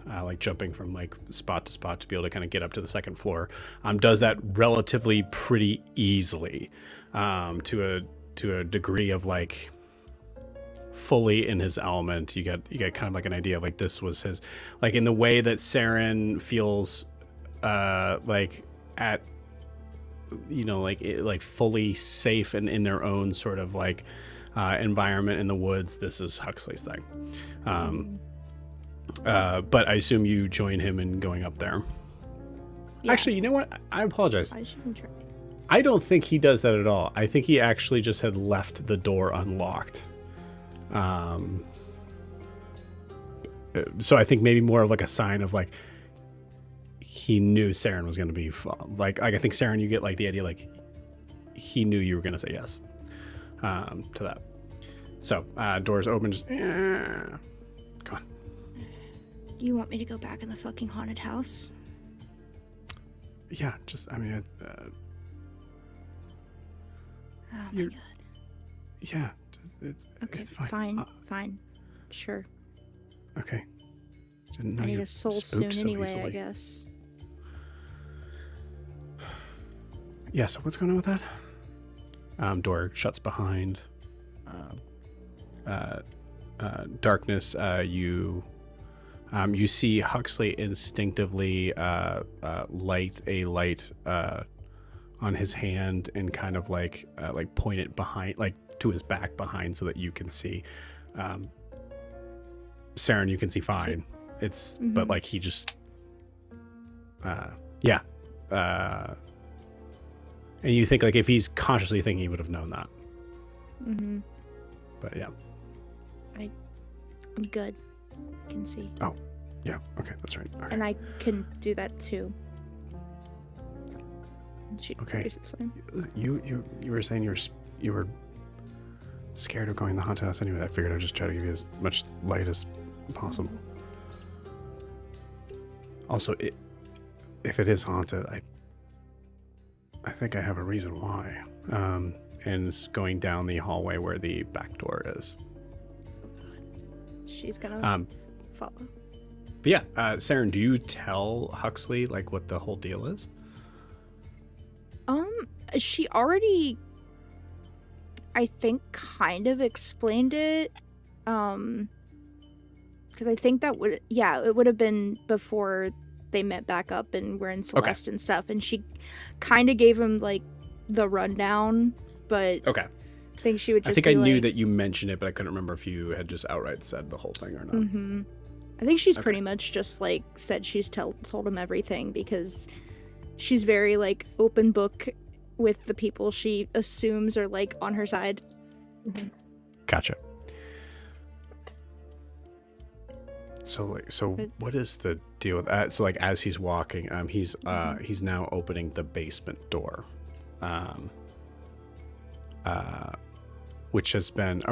like jumping from like spot to spot to be able to kind of get up to the second floor. Does that relatively pretty easily, to a degree of like fully in his element. You get kind of like an idea of like this was his, like in the way that Saren feels like at, you know, like fully safe and in their own sort of like environment in the woods. This is Huxley's thing. But I assume you join him in going up there. Yeah. Actually, you know what? I apologize. I shouldn't try. I don't think he does that at all. I think he actually just had left the door unlocked. So I think maybe more of like a sign of like he knew Saren was going to be like I think Saren, you get like the idea like he knew you were going to say yes to that. So doors open. Just come on. You want me to go back in the fucking haunted house? Yeah, just I mean. Oh my god. Yeah. Okay, it's fine. Fine. Sure. Okay. Didn't know I need you a soul spooked soon so anyway, easily. I guess. Yeah, so what's going on with that? Door shuts behind. Darkness. You see Huxley instinctively light a light on his hand and kind of like point it behind, like to his back behind, so that you can see. Saren, you can see fine. It's but like he just yeah. And you think like if he's consciously thinking, he would have known that. But yeah. I'm good. I can see. Oh, yeah. Okay, that's right. Okay. And I can do that too. Okay. It's fine. You were saying you were scared of going to the haunted house anyway. I figured I'd just try to give you as much light as possible. Also, if it is haunted, I think I have a reason why. And it's going down the hallway where the back door is. She's gonna follow. But yeah, Saren, do you tell Huxley like what the whole deal is? She already, I think, kind of explained it. Because I think that it would have been before they met back up and were in Celeste and stuff. And she kind of gave him like the rundown, but okay. I think she would just. I think I knew that you mentioned it, but I couldn't remember if you had just outright said the whole thing or not. I think she's pretty much just like said she's told him everything, because she's very like open book with the people she assumes are like on her side. Gotcha. So what is the deal with that? So like as he's walking, he's now opening the basement door, which has been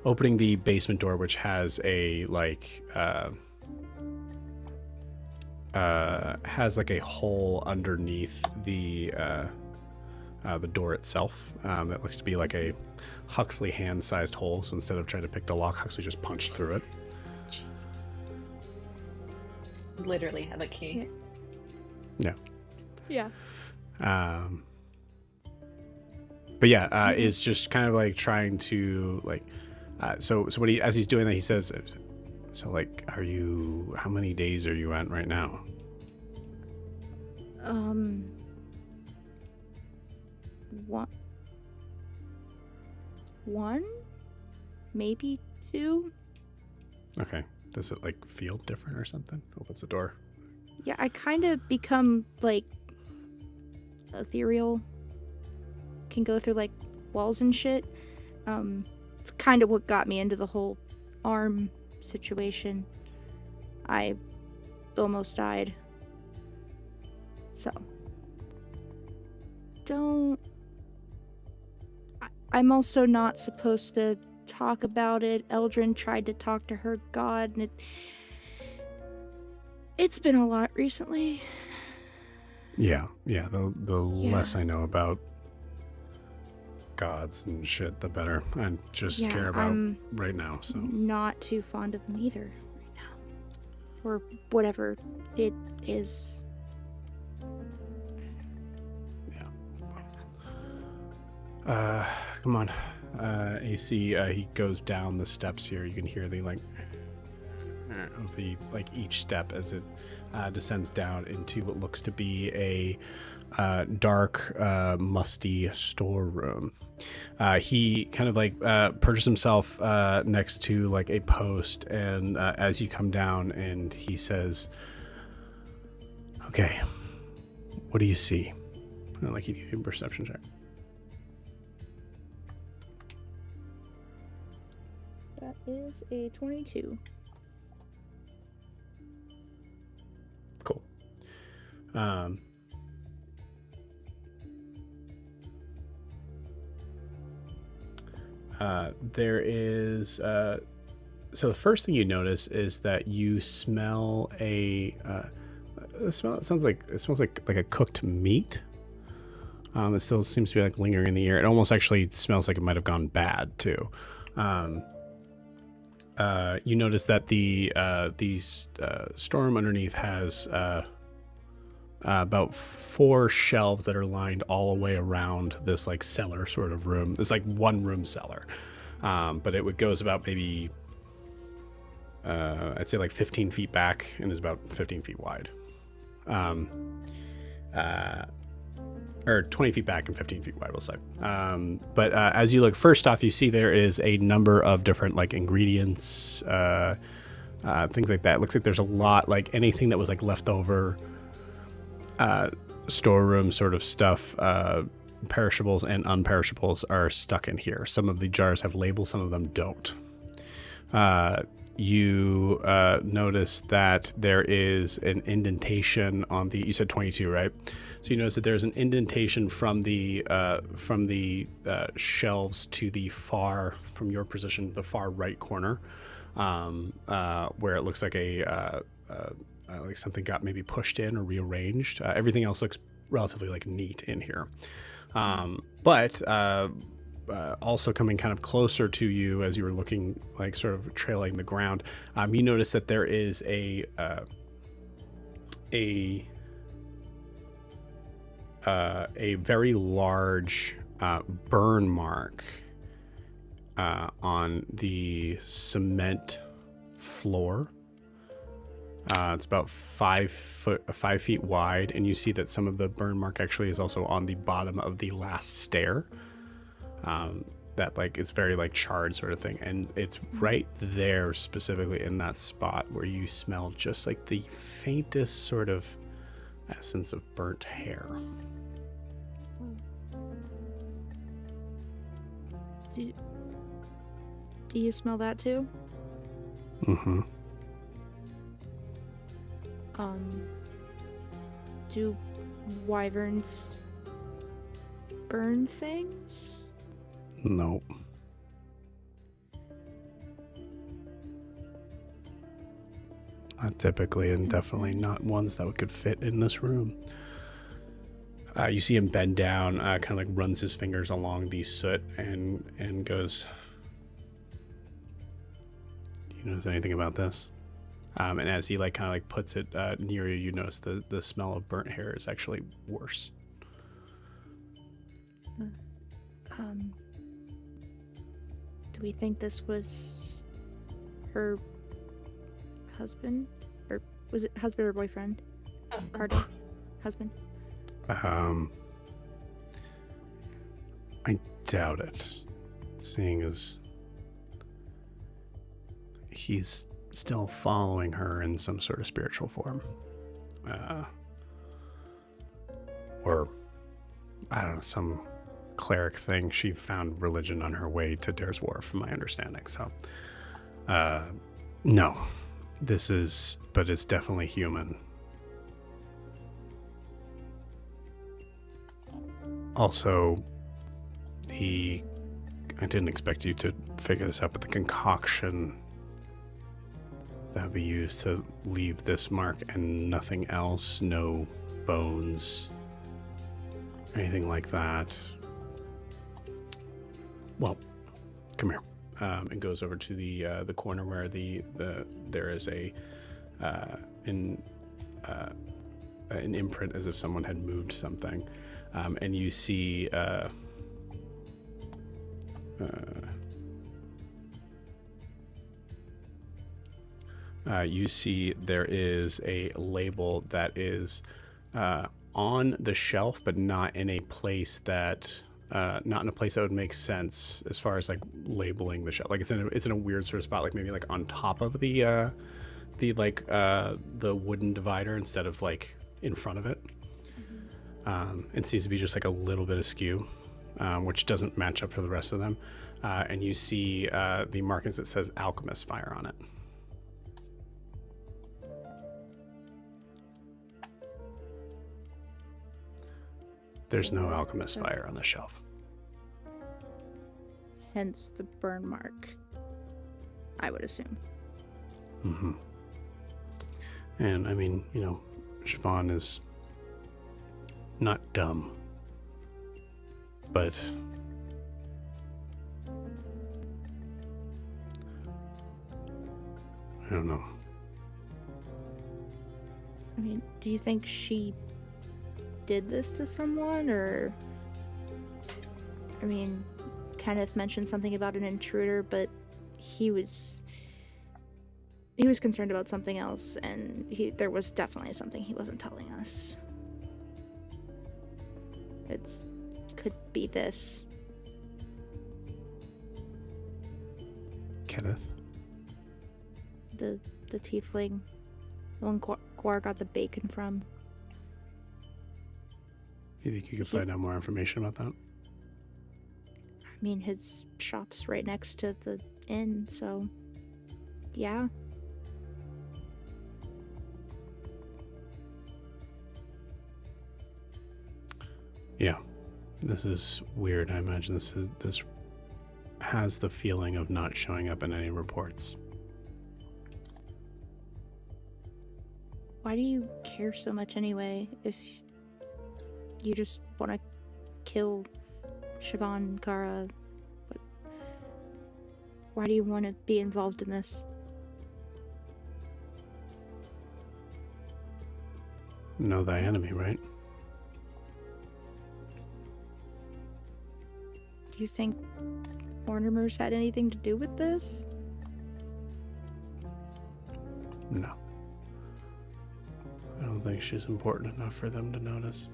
opening the basement door, which has a like has like a hole underneath the door itself that looks to be like a Huxley hand-sized hole. So instead of trying to pick the lock, Huxley just punched through it. Jeez. Literally have a key. Yeah. Yeah. But yeah, is just kind of like trying to like, so what as he's doing that, he says, so like, how many days are you at right now? One, maybe two. Okay. Does it like feel different or something? Opens the door. Yeah, I kind of become like ethereal. Can go through like walls and shit. It's kind of what got me into the whole arm situation. I almost died. So, I'm also not supposed to talk about it. Eldrin tried to talk to her god, and it's been a lot recently. Yeah. The less I know about gods and shit, the better. I just care about right now. So not too fond of them either right now, or whatever it is. Yeah. Come on, AC. He goes down the steps here. You can hear the of the each step as it descends down into what looks to be a dark, musty storeroom. He kind of perches himself next to a post, and as you come down, and he says, "Okay, what do you see?" And he gives you a perception check. That is a 22. Cool. There is so the first thing you notice is that you smell a smell. It smells like a cooked meat. It still seems to be lingering in the air. It almost actually smells like it might have gone bad too. You notice that the storeroom underneath has about 4 shelves that are lined all the way around this cellar sort of room. It's one room cellar, but it goes about maybe I'd say 15 feet back and is about 15 feet wide. Or 20 feet back and 15 feet wide, we'll say. But as you look, first off, you see there is a number of different ingredients, things like that. It looks like there's a lot, anything that was left over, storeroom sort of stuff, perishables and unperishables are stuck in here. Some of the jars have labels, some of them don't. You notice that there is an indentation on the, you said 22, right? So you notice that there's an indentation from the shelves to the far, from your position, the far right corner, where it looks like like something got maybe pushed in or rearranged. Everything else looks relatively neat in here. But also coming kind of closer to you as you were looking, sort of trailing the ground, you notice that there is a very large burn mark on the cement floor. It's about 5 feet wide, and you see that some of the burn mark actually is also on the bottom of the last stair. That it's very charred sort of thing, and it's right there specifically in that spot where you smell just the faintest sort of essence of burnt hair. Do you smell that too? Mm-hmm. Do wyverns burn things? No. Not typically, and definitely not ones that could fit in this room. You see him bend down, kind of runs his fingers along the soot and goes, "Do you notice anything about this?" And as he kind of puts it near you, you notice the smell of burnt hair is actually worse. Do we think this was her husband? Or was it husband or boyfriend? Carter? Husband? I doubt it, seeing as he's still following her in some sort of spiritual form. Or, I don't know, some cleric thing. She found religion on her way to Dare's Wharf, from my understanding. So, no, but it's definitely human. Also, I didn't expect you to figure this out, but the concoction that we used to leave this mark and nothing else, no bones, anything like that. Well, come here. It goes over to the corner where there is an imprint as if someone had moved something, and you see there is a label that is on the shelf, but not in a place that would make sense as far as like labeling the shelf. Like it's in a weird sort of spot, like maybe like on top of the wooden divider instead of like in front of it. It seems to be just like a little bit askew, which doesn't match up for the rest of them. And you see the markings that says Alchemist Fire on it. There's no Alchemist Fire on the shelf. Hence the burn mark, I would assume. Mm-hmm. And I mean, Siobhan is not dumb, but I don't know. I mean, do you think she did this to someone, or... I mean, Kenneth mentioned something about an intruder, but he was concerned about something else, and there was definitely something he wasn't telling us. Could be this. Kenneth? The tiefling. The one Gwar got the bacon from. You think you could find out more information about that? I mean, his shop's right next to the inn, so... yeah. Yeah. This is weird. I imagine this has the feeling of not showing up in any reports. Why do you care so much anyway, if you just want to kill Siobhan, Kara? Why do you want to be involved in this? Know thy enemy, right? Do you think Mortimer's had anything to do with this? No. I don't think she's important enough for them to notice.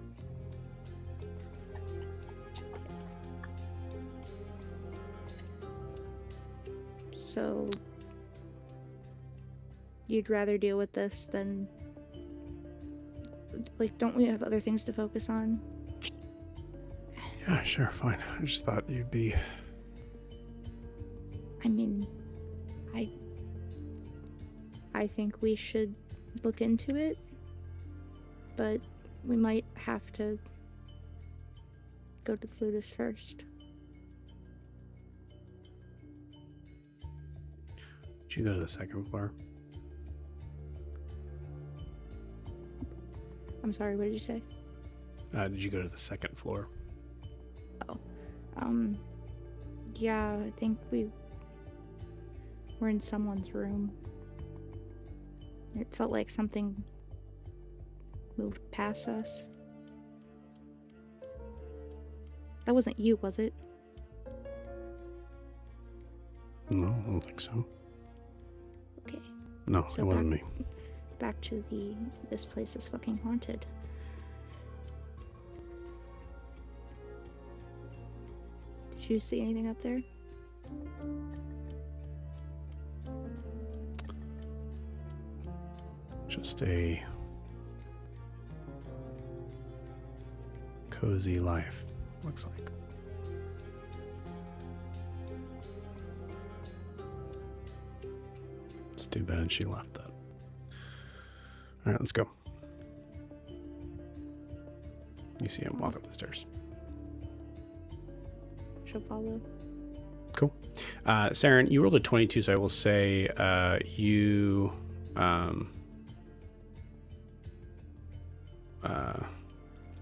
So, you'd rather deal with this than... like, don't we have other things to focus on? Yeah, sure, fine. I just thought you'd be... I mean, I think we should look into it, but we might have to go to the Ludus first. Did you go to the second floor? I'm sorry, what did you say? Did you go to the second floor? Yeah, I think we're in someone's room. It felt like something moved past us. That wasn't you, was it? No, I don't think so. Okay. No, So it wasn't me. Back to this place is fucking haunted. Did you see anything up there? Just a cozy life, looks like. too bad she left that. All right, let's go. You see him walk up the stairs. She'll follow. Cool. Saren, you rolled a 22, so I will say you... I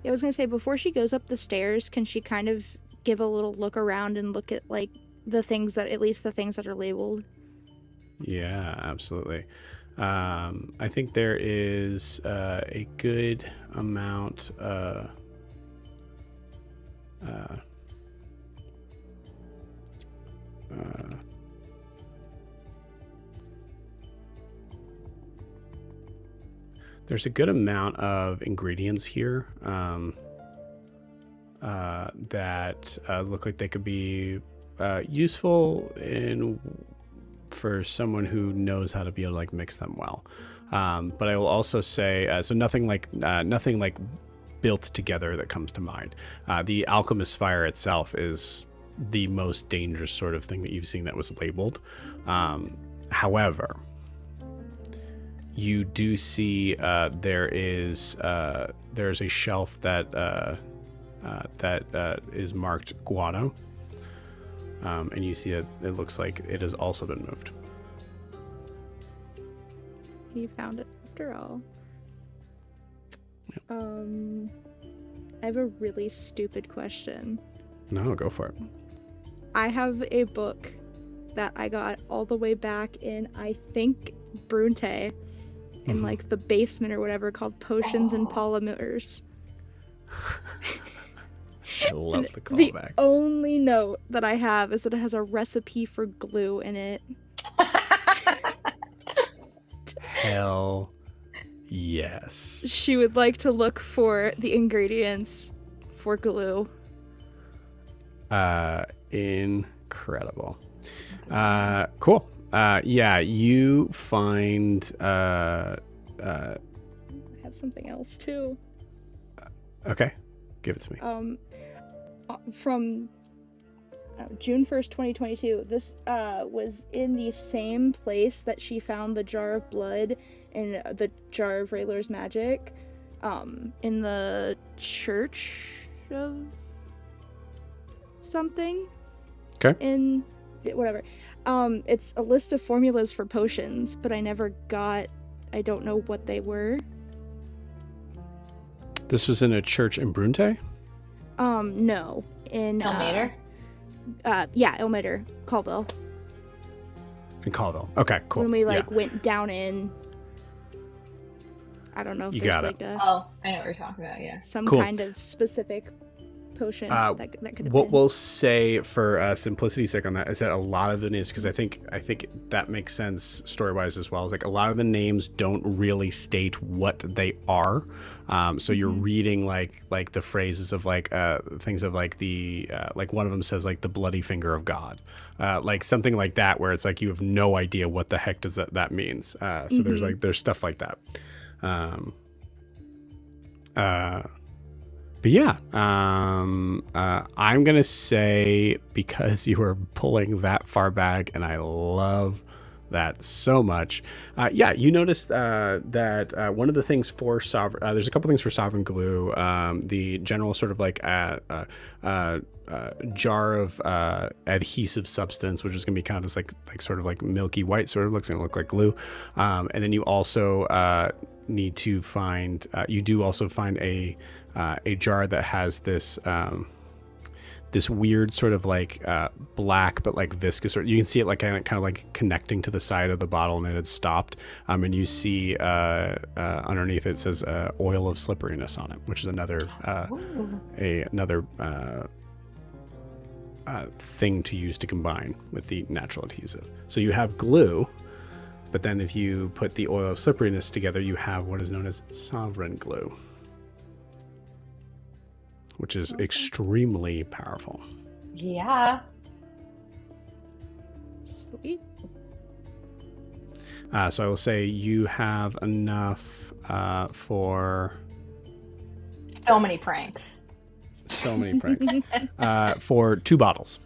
was going to say, before she goes up the stairs, can she kind of give a little look around and look at, like, the things that are labeled? Yeah, absolutely. I think there is a good amount... there's a good amount of ingredients here that look like they could be useful for someone who knows how to be able to like mix them well. But I will also say so nothing like built together that comes to mind. The alchemist fire itself is the most dangerous sort of thing that you've seen that was labeled. However, you do see there's a shelf that is marked guano, and you see that it looks like it has also been moved. You found it after all. Yep. I have a really stupid question. No, go for it. I have a book that I got all the way back in, I think, Brunte, in like the basement or whatever, called Potions and Polymers. I love the callback. The only note that I have is that it has a recipe for glue in it. Hell yes. She would like to look for the ingredients for glue. Incredible. Cool. Yeah, you find I have something else too. okay, give it to me. From June 1st, 2022, this was in the same place that she found the jar of blood and the jar of Raylor's magic, in the church of something. Okay. In whatever. It's a list of formulas for potions, but I don't know what they were. This was in a church in Brunte? No. In Elmater? Yeah, Elmater, Colville. In Colville. Okay, cool. When we Yeah. went down in, I don't know if You there's got like it. Oh, I know what you're talking about, yeah. some Cool. kind of specific potion that could have What been. we'll say for simplicity's sake on that is that a lot of the names, because I think that makes sense story-wise as well, is like a lot of the names don't really state what they are. So you're reading like the phrases of like things of like the like one of them says like the bloody finger of God, like something like that, where it's like you have no idea what the heck does that means. So there's stuff like that. But yeah, I'm gonna say, because you were pulling that far back, and I love that so much. Yeah, you noticed that one of the things for Sovereign, there's a couple things for Sovereign Glue. The general sort of like jar of adhesive substance, which is gonna be kind of this like sort of like milky white, sort of gonna look like glue. And then you also need to find. You do also find a jar that has this this weird sort of like black but like viscous, or you can see it like kind of like connecting to the side of the bottle, and it had stopped. And you see underneath it says oil of slipperiness on it, which is another thing to use to combine with the natural adhesive. So you have glue, but then if you put the oil of slipperiness together, you have what is known as Sovereign Glue, which is extremely powerful. Yeah. Sweet. So I will say you have enough for So many pranks. so many pranks for 2 bottles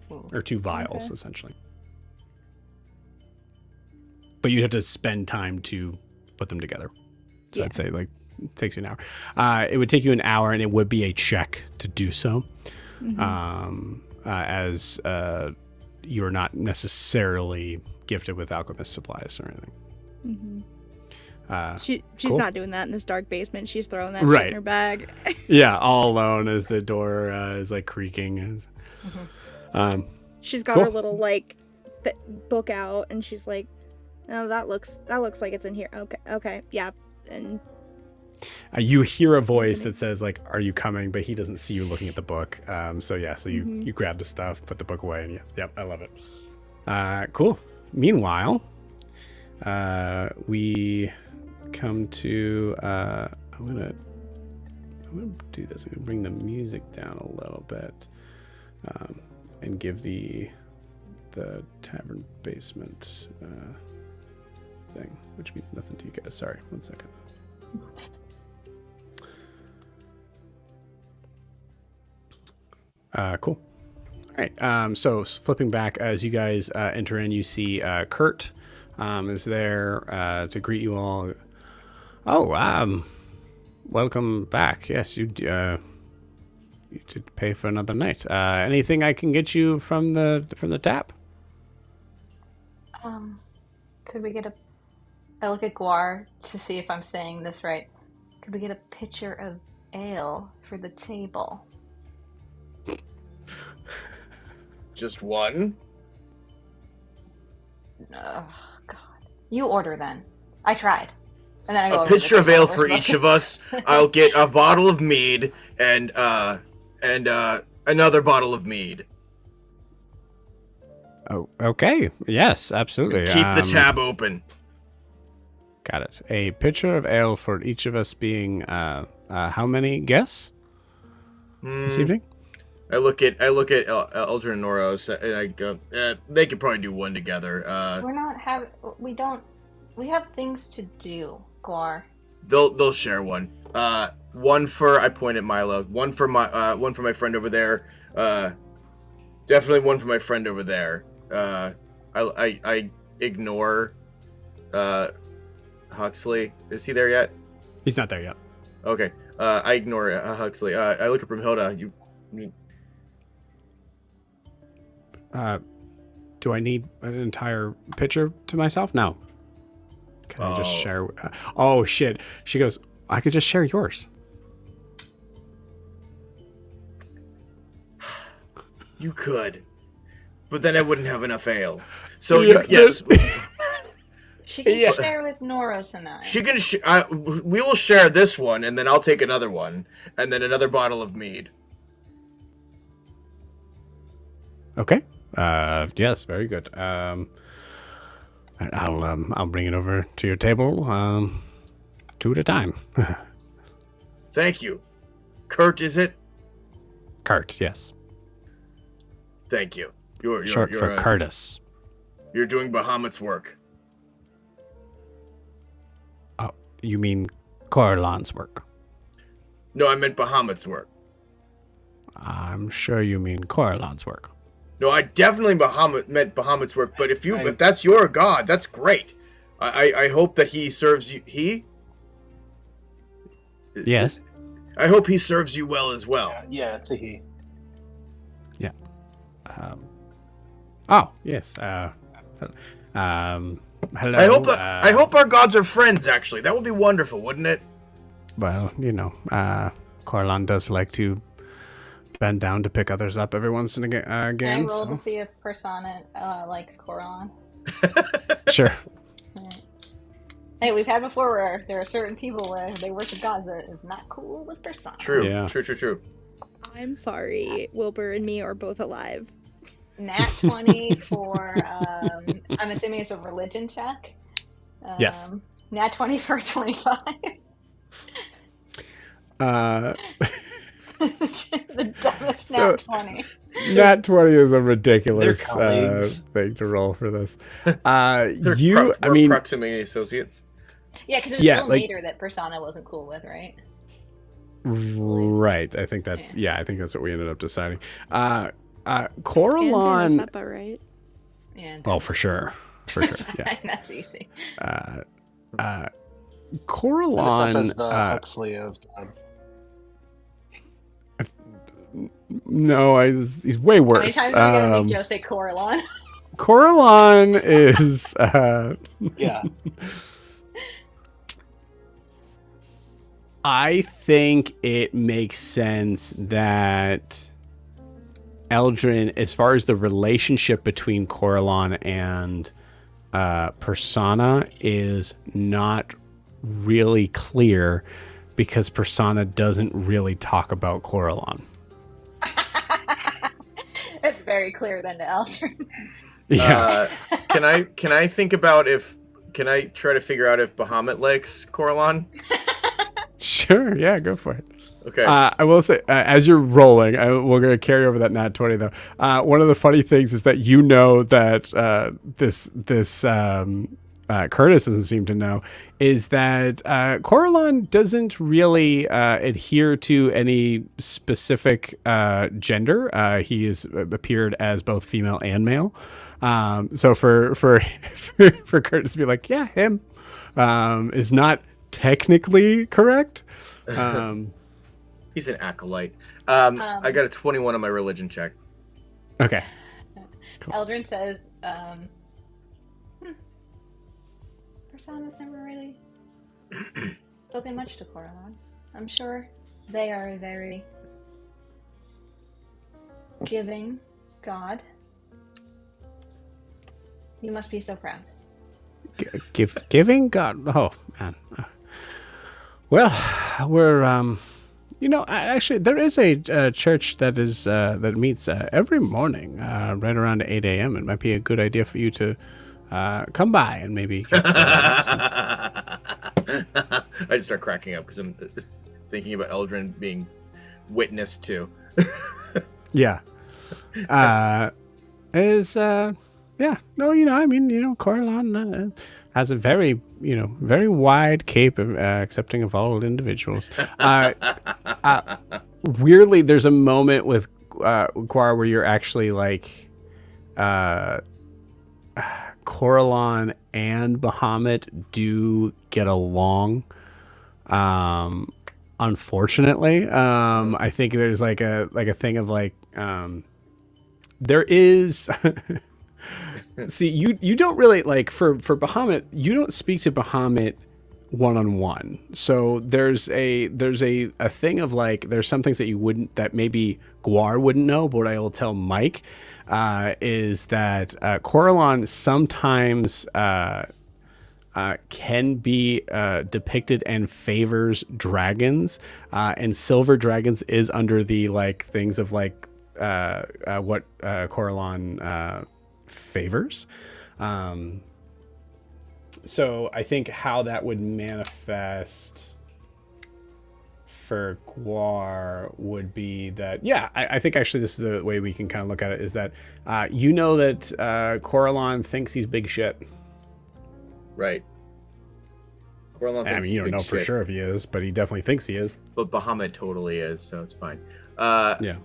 or 2 vials, Okay. essentially. but you'd have to spend time to put them together. So Yeah. I'd say like it takes you an hour. It would take you an hour, and it would be a check to do so, as you're not necessarily gifted with alchemist supplies or anything. She's cool. not doing that in this dark basement. She's throwing that Right. shit in her bag. Yeah, all alone as the door is like creaking. She's got Cool. her little like book out, and she's like, "Oh, that looks like it's in here." Okay, yeah. And You hear a voice that says like, "Are you coming?" But he doesn't see you looking at the book. So you grab the stuff, put the book away, and yep, I love it. Cool. Meanwhile, we come to. I'm gonna do this. I'm gonna bring the music down a little bit, and give the tavern basement thing, which means nothing to you guys. Sorry, 1 second. Cool. All right. So flipping back as you guys enter in, you see Kurt is there to greet you all. Oh, welcome back. Yes, you should pay for another night. Anything I can get you from the tap? Could we get I look at Guar to see if I'm saying this right. Could we get a pitcher of ale for the table? Just one? Oh, God. You order then. I tried. And then I go A over to the pitcher of table ale where for we're each supposed of us. I'll get a bottle of mead and another bottle of mead. Oh, okay. Yes, absolutely. Keep the tab open. Got it. A pitcher of ale for each of us being how many guests this evening? I look at Eldrin and Noros and I go, they could probably do one together. We're not having. We have things to do, Guar. They'll share one. One for, I point at Milo. One for my friend over there. Definitely one for my friend over there. I ignore Huxley. Is he there yet? He's not there yet. Okay. I ignore Huxley. I look at Brimhilda. Do I need an entire pitcher to myself? No. Can I just share? Oh, shit. She goes, I could just share yours. You could. But then I wouldn't have enough ale. So, Yeah, yes. She can share with Noros and I. She can. We will share this one, and then I'll take another one, and then another bottle of mead. Okay. Yes, very good. I'll bring it over to your table, two at a time. Thank you. Kurt, is it? Kurt, yes. Thank you. You're Short for Curtis. You're doing Bahamut's work. Oh, you mean Corlan's work? No, I meant Bahamut's work. I'm sure you mean Corlan's work. No, I definitely meant Bahamut's work. But if that's your god, that's great. I hope that he serves you. He? Yes. I hope he serves you well as well. Yeah, it's a he. Yeah. Oh, yes. Hello. I hope our gods are friends. Actually, that would be wonderful, wouldn't it? Well, Corlan does like to bend down to pick others up every once in a game. Can I roll to see if Persona likes Corlan? Sure. Right. Hey, we've had before where there are certain people where they worship gods that is not cool with Persona. True. Yeah. True. I'm sorry, Wilbur and me are both alive. Nat 20 for, I'm assuming it's a religion check. Yes. Nat 20 for 25. The dumbest Nat 20. Nat 20 is a ridiculous They're colleagues. thing to roll for this. We're proximity associates. Yeah, because it was Bill Mater that Persona wasn't cool with, right? Right. I think that's I think that's what we ended up deciding. And Corlan. Sappa, right? Yeah. Oh, for sure. for sure. Yeah. That's easy. Coralon. Dress up as the Huxley of gods. No, he's way How many worse. times are we going to make Joe say Coralon? Coralon is. Yeah. I think it makes sense that Eldrin, as far as the relationship between Coralon and Persona, is not really clear because Persona doesn't really talk about Coralon. It's very clear then to Eldrin. Yeah. Can I think about can I try to figure out if Bahamut likes Coralon? Sure. Yeah, go for it. Okay. I will say, as you're rolling, we're going to carry over that nat 20 though. One of the funny things is that you know that this Curtis doesn't seem to know is that Coralon doesn't really adhere to any specific gender. He has appeared as both female and male. So for Curtis to be like, yeah, him, is not technically correct. He's an acolyte. I got a 21 on my religion check. Okay. Cool. Eldrin says, Persona's never really spoken much to Coralon. I'm sure they are a very giving god. You must be so proud. Giving God. Oh man. Well, we're actually there is a church that is that meets every morning right around 8 a.m. It might be a good idea for you to come by and maybe get I just start cracking up because I'm thinking about Eldrin being witness to. Yeah. Coralon has a very wide cape of accepting of all individuals. Weirdly, there's a moment with Guar where you're actually like Coralon and Bahamut do get along. Unfortunately, I think there's like a thing of like there is. See, you don't really like for Bahamut, you don't speak to Bahamut one-on-one. So there's a thing of like there's some things that maybe Guar wouldn't know, but what I will tell Mike is that Coralon sometimes can be depicted and favors dragons, and silver dragons is under the like things of like what Coralon favors. So I think how that would manifest for Guar would be that, yeah, I think actually this is the way we can kind of look at it, is that that Coralon thinks he's big shit. Right. Coralon thinks you don't know for sure if he is, but he definitely thinks he is. But Bahamut totally is, so it's fine. Yeah.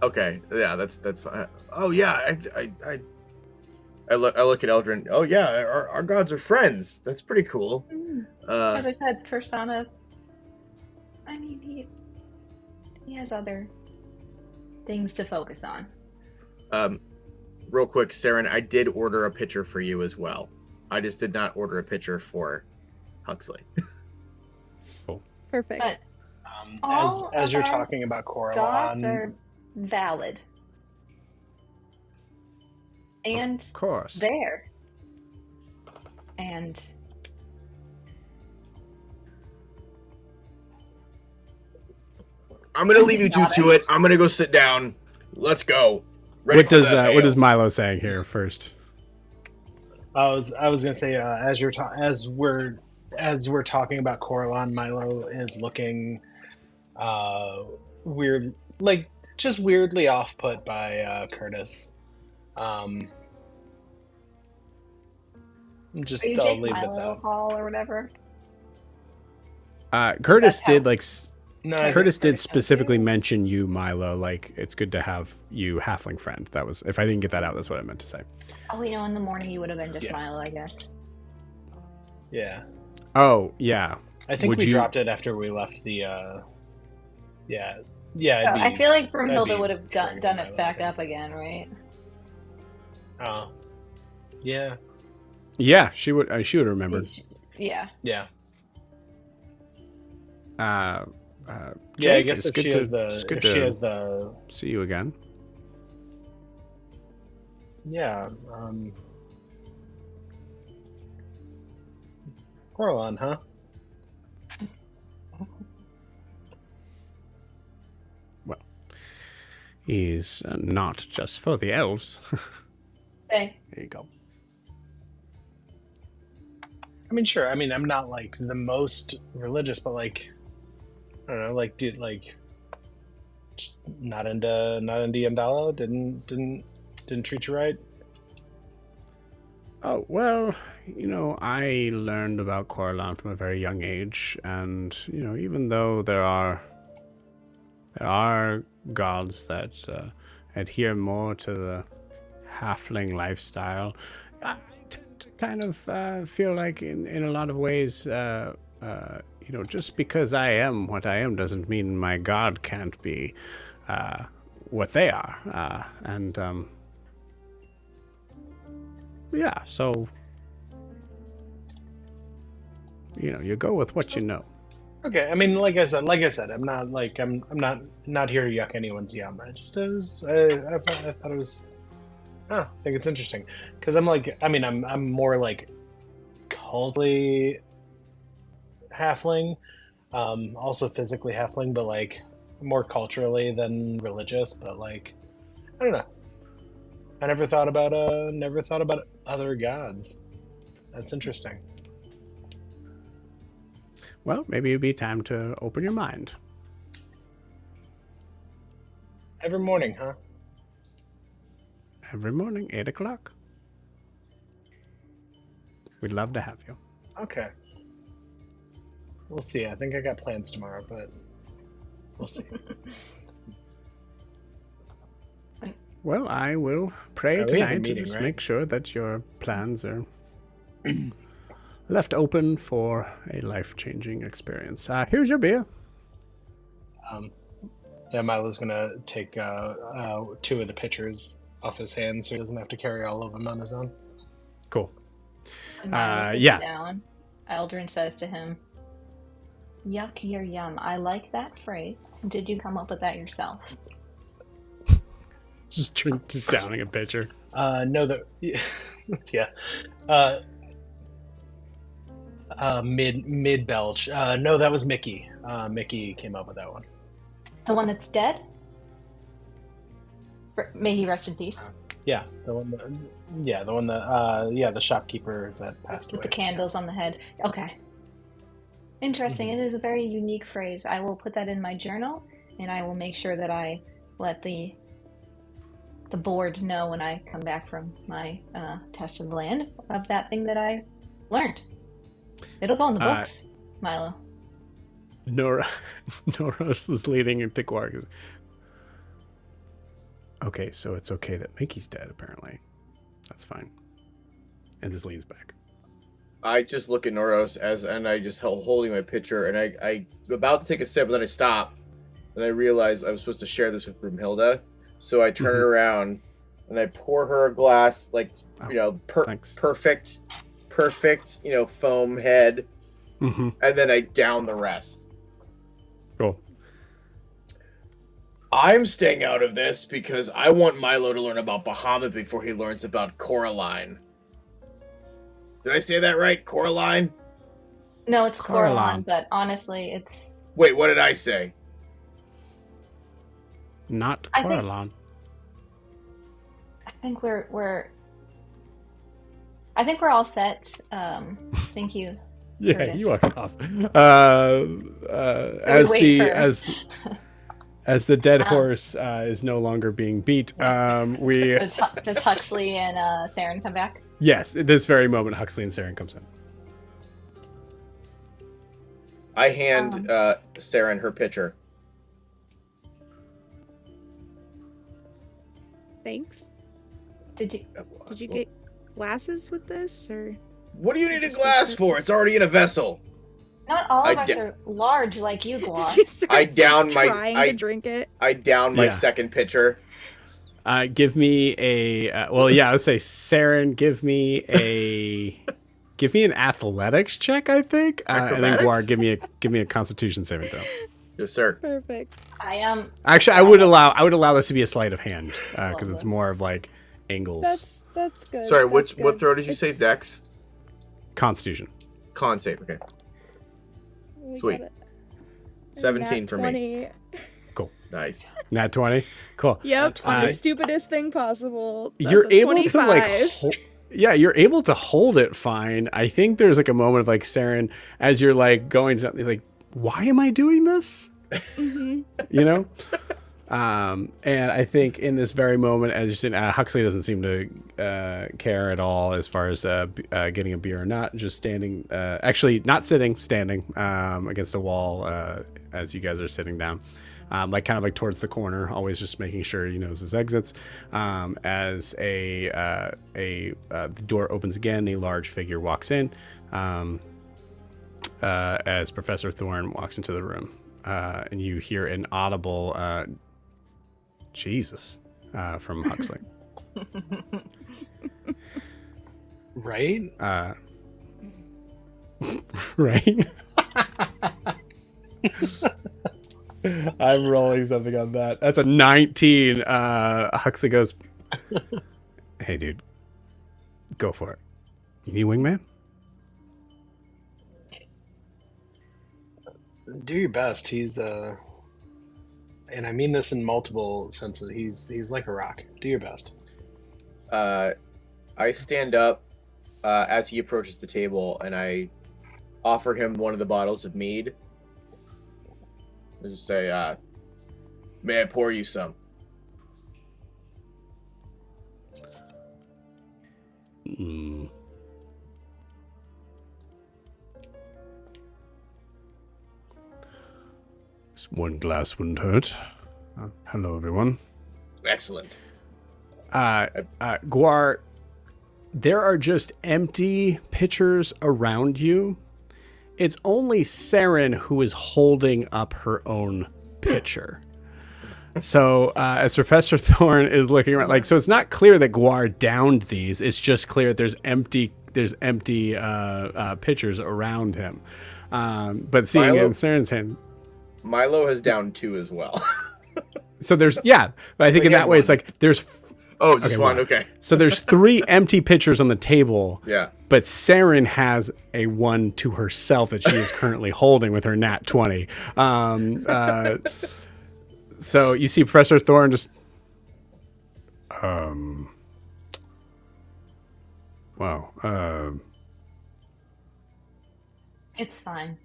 Okay. Yeah, that's fine. Oh yeah, I look at Eldrin. Oh yeah, our gods are friends. That's pretty cool. As I said, Persona. I mean, he has other things to focus on. Real quick, Saren, I did order a pitcher for you as well. I just did not order a pitcher for Huxley. Cool. Perfect. But As you're talking about Coralon, gods are valid. And of course. there. And I'm gonna leave you two to it. I'm gonna go sit down. Let's go. What does Milo saying here first? I was gonna say as we're talking about Coralon, Milo is looking weird, like just weirdly off put by Curtis. Are you I'll Jake leave it at Milo that. Hall or whatever? Curtis Does that did like No, I Curtis did Curtis knows specifically too. mention you, Milo. Like, it's good to have you, halfling friend. That was, if I didn't get that out, that's what I meant to say. Oh, in the morning you would have been just Yeah. Milo, I guess. yeah. Oh, yeah. I think Would we you- dropped it after we left the. Yeah. So I feel like Broomhilda would have triggering done Milo, it I back think. up again, right? Oh. Yeah. Yeah, she would. She would have remembered. Yeah. Yeah. Yeah, Yeah, I guess if she has the see you again. yeah, Corlon, huh? Well, he's not just for the elves. Hey. There you go. I mean, sure. I mean, I'm not like the most religious, but like, I don't know, like, dude, like, just not into Yandala. Didn't treat you right. Oh, well, I learned about Coralon from a very young age, and, even though there are gods that adhere more to the halfling lifestyle, I tend to kind of feel like in a lot of ways, just because I am what I am doesn't mean my god can't be what they are. Yeah, so you go with what you know. Okay, I mean, like I said, I'm not like I'm not here to yuck anyone's yum. I just I thought it was. Oh, I think it's interesting because I'm more like culturally halfling, also physically halfling, but like more culturally than religious. But like, I don't know. I never thought about other gods. That's interesting. Well, maybe it'd be time to open your mind. Every morning, huh? Every morning, 8 o'clock. We'd love to have you. Okay. We'll see. I think I got plans tomorrow, but we'll see. Well, I will pray Yeah, we have a tonight meeting, to just right? make sure that your plans are left open for a life-changing experience. Here's your beer. Yeah, Milo's gonna take 2 of the pitchers off his hands, so he doesn't have to carry all of them on his own. Cool. When Milo sits yeah. down, Eldrin says to him, "Yuck your yum. I like that phrase. Did you come up with that yourself?" Just downing a pitcher. No, yeah. Mid belch. No, that was Mickey. Mickey came up with that one. The one that's dead? May he rest in peace. Yeah, the one that the shopkeeper that passed With away. the candles on the head. Okay. Interesting. Mhm. It is a very unique phrase. I will put that in my journal, and I will make sure that I let the board know when I come back from my test of the land of that thing that I learned. It'll go in the books, Milo. Noros is leading into Quark. Okay, so it's okay that Mickey's dead, apparently. That's fine. And just leans back. I just look at Noros and I just holding my pitcher, and I'm about to take a sip, but then I stop, and I realize I was supposed to share this with Broomhilda, so I turn it around and I pour her a glass, like Thanks. perfect, foam head, Mm-hmm. and then I down the rest. Cool. I'm staying out of this because I want Milo to learn about Bahamut before he learns about Coraline. Did I say that right? Coraline? No, it's Coralon. Coralon, but honestly, it's... Wait, what did I say? Not I think- Coralon. I think we're all set. Thank you. Yeah, Curtis. you are off. As the dead horse is no longer being beat, we Does Huxley and Saren come back? yes, at this very moment, Huxley and Saren comes in. I hand Saren her pitcher. Thanks. Did you? Did you get glasses with this, or? What do you need a glass for? It's already in a vessel. Not all of us are large like you, Guar. I down my trying to drink it. I down my second pitcher. Give me a well, yeah. Let's say Saren. Give me an athletics check. I think, and then Guar, give me a Constitution saving throw. Yes, sir. Perfect. Actually, I would allow this to be a sleight of hand because it's more of like angles. That's good. Sorry, what throw did you say? Dex. Constitution. Con save. Okay. Sweet. 17 for me. Cool. Nice. Nat 20. Cool. Yep. On the stupidest thing possible. That's you're able 25. to like. You're able to hold it fine. I think there's like a moment of like Saren as you're like going to like, why am I doing this? Mm-hmm. You know. And I think in this very moment, as you said, Huxley doesn't seem to care at all as far as getting a beer or not. Just standing, actually not sitting, standing against the wall as you guys are sitting down, like kind of like towards the corner, always just making sure he knows his exits. As the door opens again, a large figure walks in. As Professor Thorne walks into the room, and you hear an audible. Jesus, from Huxley. Right? Right? I'm rolling something on that. That's a 19. Huxley goes, hey, dude, go for it. You need a wingman? Do your best. He's and I mean this in multiple senses. He's like a rock. Do your best. I stand up as he approaches the table, and I offer him one of the bottles of mead. I just say, may I pour you some? One glass wouldn't hurt. Hello, everyone. Excellent. Guar, there are just empty pitchers around you. It's only Saren who is holding up her own pitcher. So as Professor Thorne is looking around, like, so it's not clear that Guar downed these. It's just clear that there's empty pitchers around him. But seeing in Saren's hand, Milo has downed 2 as well. So there's, but I think in that way, it's like there's. Oh, just one. Okay. So there's 3 empty pitchers on the table. Yeah. But Saren has a one to herself that she is currently holding with her nat 20. So you see Professor Thorne just. Wow. It's fine.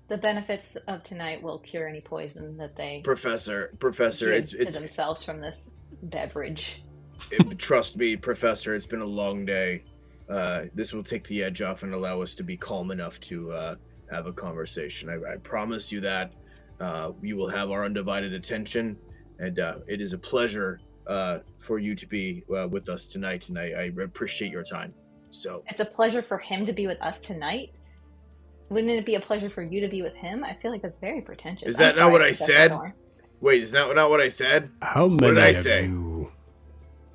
The benefits of tonight will cure any poison that they Professor, give it's to themselves from this beverage. Trust me, Professor, it's been a long day. This will take the edge off and allow us to be calm enough to have a conversation. I promise you that. You will have our undivided attention, and it is a pleasure for you to be with us tonight, and I appreciate your time. So it's a pleasure for him to be with us tonight. Wouldn't it be a pleasure for you to be with him? I feel like that's very pretentious. Is that not what I said? Wait, is that not what I said? How many did I have say? you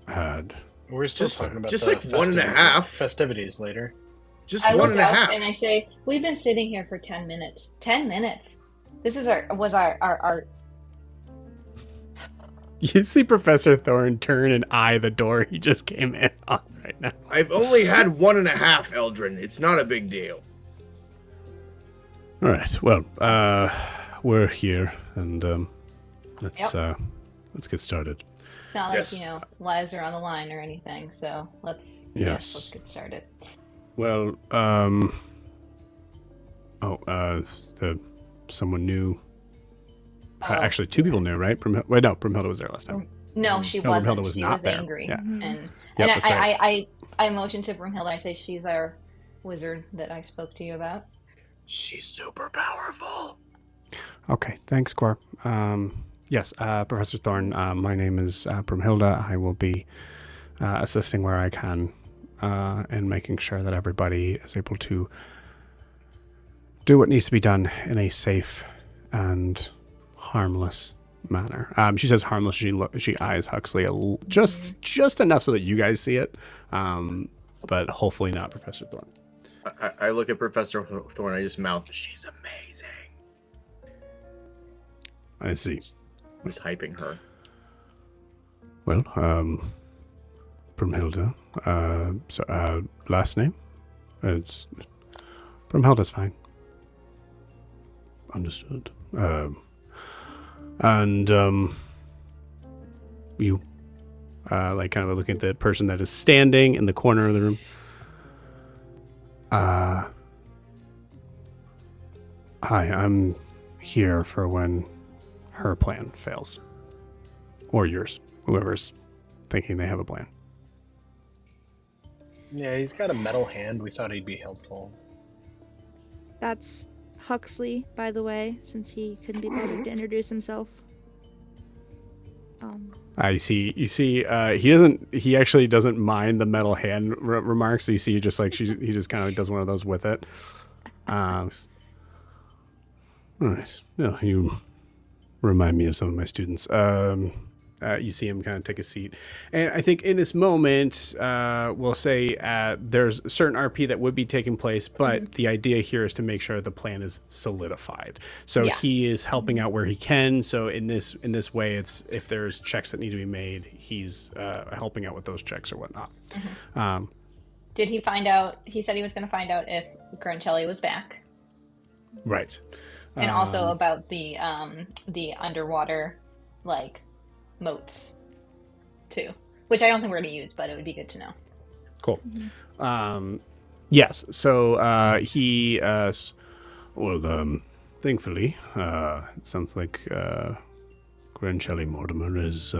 had? We're still talking about just the like 1.5 festivities later. Just I look 1.5. up and I say, we've been sitting here for 10 minutes. 10 minutes. This is our You see Professor Thorne turn and eye the door he just came in on right now. I've only had 1.5, Eldrin. It's not a big deal. All right. Well, we're here, and let's get started. It's not like, lives are on the line or anything, so let's let's get started. Well, someone new. Actually, 2 people knew, right? Brumhilda was there last time. No, she wasn't. Brumhilda was she not was there. angry. Yeah. And that's right. I motioned to Brumhilda. I say she's our wizard that I spoke to you about. She's super powerful. Okay, thanks, Cor. Yes, Professor Thorne, my name is Brumhilda. I will be assisting where I can and making sure that everybody is able to do what needs to be done in a safe and harmless manner. She says harmless. She eyes Huxley just enough so that you guys see it, but hopefully not Professor Thorne. I look at Professor Thorne. I just mouth, "She's amazing." I see. He's hyping her. Well, Brumhilda. Last name? It's Brumhilda's fine. Understood. You, like, kind of looking at the person that is standing in the corner of the room. Hi, I'm here for when her plan fails. Or yours. Whoever's thinking they have a plan. Yeah, he's got a metal hand. We thought he'd be helpful. That's Huxley, by the way, since he couldn't be bothered to introduce himself. You see, he actually doesn't mind the metal hand remarks. So you see, just like he just kind of does one of those with it. Nice. No, you remind me of some of my students. You see him kind of take a seat. And I think in this moment, we'll say there's a certain RP that would be taking place, but the idea here is to make sure the plan is solidified. So he is helping out where he can. So in this way, it's if there's checks that need to be made, he's helping out with those checks or whatnot. Did he find out? He said he was going to find out if Grantelli was back. Right. And also about the underwater, like, moats too, which I don't think we're going to use, but it would be good to know. Cool. Yes. So he, thankfully, it sounds like Grantelli Mortimer is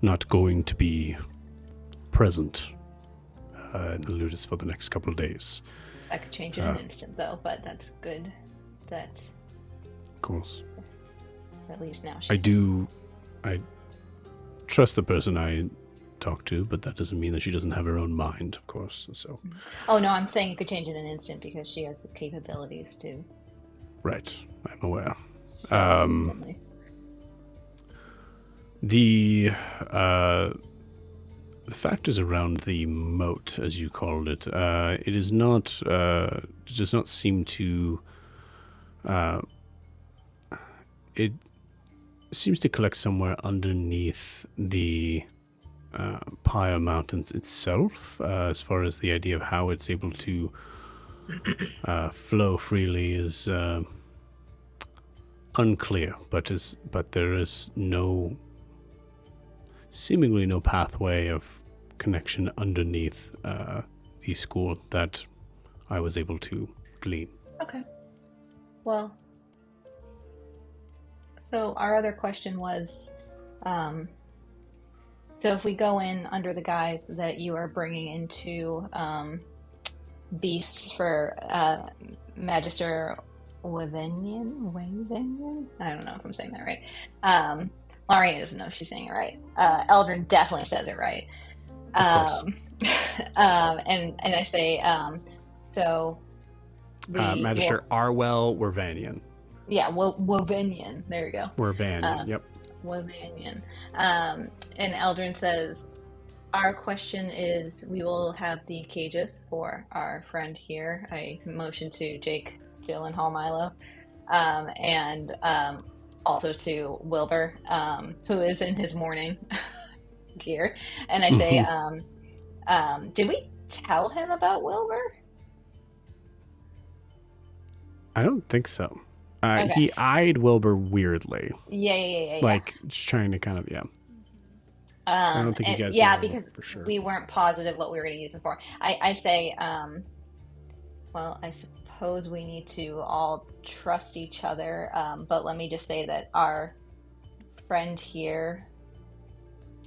not going to be present in the Ludus for the next couple of days. That could change in an instant, though, but that's good. That. Of course. At least now. I trust the person I talk to, but that doesn't mean that she doesn't have her own mind, of course. So. Oh no, I'm saying it could change in an instant because she has the capabilities to. Right, I'm aware. Instantly. The factors around the moat, as you called it, it is not. It does not seem to. It seems to collect somewhere underneath the Pyre Mountains itself, as far as the idea of how it's able to flow freely is unclear, but there is seemingly no pathway of connection underneath the school that I was able to glean. Okay. Well, so our other question was, so if we go in under the guise that you are bringing into beasts for Magister Wavenian? I don't know if I'm saying that right. Larian doesn't know if she's saying it right. Eldrin definitely says it right. And I say, so... Magister Arwell Wervanian. Yeah, Wovenian. There you go. Wervanian, yep. Wovenian. And Eldrin says, our question is, we will have the cages for our friend here. I motion to Jake, Jill, and Hall Milo. And also to Wilbur, who is in his morning gear. And I say, did we tell him about Wilbur? I don't think so. Okay. He eyed Wilbur weirdly. Yeah. Like, just trying to kind of, I don't think you guys know because for sure. We weren't positive what we were going to use it for. I say, well, I suppose we need to all trust each other, but let me just say that our friend here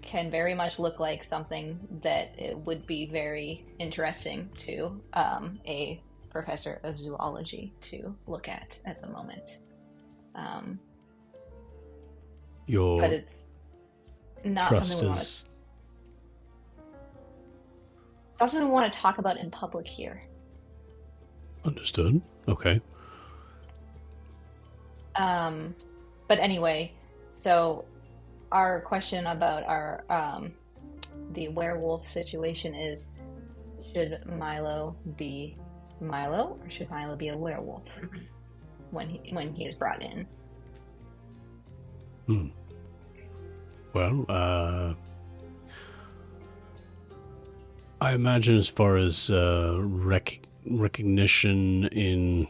can very much look like something that it would be very interesting to a professor of zoology to look at the moment. Your But it's not trust something we want to. is It's not something we want to talk about in public here. understood. Okay. But anyway, so our question about our the werewolf situation is: should Milo be Milo, or should Milo be a werewolf when he is brought in? Well, I imagine as far as recognition in,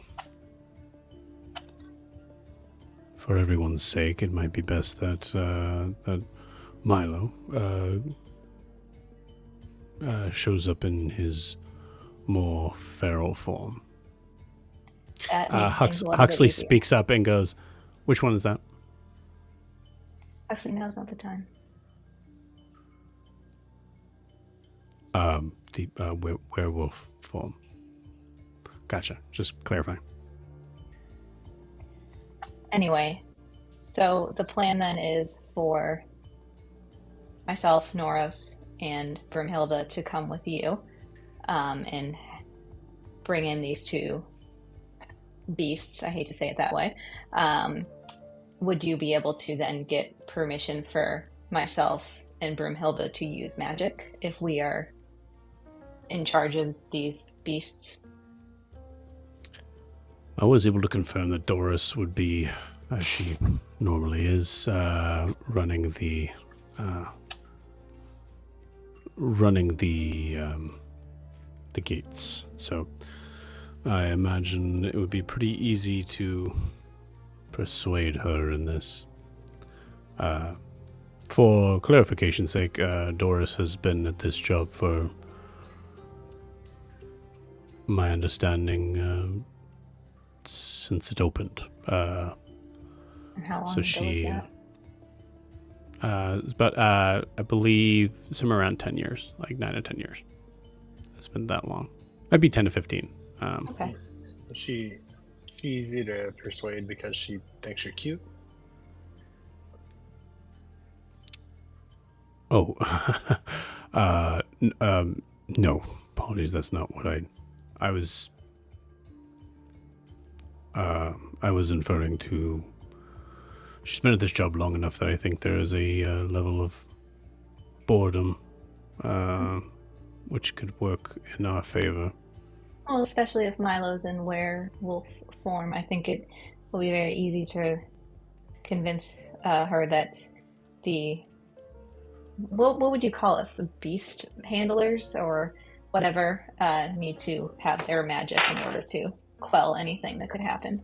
for everyone's sake, it might be best that that Milo shows up in his more feral form. That makes things a little bit Huxley easier. speaks up and goes, "Which one is that?" Actually, now's not the time. The werewolf form. Gotcha. Just clarifying. Anyway, so the plan then is for myself, Noros, and Brimhilda to come with you and bring in these two beasts. I hate to say it that way. Would you be able to then get permission for myself and Brimhilda to use magic if we are in charge of these beasts? I was able to confirm that Doris would be, as she normally is, running the gates. So I imagine it would be pretty easy to persuade her in this. For clarification's sake, Doris has been at this job for, my understanding, since it opened. And how long So ago was that? It's about, I believe, somewhere around 10 years, like 9 to 10 years. It's been that long. Might be 10 to 15. Okay. She's easy to persuade because she thinks you're cute. Oh, no, apologies. That's not what I was. I was inferring to. She's been at this job long enough that I think there is a level of boredom, which could work in our favor. Well, especially if Milo's in werewolf form, I think it will be very easy to convince her that the what would you call us, the beast handlers or whatever, need to have their magic in order to quell anything that could happen.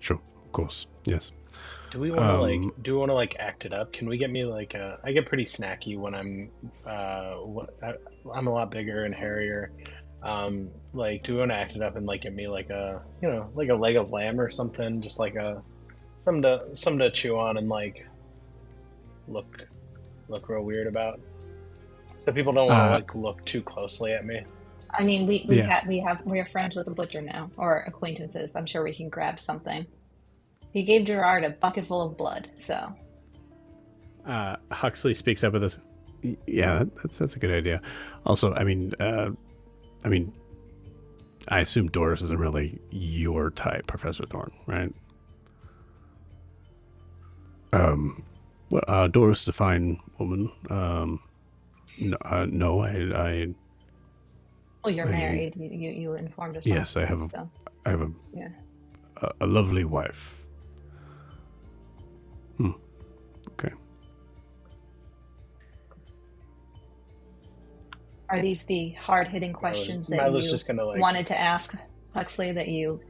Sure, of course, yes. Do we want to like act it up? Can we get me like I get pretty snacky when I'm I'm a lot bigger and hairier. Like, do we want to act it up and like get me like a like a leg of lamb or something, just like something to chew on and like look real weird about, so people don't want to like look too closely at me. I mean, we are friends with a butcher now, or acquaintances. I'm sure we can grab something. He gave Gerard a bucket full of blood, so. Huxley speaks up with this. Yeah, that's a good idea. Also, I mean, I assume Doris isn't really your type, Professor Thorne, right? Well, Doris is a fine woman. No, I. Well, you're married. You informed us. Yes, I have a lovely wife. Okay. Are these the hard-hitting questions that Milo's you just gonna, like, wanted to ask Huxley, that you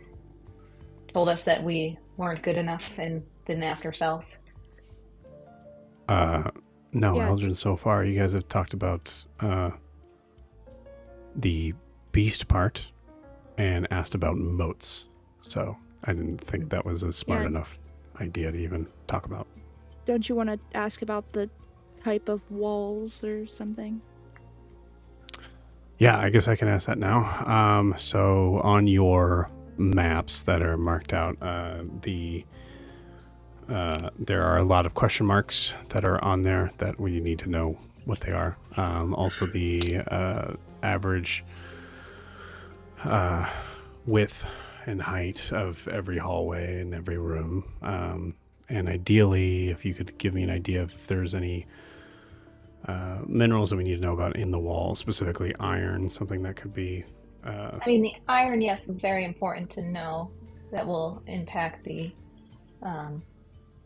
told us that we weren't good enough and didn't ask ourselves? No, Yeah. Eldrin, so far you guys have talked about the beast part and asked about moats. So I didn't think that was a smart enough idea to even talk about. Don't you want to ask about the type of walls or something? Yeah, I guess I can ask that now. So on your maps that are marked out, there are a lot of question marks that are on there that we need to know what they are. Also, the average width and height of every hallway and every room. And ideally, if you could give me an idea if there's any minerals that we need to know about in the wall, specifically iron, something that could be... I mean, the iron, yes, is very important to know. That will impact the...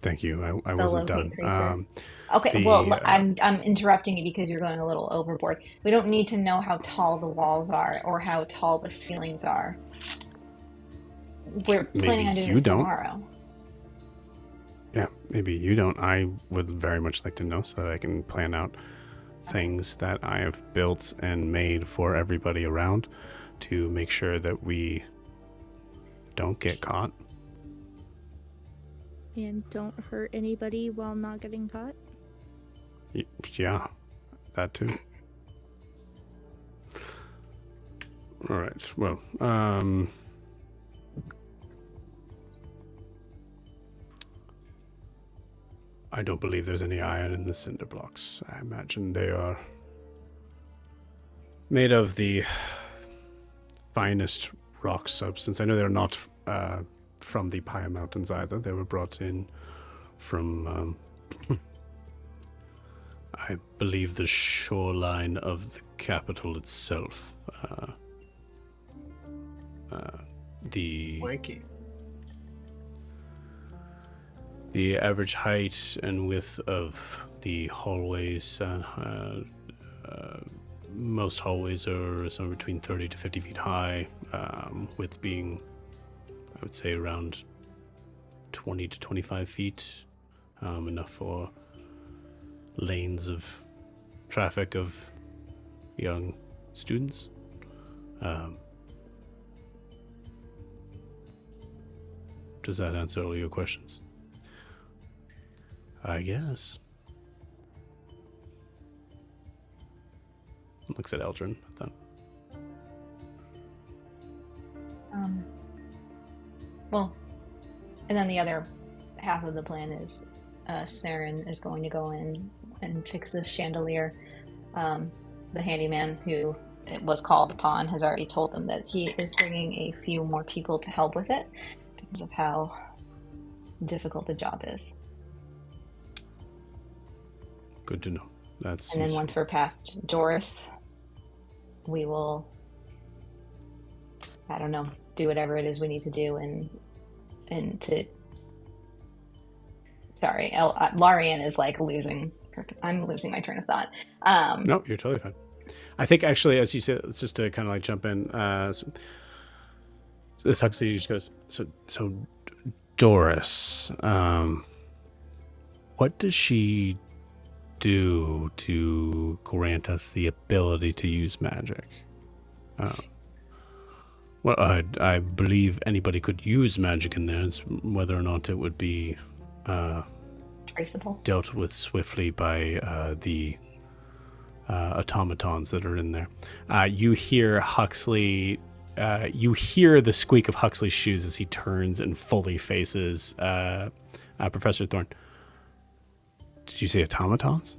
Thank you. I the wasn't locate done. creature. Okay, the, well, I'm interrupting you because you're going a little overboard. We don't need to know how tall the walls are or how tall the ceilings are. We're planning on doing this tomorrow. Yeah, maybe you don't. I would very much like to know so that I can plan out things that I have built and made for everybody around to make sure that we don't get caught. And don't hurt anybody while not getting caught? Yeah, that too. All right, well, I don't believe there's any iron in the cinder blocks. I imagine they are made of the finest rock substance. I know they're not from the Paya Mountains either. They were brought in from, I believe, the shoreline of the capital itself. Wanky. The average height and width of the hallways, most hallways are somewhere between 30 to 50 feet high, width being, I would say, around 20 to 25 feet, enough for lanes of traffic of young students. Does that answer all your questions? I guess. Looks at Eldrin. Well, and then the other half of the plan is Saren is going to go in and fix the chandelier. The handyman who it was called upon has already told them that he is bringing a few more people to help with it because of how difficult the job is. Good to know. That's and then once we're past Doris, we will, I don't know, do whatever it is we need to do and to. Sorry, Larian is like I'm losing my train of thought. No, you're totally fine. I think actually, as you said, it's just to kind of like jump in. So this Huxley just goes. So Doris, what does she do to grant us the ability to use magic? Well, I believe anybody could use magic in there. It's whether or not it would be traceable, dealt with swiftly by the automatons that are in there. You hear Huxley. You hear the squeak of Huxley's shoes as he turns and fully faces Professor Thorne. Did you say automatons?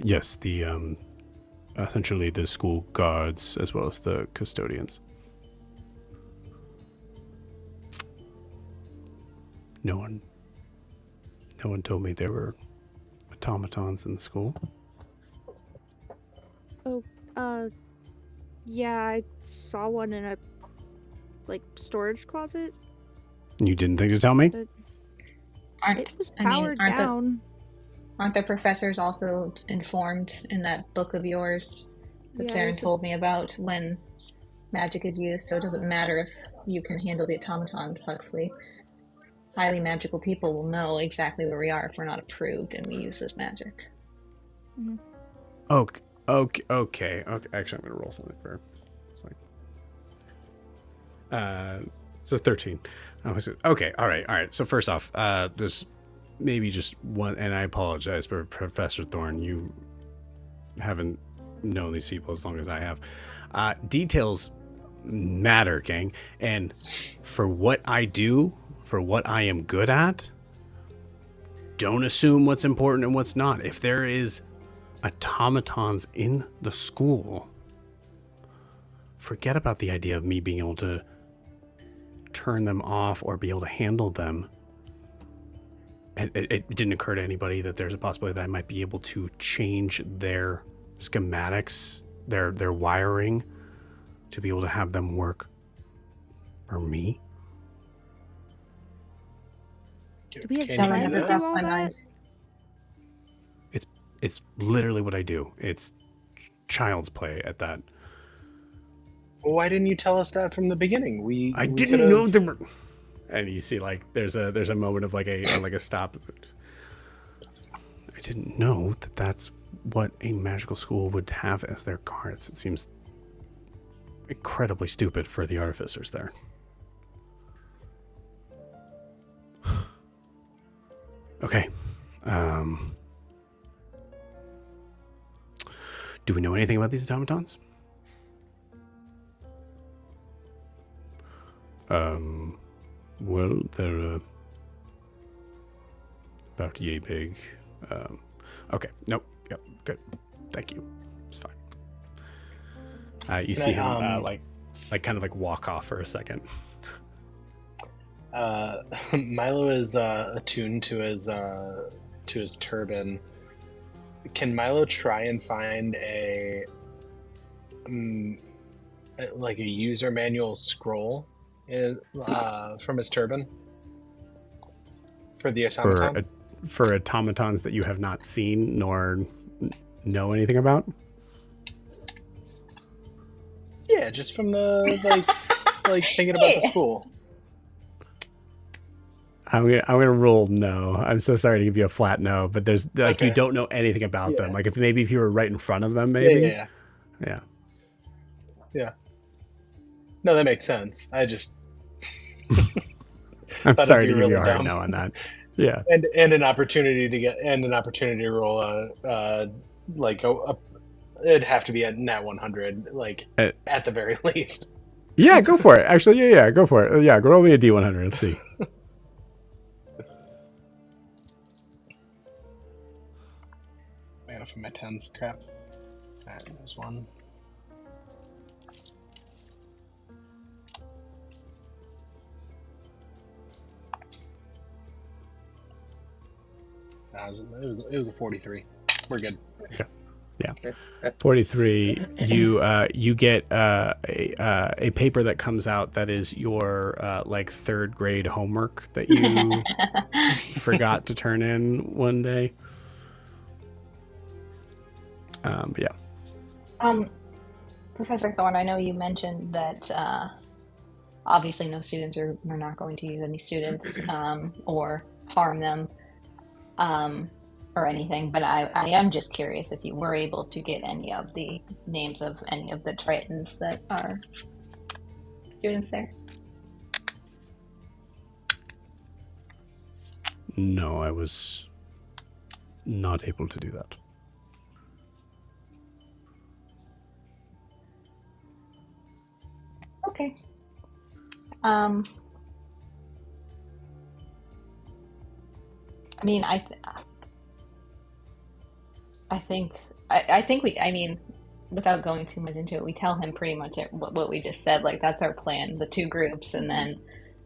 Yes, the essentially the school guards as well as the custodians. No one told me there were automatons in the school. Oh, yeah, I saw one in a storage closet. You didn't think to tell me? But it was powered down. Aren't the professors also informed in that book of yours that Saren told me about when magic is used? So it doesn't matter if you can handle the automatons, Huxley. Highly magical people will know exactly where we are if we're not approved and we use this magic. Mm-hmm. Okay. Actually, I'm going to roll something for... So 13. Okay, all right. So first off, there's maybe just one, and I apologize for Professor Thorne. You haven't known these people as long as I have. Details matter, gang. And for what I do, for what I am good at, don't assume what's important and what's not. If there is automatons in the school, forget about the idea of me being able to turn them off or be able to handle them. It didn't occur to anybody that there's a possibility that I might be able to change their schematics, their wiring, to be able to have them work for me. Do we have Can That you one time do never to do that? crossed all my that? mind. It's literally what I do. It's child's play at that. Well, why didn't you tell us that from the beginning? I we didn't know could've- there were. And you see, like, there's a moment of like a stop. I didn't know that that's what a magical school would have as their guards. It seems incredibly stupid for the artificers there. Okay. Do we know anything about these automatons? Well, they're about yay big. Okay. Nope. Yep. Good. Thank you. It's fine. You see him like kind of like walk off for a second. Milo is attuned to his turban. Can Milo try and find a user manual scroll from his turban for the automaton? For automatons that you have not seen nor know anything about? Yeah, just from the like thinking about the school. I'm gonna rule no. I'm so sorry to give you a flat no, but there's like Okay. you don't know anything about them. Yeah. Like if you were right in front of them, maybe. Yeah. Yeah. No, that makes sense. I just I'm That'd sorry be to give you a really hard dumb. no on that. Yeah. and an opportunity to roll it'd have to be a nat 100 at the very least. Yeah, go for it. Actually, yeah, go for it. Yeah, roll me a D100. Let's see. Man, if my 10's crap. Alright, there's one. It was a 43. We're good. Yeah. 43. You get a paper that comes out that is your like third grade homework that you forgot to turn in one day. But yeah. Professor Thorne, I know you mentioned that obviously no students are we're not going to use any students or harm them or anything, but I am just curious if you were able to get any of the names of any of the Tritons that are students there. No, I was not able to do that. Okay. I mean, I think we, I mean, without going too much into it, we tell him pretty much what we just said. Like, that's our plan, the two groups, and then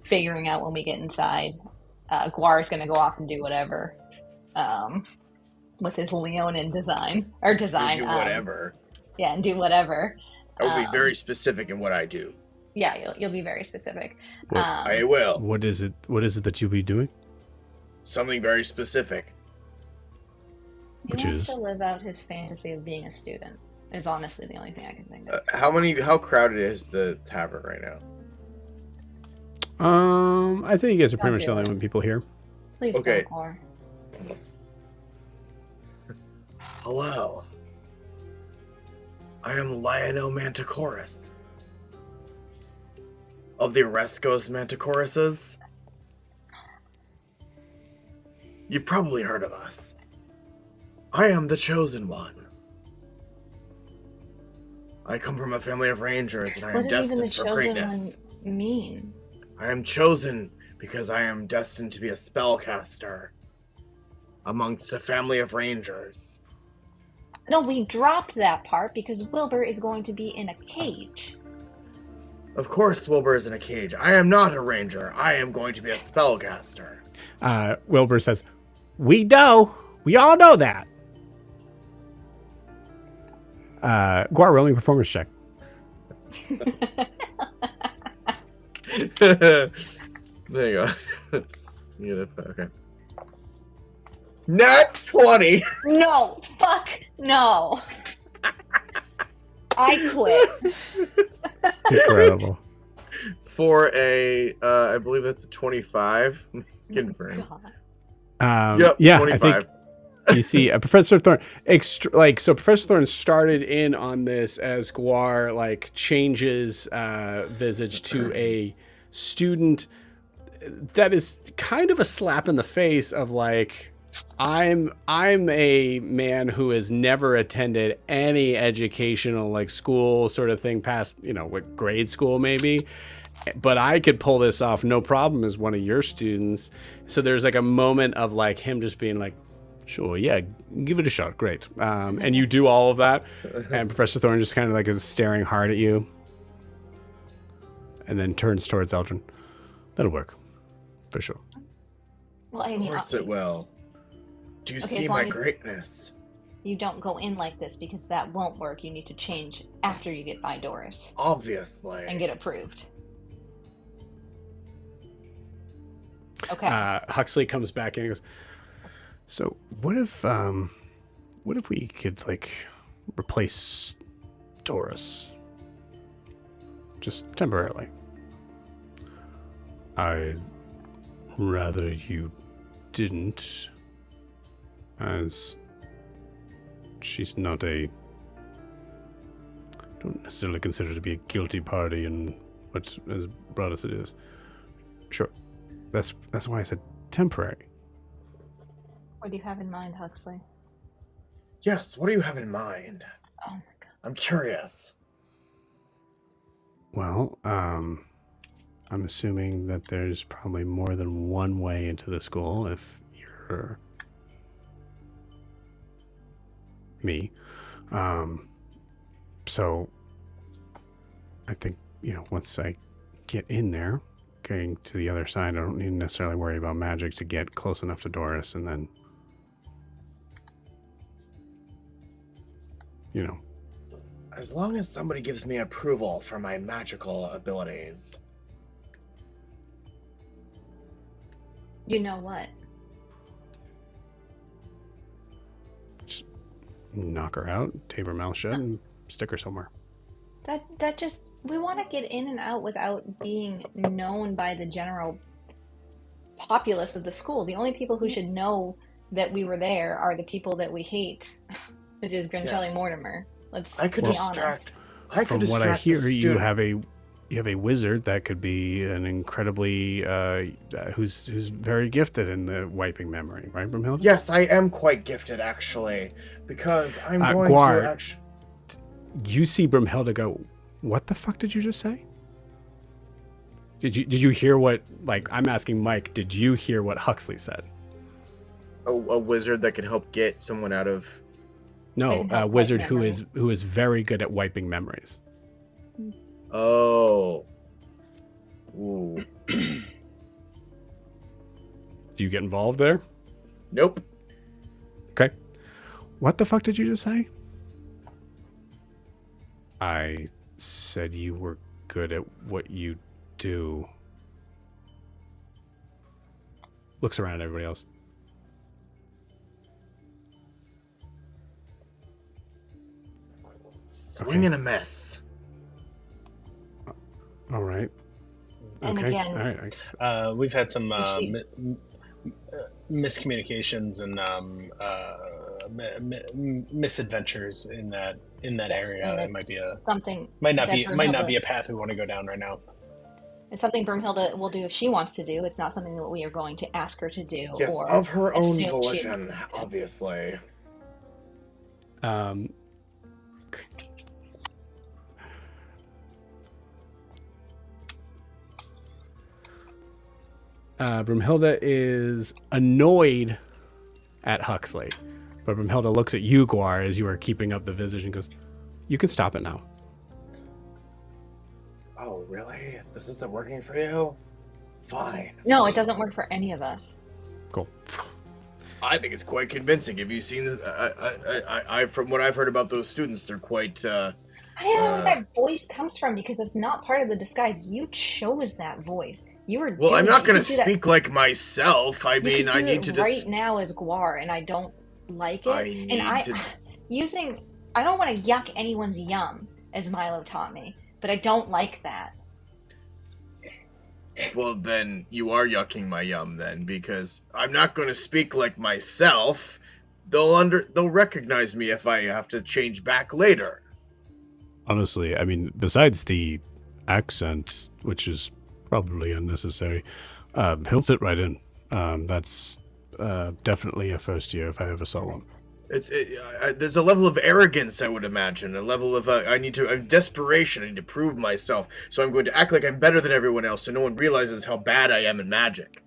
figuring out when we get inside. Guar's going to go off and do whatever with his Leonin design. Do whatever. Yeah, and do whatever. I will be very specific in what I do. Yeah, you'll be very specific. I will. What is it that you'll be doing? Something very specific. He Which wants is? to live out his fantasy of being a student. Is honestly the only thing I can think of. How crowded is the tavern right now? I think you guys are pretty Don't much do the only it. one people here. Please Okay. don't, Cor. Hello. I am Lionel Manticorus. Of the Rescos Manticoruses. You've probably heard of us. I am the Chosen One. I come from a family of rangers, and I What am does even the destined for chosen greatness. one mean? I am chosen because I am destined to be a spellcaster amongst a family of rangers. No, we dropped that part because Wilbur is going to be in a cage. Of course, Wilbur is in a cage. I am not a ranger. I am going to be a spellcaster. Wilbur says, we know. We all know that. Guar, rolling performance check. There you go. Okay. Nat 20! No, fuck, no. I quit. Incredible. For a, I believe that's a 25. Confirm. God. Yep, Yeah, 25. I think you see Professor Thorne. So Professor Thorne started in on this as Guar like changes visage to a student that is kind of a slap in the face of like, I'm a man who has never attended any educational like school sort of thing past, what grade school maybe, but I could pull this off no problem as one of your students. So there's like a moment of like him just being like, sure, yeah, give it a shot, great. And you do all of that, and Professor Thorne just kind of like is staring hard at you, and then turns towards Eldrin. That'll work, for sure. Well, I Of mean, course it will. Do you see my greatness? you don't go in like this because that won't work. You need to change after you get by Doris Obviously. and get approved. Okay. Huxley comes back in and goes, so what if we could like replace Doris just temporarily? I'd rather you didn't, as she's not don't necessarily consider to be a guilty party in what has brought us to this. Sure. That's why I said temporary. What do you have in mind, Huxley? Yes, what do you have in mind? Oh my god. I'm curious. Well, I'm assuming that there's probably more than one way into the school if you're me. So I think, once I get in there, getting to the other side, I don't need to necessarily worry about magic to get close enough to Doris, and then, As long as somebody gives me approval for my magical abilities. You know what? just knock her out, tape her mouth shut, and stick her somewhere. That just, we want to get in and out without being known by the general populace of the school. The only people who should know that we were there are the people that we hate, which is Grintelli Yes. Mortimer. Let's I could be distract. honest. From what I hear, the you student. have a wizard that could be an incredibly who's very gifted in the wiping memory, right, Brimhild? Yes, I am quite gifted actually, because I'm going Guar. to actually. You see Brimhilda go, what the fuck did you just say? Did you hear what, like, I'm asking Mike, did you hear what Huxley said? A wizard that could help get someone out of. No, And a help wizard wipe who memories. is very good at wiping memories. Oh. Ooh. Do you get involved there? Nope. Okay. What the fuck did you just say? I said you were good at what you do. Looks around at everybody else. Swing and a miss. All right. And Okay. again, All right. We've had some She- miscommunications and misadventures in that Yes, area. and It might be something might not that be Brunhilde- a path we want to go down right now. It's something Brunhilde will do if she wants to do. It's not something that we are going to ask her to do. Yes, or of her own assume she- volition, obviously. Brumhilda is annoyed at Huxley. But Brumhilda looks at you, Guar, as you are keeping up the visage and goes, "You can stop it now." Oh, really? This isn't working for you? Fine. No, it doesn't work for any of us. Cool. I think it's quite convincing. Have you seen? I from what I've heard about those students, they're quite. I don't know where that voice comes from because it's not part of the disguise. You chose that voice. You were. Well, I'm doing not it. going to speak like myself. I mean, could I do need it to right just. now as Guar, and I don't like it. I need to. I don't want to yuck anyone's yum, as Milo taught me, but I don't like that. Well, then you are yucking my yum, then, because I'm not going to speak like myself. They'll recognize me if I have to change back later. Honestly, I mean, besides the accent, which is probably unnecessary, he'll fit right in. That's definitely a first year if I ever saw one. There's a level of arrogance, I would imagine, a level of desperation. I need to prove myself, so I'm going to act like I'm better than everyone else, so no one realizes how bad I am in magic.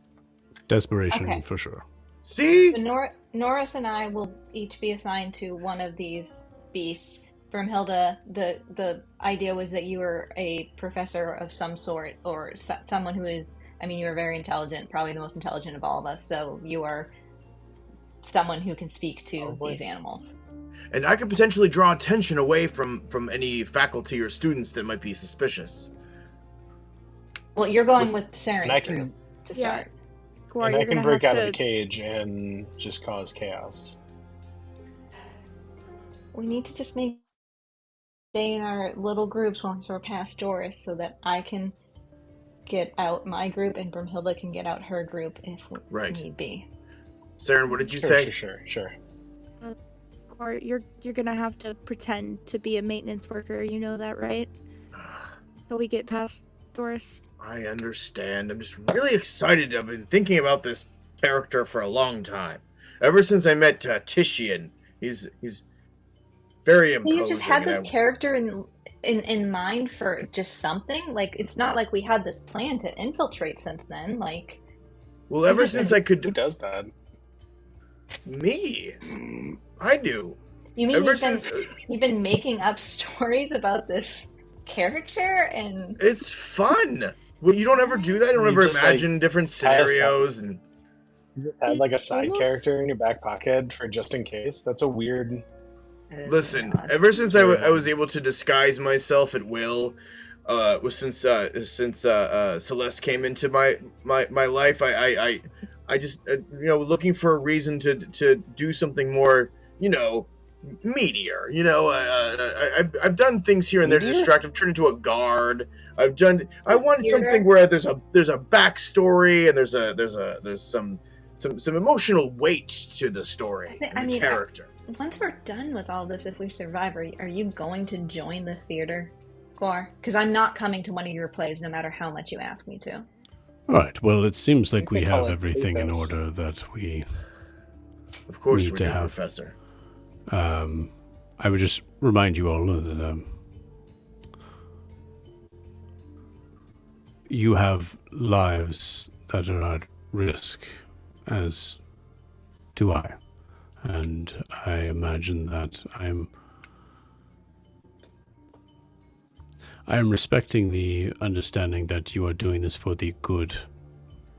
Desperation, for sure. See? So Norris and I will each be assigned to one of these beasts. Brumhilda, the idea was that you were a professor of some sort, or someone who is. I mean, you are very intelligent, probably the most intelligent of all of us. So you are someone who can speak to these animals. And I could potentially draw attention away from any faculty or students that might be suspicious. Well, you're going with Saren's group to start. Guar, and I can break out of the to... cage and just cause chaos. We need to just stay in our little groups once we're past Doris so that I can get out my group and Brumhilda can get out her group if need be. Saren, what did you say? Sure. Guar, you're gonna have to pretend to be a maintenance worker. You know that, right? Till we get past Doris. I understand. I'm just really excited. I've been thinking about this character for a long time. Ever since I met Titian, he's very imposing. You just had this character in mind for just something? Like, it's not like we had this plan to infiltrate since then. Like, well, ever since I could. Who does that? Me. I do. You mean you've been making up stories about this character and it's fun. Well, you don't ever do that. You don't ever imagine different scenarios and you just had like a side character in your back pocket for just in case. That's a weird. Listen, ever since I was able to disguise myself at will, since Celeste came into my life, I just looking for a reason to do something more, meatier. I've done things here and there to distract. I've turned into a guard. I wanted something where there's a backstory and there's some emotional weight to the story and the character. Once we're done with all this, if we survive, are you going to join the theater, Guar? Because I'm not coming to one of your plays, no matter how much you ask me to. All right. Well, it seems like we have everything in order that we. Of course, need to have, Professor. I would just remind you all that you have lives that are at risk, as do I. And I imagine that I am respecting the understanding that you are doing this for the good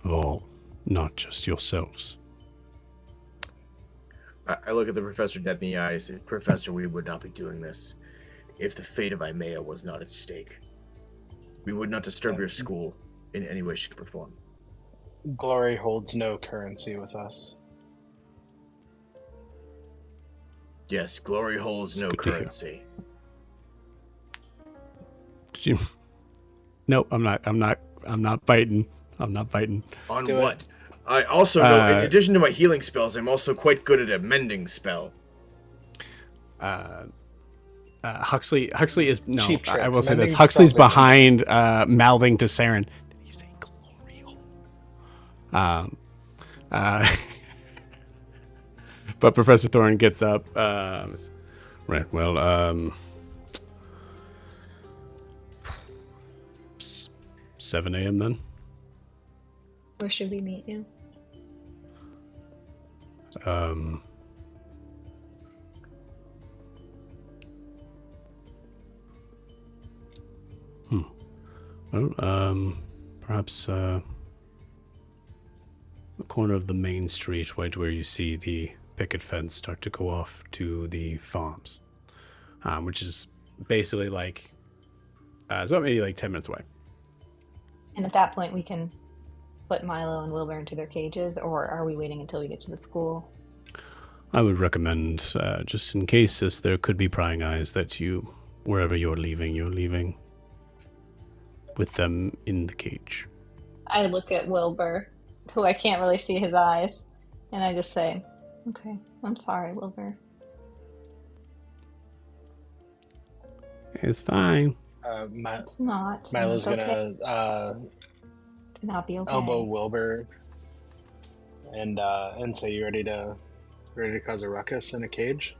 of all, not just yourselves. I look at the professor dead in the eyes. Professor, we would not be doing this if the fate of Imea was not at stake. We would not disturb your school in any way, shape, or form. Glory holds no currency with us. Yes, glory holds no currency. Did you? No, I'm not fighting. I'm not fighting. On what? I also know, in addition to my healing spells, I'm also quite good at a mending spell. Huxley is no. Cheap tricks. I will say this: Mending Huxley's spells are behind, mouthing to Saren. Did he say glory hole? But Professor Thorne gets up. Right. Well, 7 a.m. then. Where should we meet you? Well, perhaps the corner of the main street, right where you see the picket fence start to go off to the farms, which is basically like, so maybe like 10 minutes away. And at that point, we can put Milo and Wilbur into their cages, or are we waiting until we get to the school? I would recommend, just in case, as there could be prying eyes, that you, wherever you're leaving with them in the cage. I look at Wilbur, who I can't really see his eyes, and I just say, okay, I'm sorry, Wilbur. It's fine. It's not. Milo's It's gonna to not be okay. elbow Wilbur and say, "You ready to cause a ruckus in a cage?"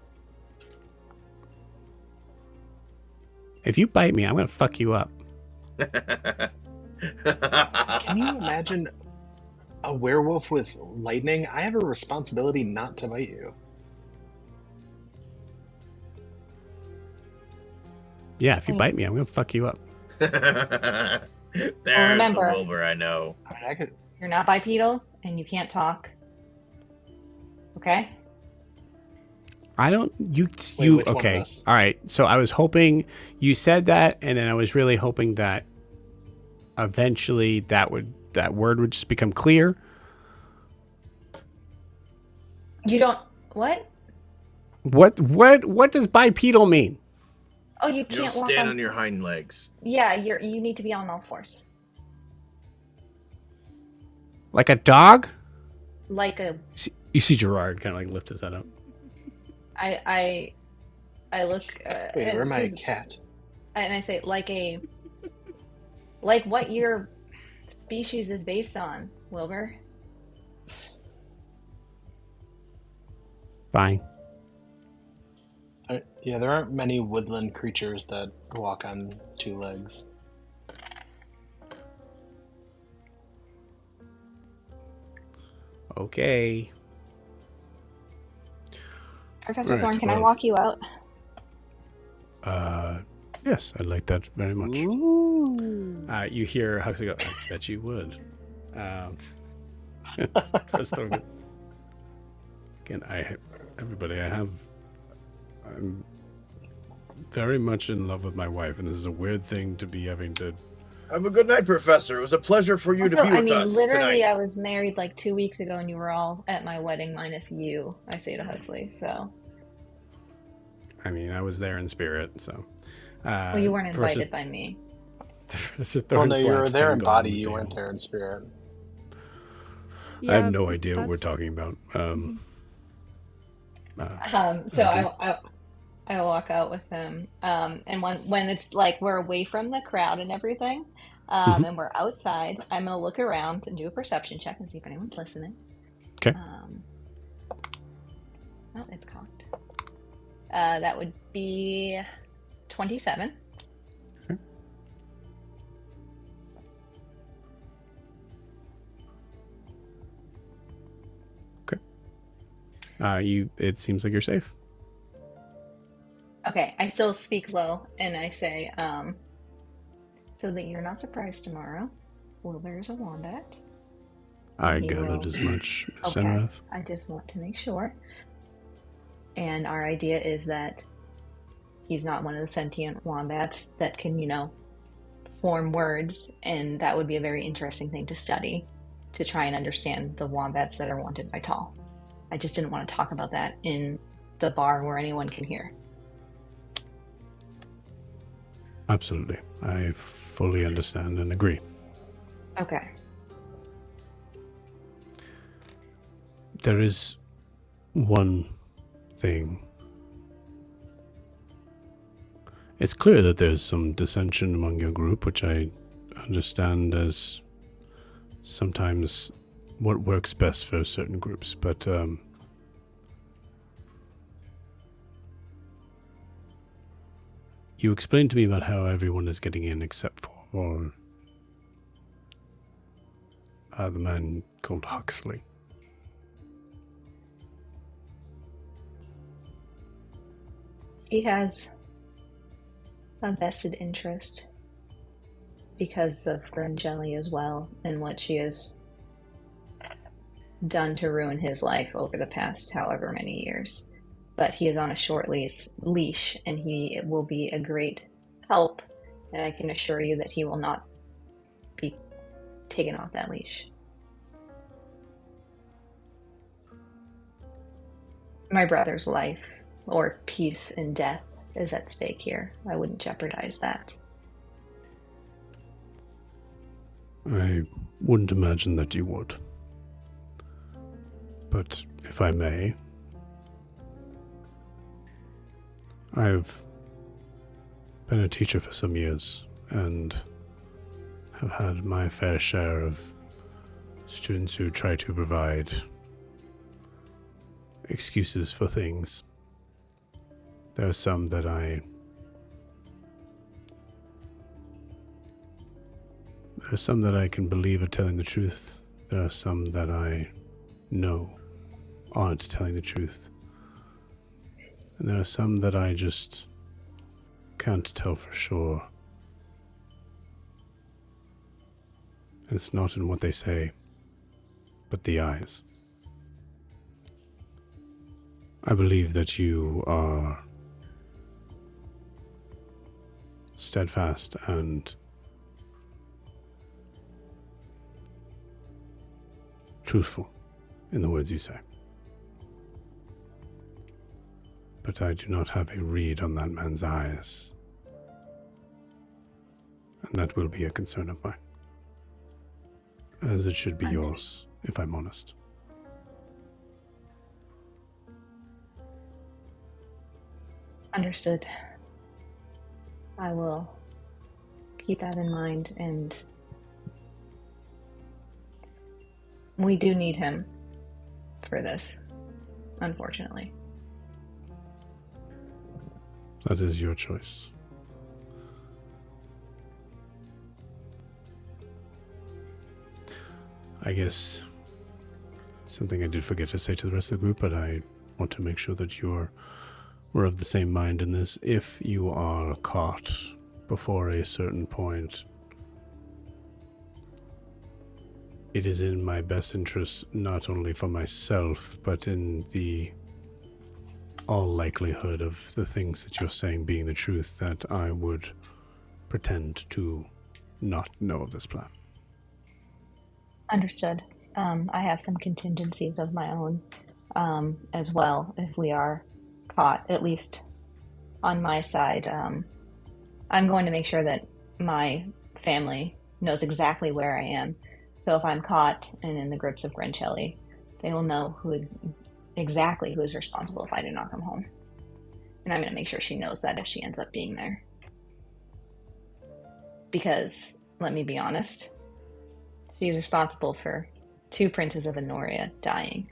If you bite me, I'm gonna fuck you up. Can you imagine a werewolf with lightning? I have a responsibility not to bite you. Yeah, if you bite me, I'm gonna fuck you up. There's remember- the Wilbur I know. I mean, I could. You're not bipedal, and you can't talk. Okay? I don't. Wait, which one of okay? us? All right. So I was hoping you said that, and then I was really hoping that eventually that word would just become clear. You don't. What? What does bipedal mean? Oh, you You can't don't walk stand on. on your hind legs. Yeah, you need to be on all fours. Like a dog? Like a. You see Gerard kind of like lift his head up. I look. Wait, where am I? A he's- cat? And I say, like what your species is based on, Wilbur. Fine. Yeah, there aren't many woodland creatures that walk on two legs. Okay. Professor Right, Thorne, can I well- walk you out? Yes, I'd like that very much. Ooh. You hear Huxley go, I bet you would. First of all, again, I'm very much in love with my wife, and this is a weird thing to be having to. Have a good night, Professor. It was a pleasure for you to Also, be with I mean, us literally, tonight. I was married like 2 weeks ago, and you were all at my wedding minus you. I say to Huxley. So, I mean, I was there in spirit, so. well, you weren't Professor- invited by me. Professor Well, Thorne no, you were slaps there Tim in Gong on body. the You table. weren't there in spirit. I have no idea what we're talking about. So okay. I walk out with him, and when it's like we're away from the crowd and everything, Mhm. and we're outside, I'm gonna look around and do a perception check and see if anyone's listening. Okay. Oh, it's cocked. That would be 27. It seems like you're safe. Okay, I still speak low and I say, so that you're not surprised tomorrow, Wilbur's a wombat. I He gathered will. as much, Miss Okay, Enrath. I just want to make sure. And our idea is that he's not one of the sentient wombats that can, form words, and that would be a very interesting thing to study to try and understand the wombats that are wanted by Tall. I just didn't want to talk about that in the bar where anyone can hear. Absolutely. I fully understand and agree. Okay. There is one thing. It's clear that there's some dissension among your group, which I understand as sometimes what works best for certain groups, but you explained to me about how everyone is getting in except for the man called Huxley. He has a vested interest because of Grangelli as well, and what she has done to ruin his life over the past however many years. But he is on a short leash, and he will be a great help, and I can assure you that he will not be taken off that leash. My brother's life, or peace and death, is at stake here. I wouldn't jeopardize that. I wouldn't imagine that you would. But if I may, I've been a teacher for some years and have had my fair share of students who try to provide excuses for things. There are some that I can believe are telling the truth. There are some that I know aren't telling the truth. And there are some that I just can't tell for sure. And it's not in what they say, but the eyes. I believe that you are steadfast and truthful in the words you say. But I do not have a read on that man's eyes. And that will be a concern of mine. As it should be yours, if I'm honest. Understood. I will keep that in mind, and we do need him for this, unfortunately. That is your choice. I guess something I did forget to say to the rest of the group, but I want to make sure that we're of the same mind in this. If you are caught before a certain point, it is in my best interest, not only for myself, but in the all likelihood of the things that you're saying being the truth, that I would pretend to not know of this plan. Understood. I have some contingencies of my own as well if we are caught, at least on my side. I'm going to make sure that my family knows exactly where I am. So if I'm caught and in the grips of Grancelli, they will know exactly who is responsible if I do not come home. And I'm going to make sure she knows that if she ends up being there. Because, let me be honest, she's responsible for 2 princes of Honoria dying.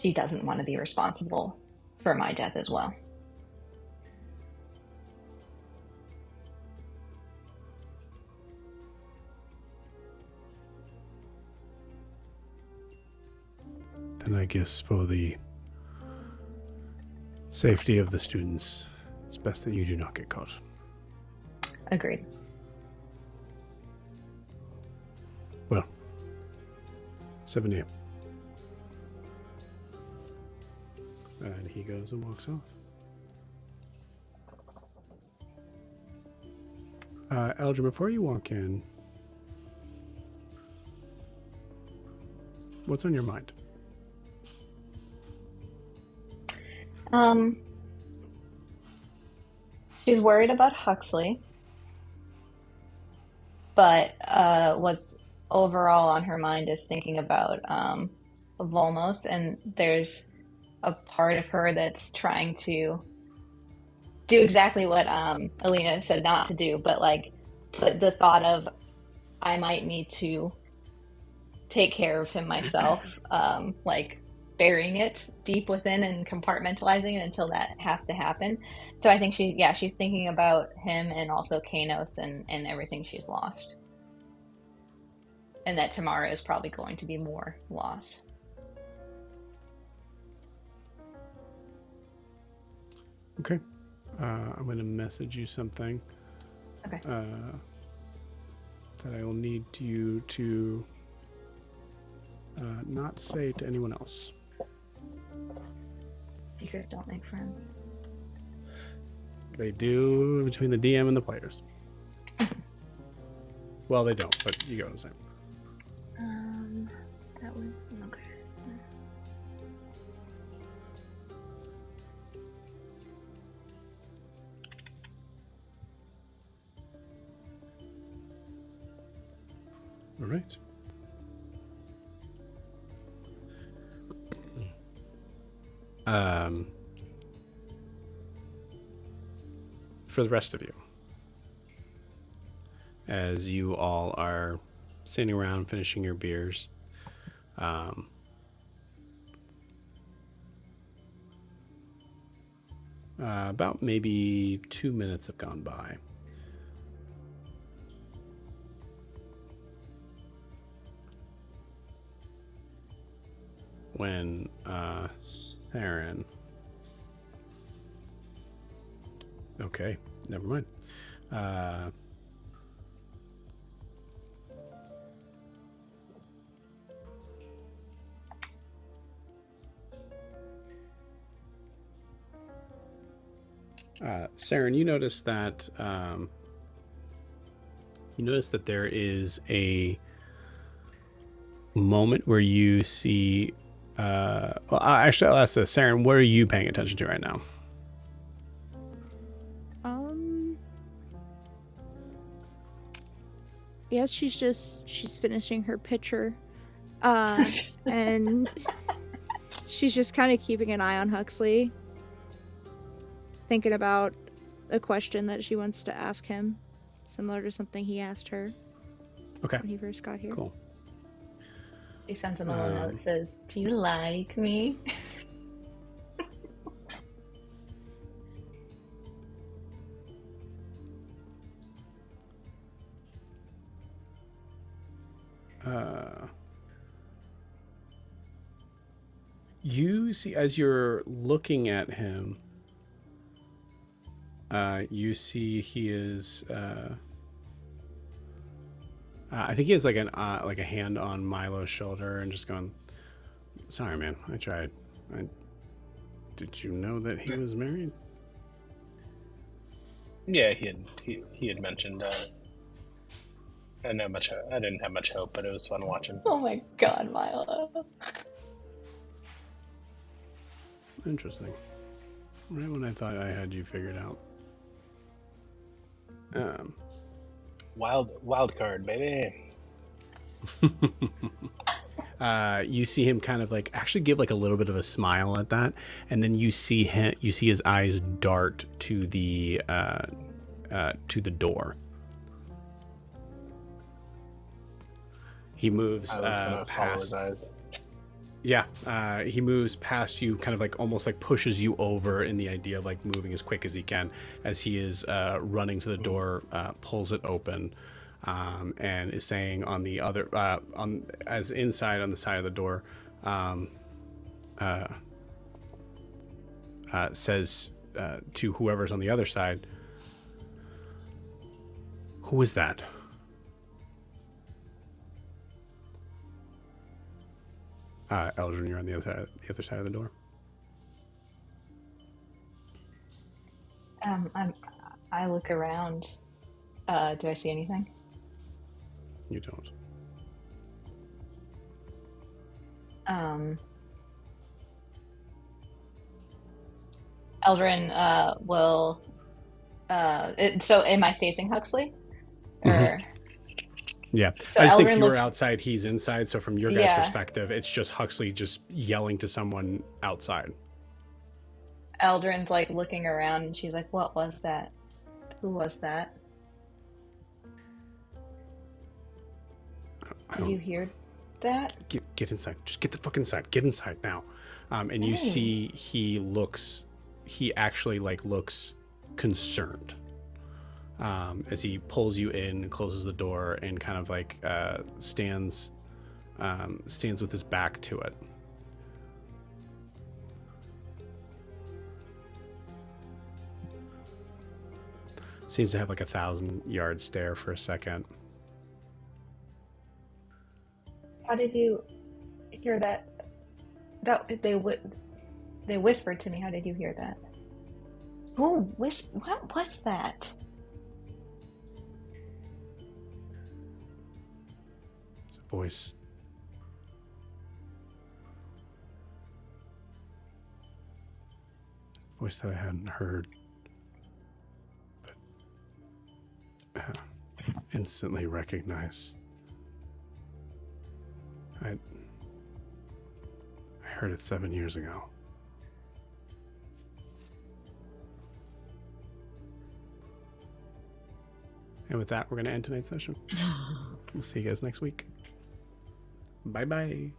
She doesn't want to be responsible for my death as well. Then I guess for the safety of the students, it's best that you do not get caught. Agreed. Well, 7 a.m. And he goes and walks off. Eldrin, before you walk in, what's on your mind? She's worried about Huxley, but what's overall on her mind is thinking about Volmos, and there's a part of her that's trying to do exactly what Alina said not to do, but like put the thought of I might need to take care of him myself, like burying it deep within and compartmentalizing it until that has to happen. So I think she's thinking about him and also Kanos and everything she's lost. and that tomorrow is probably going to be more loss. Okay. I'm going to message you something. Okay. That I will need you to not say to anyone else. Secrets don't make friends. They do between the DM and the players. Well, they don't, but you get what I'm saying. That one. Okay. All right. For the rest of you, as you all are sitting around finishing your beers, about maybe 2 minutes have gone by. When Saren. Okay, never mind. Saren, you notice that there is a moment where you see. Well, actually, I'll ask this, Saren. What are you paying attention to right now? Yes, she's finishing her pitcher, and she's just kind of keeping an eye on Huxley, thinking about a question that she wants to ask him, similar to something he asked her. Okay. When he first got here. Cool. She sends him a little note that says, "Do you like me?" You see, as you're looking at him, you see he is. I think he has like a hand on Milo's shoulder and just going, "Sorry, man. I tried. Did you know that he was married?" Yeah, he had mentioned. I didn't have much hope, but it was fun watching. Oh my God, Milo. Interesting. Right when I thought I had you figured out. Wild card, baby. You see him kind of like actually give like a little bit of a smile at that, and then you see his eyes dart to the door. He moves I was gonna follow his past. eyes. Yeah, he moves past you, kind of like almost like pushes you over in the idea of like moving as quick as he can as he is running to the door, pulls it open, and is saying on the other as inside on the side of the door, says to whoever's on the other side, "Who is that?" Eldrin, you're on the other side of the door. I look around. Do I see anything? You don't. Eldrin will. So, am I facing Huxley? Or Yeah, so I just think Eldrin you're looks- outside, he's inside. So from your guys' Yeah. perspective, it's just Huxley just yelling to someone outside. Eldrin's like looking around, and she's like, "What was that? Who was that? Did you hear that?" Get inside. Just get the fuck inside. Get inside now. And you see he actually like looks concerned. as he pulls you in and closes the door and kind of like stands with his back to it. Seems to have like 1,000-yard stare for a second. How did you hear that? They whispered to me. How did you hear that? Who whispered? What was that? It's a voice. A voice that I hadn't heard. Instantly recognize. I heard it 7 years ago. And with that, we're going to end tonight's session. We'll see you guys next week. Bye-bye.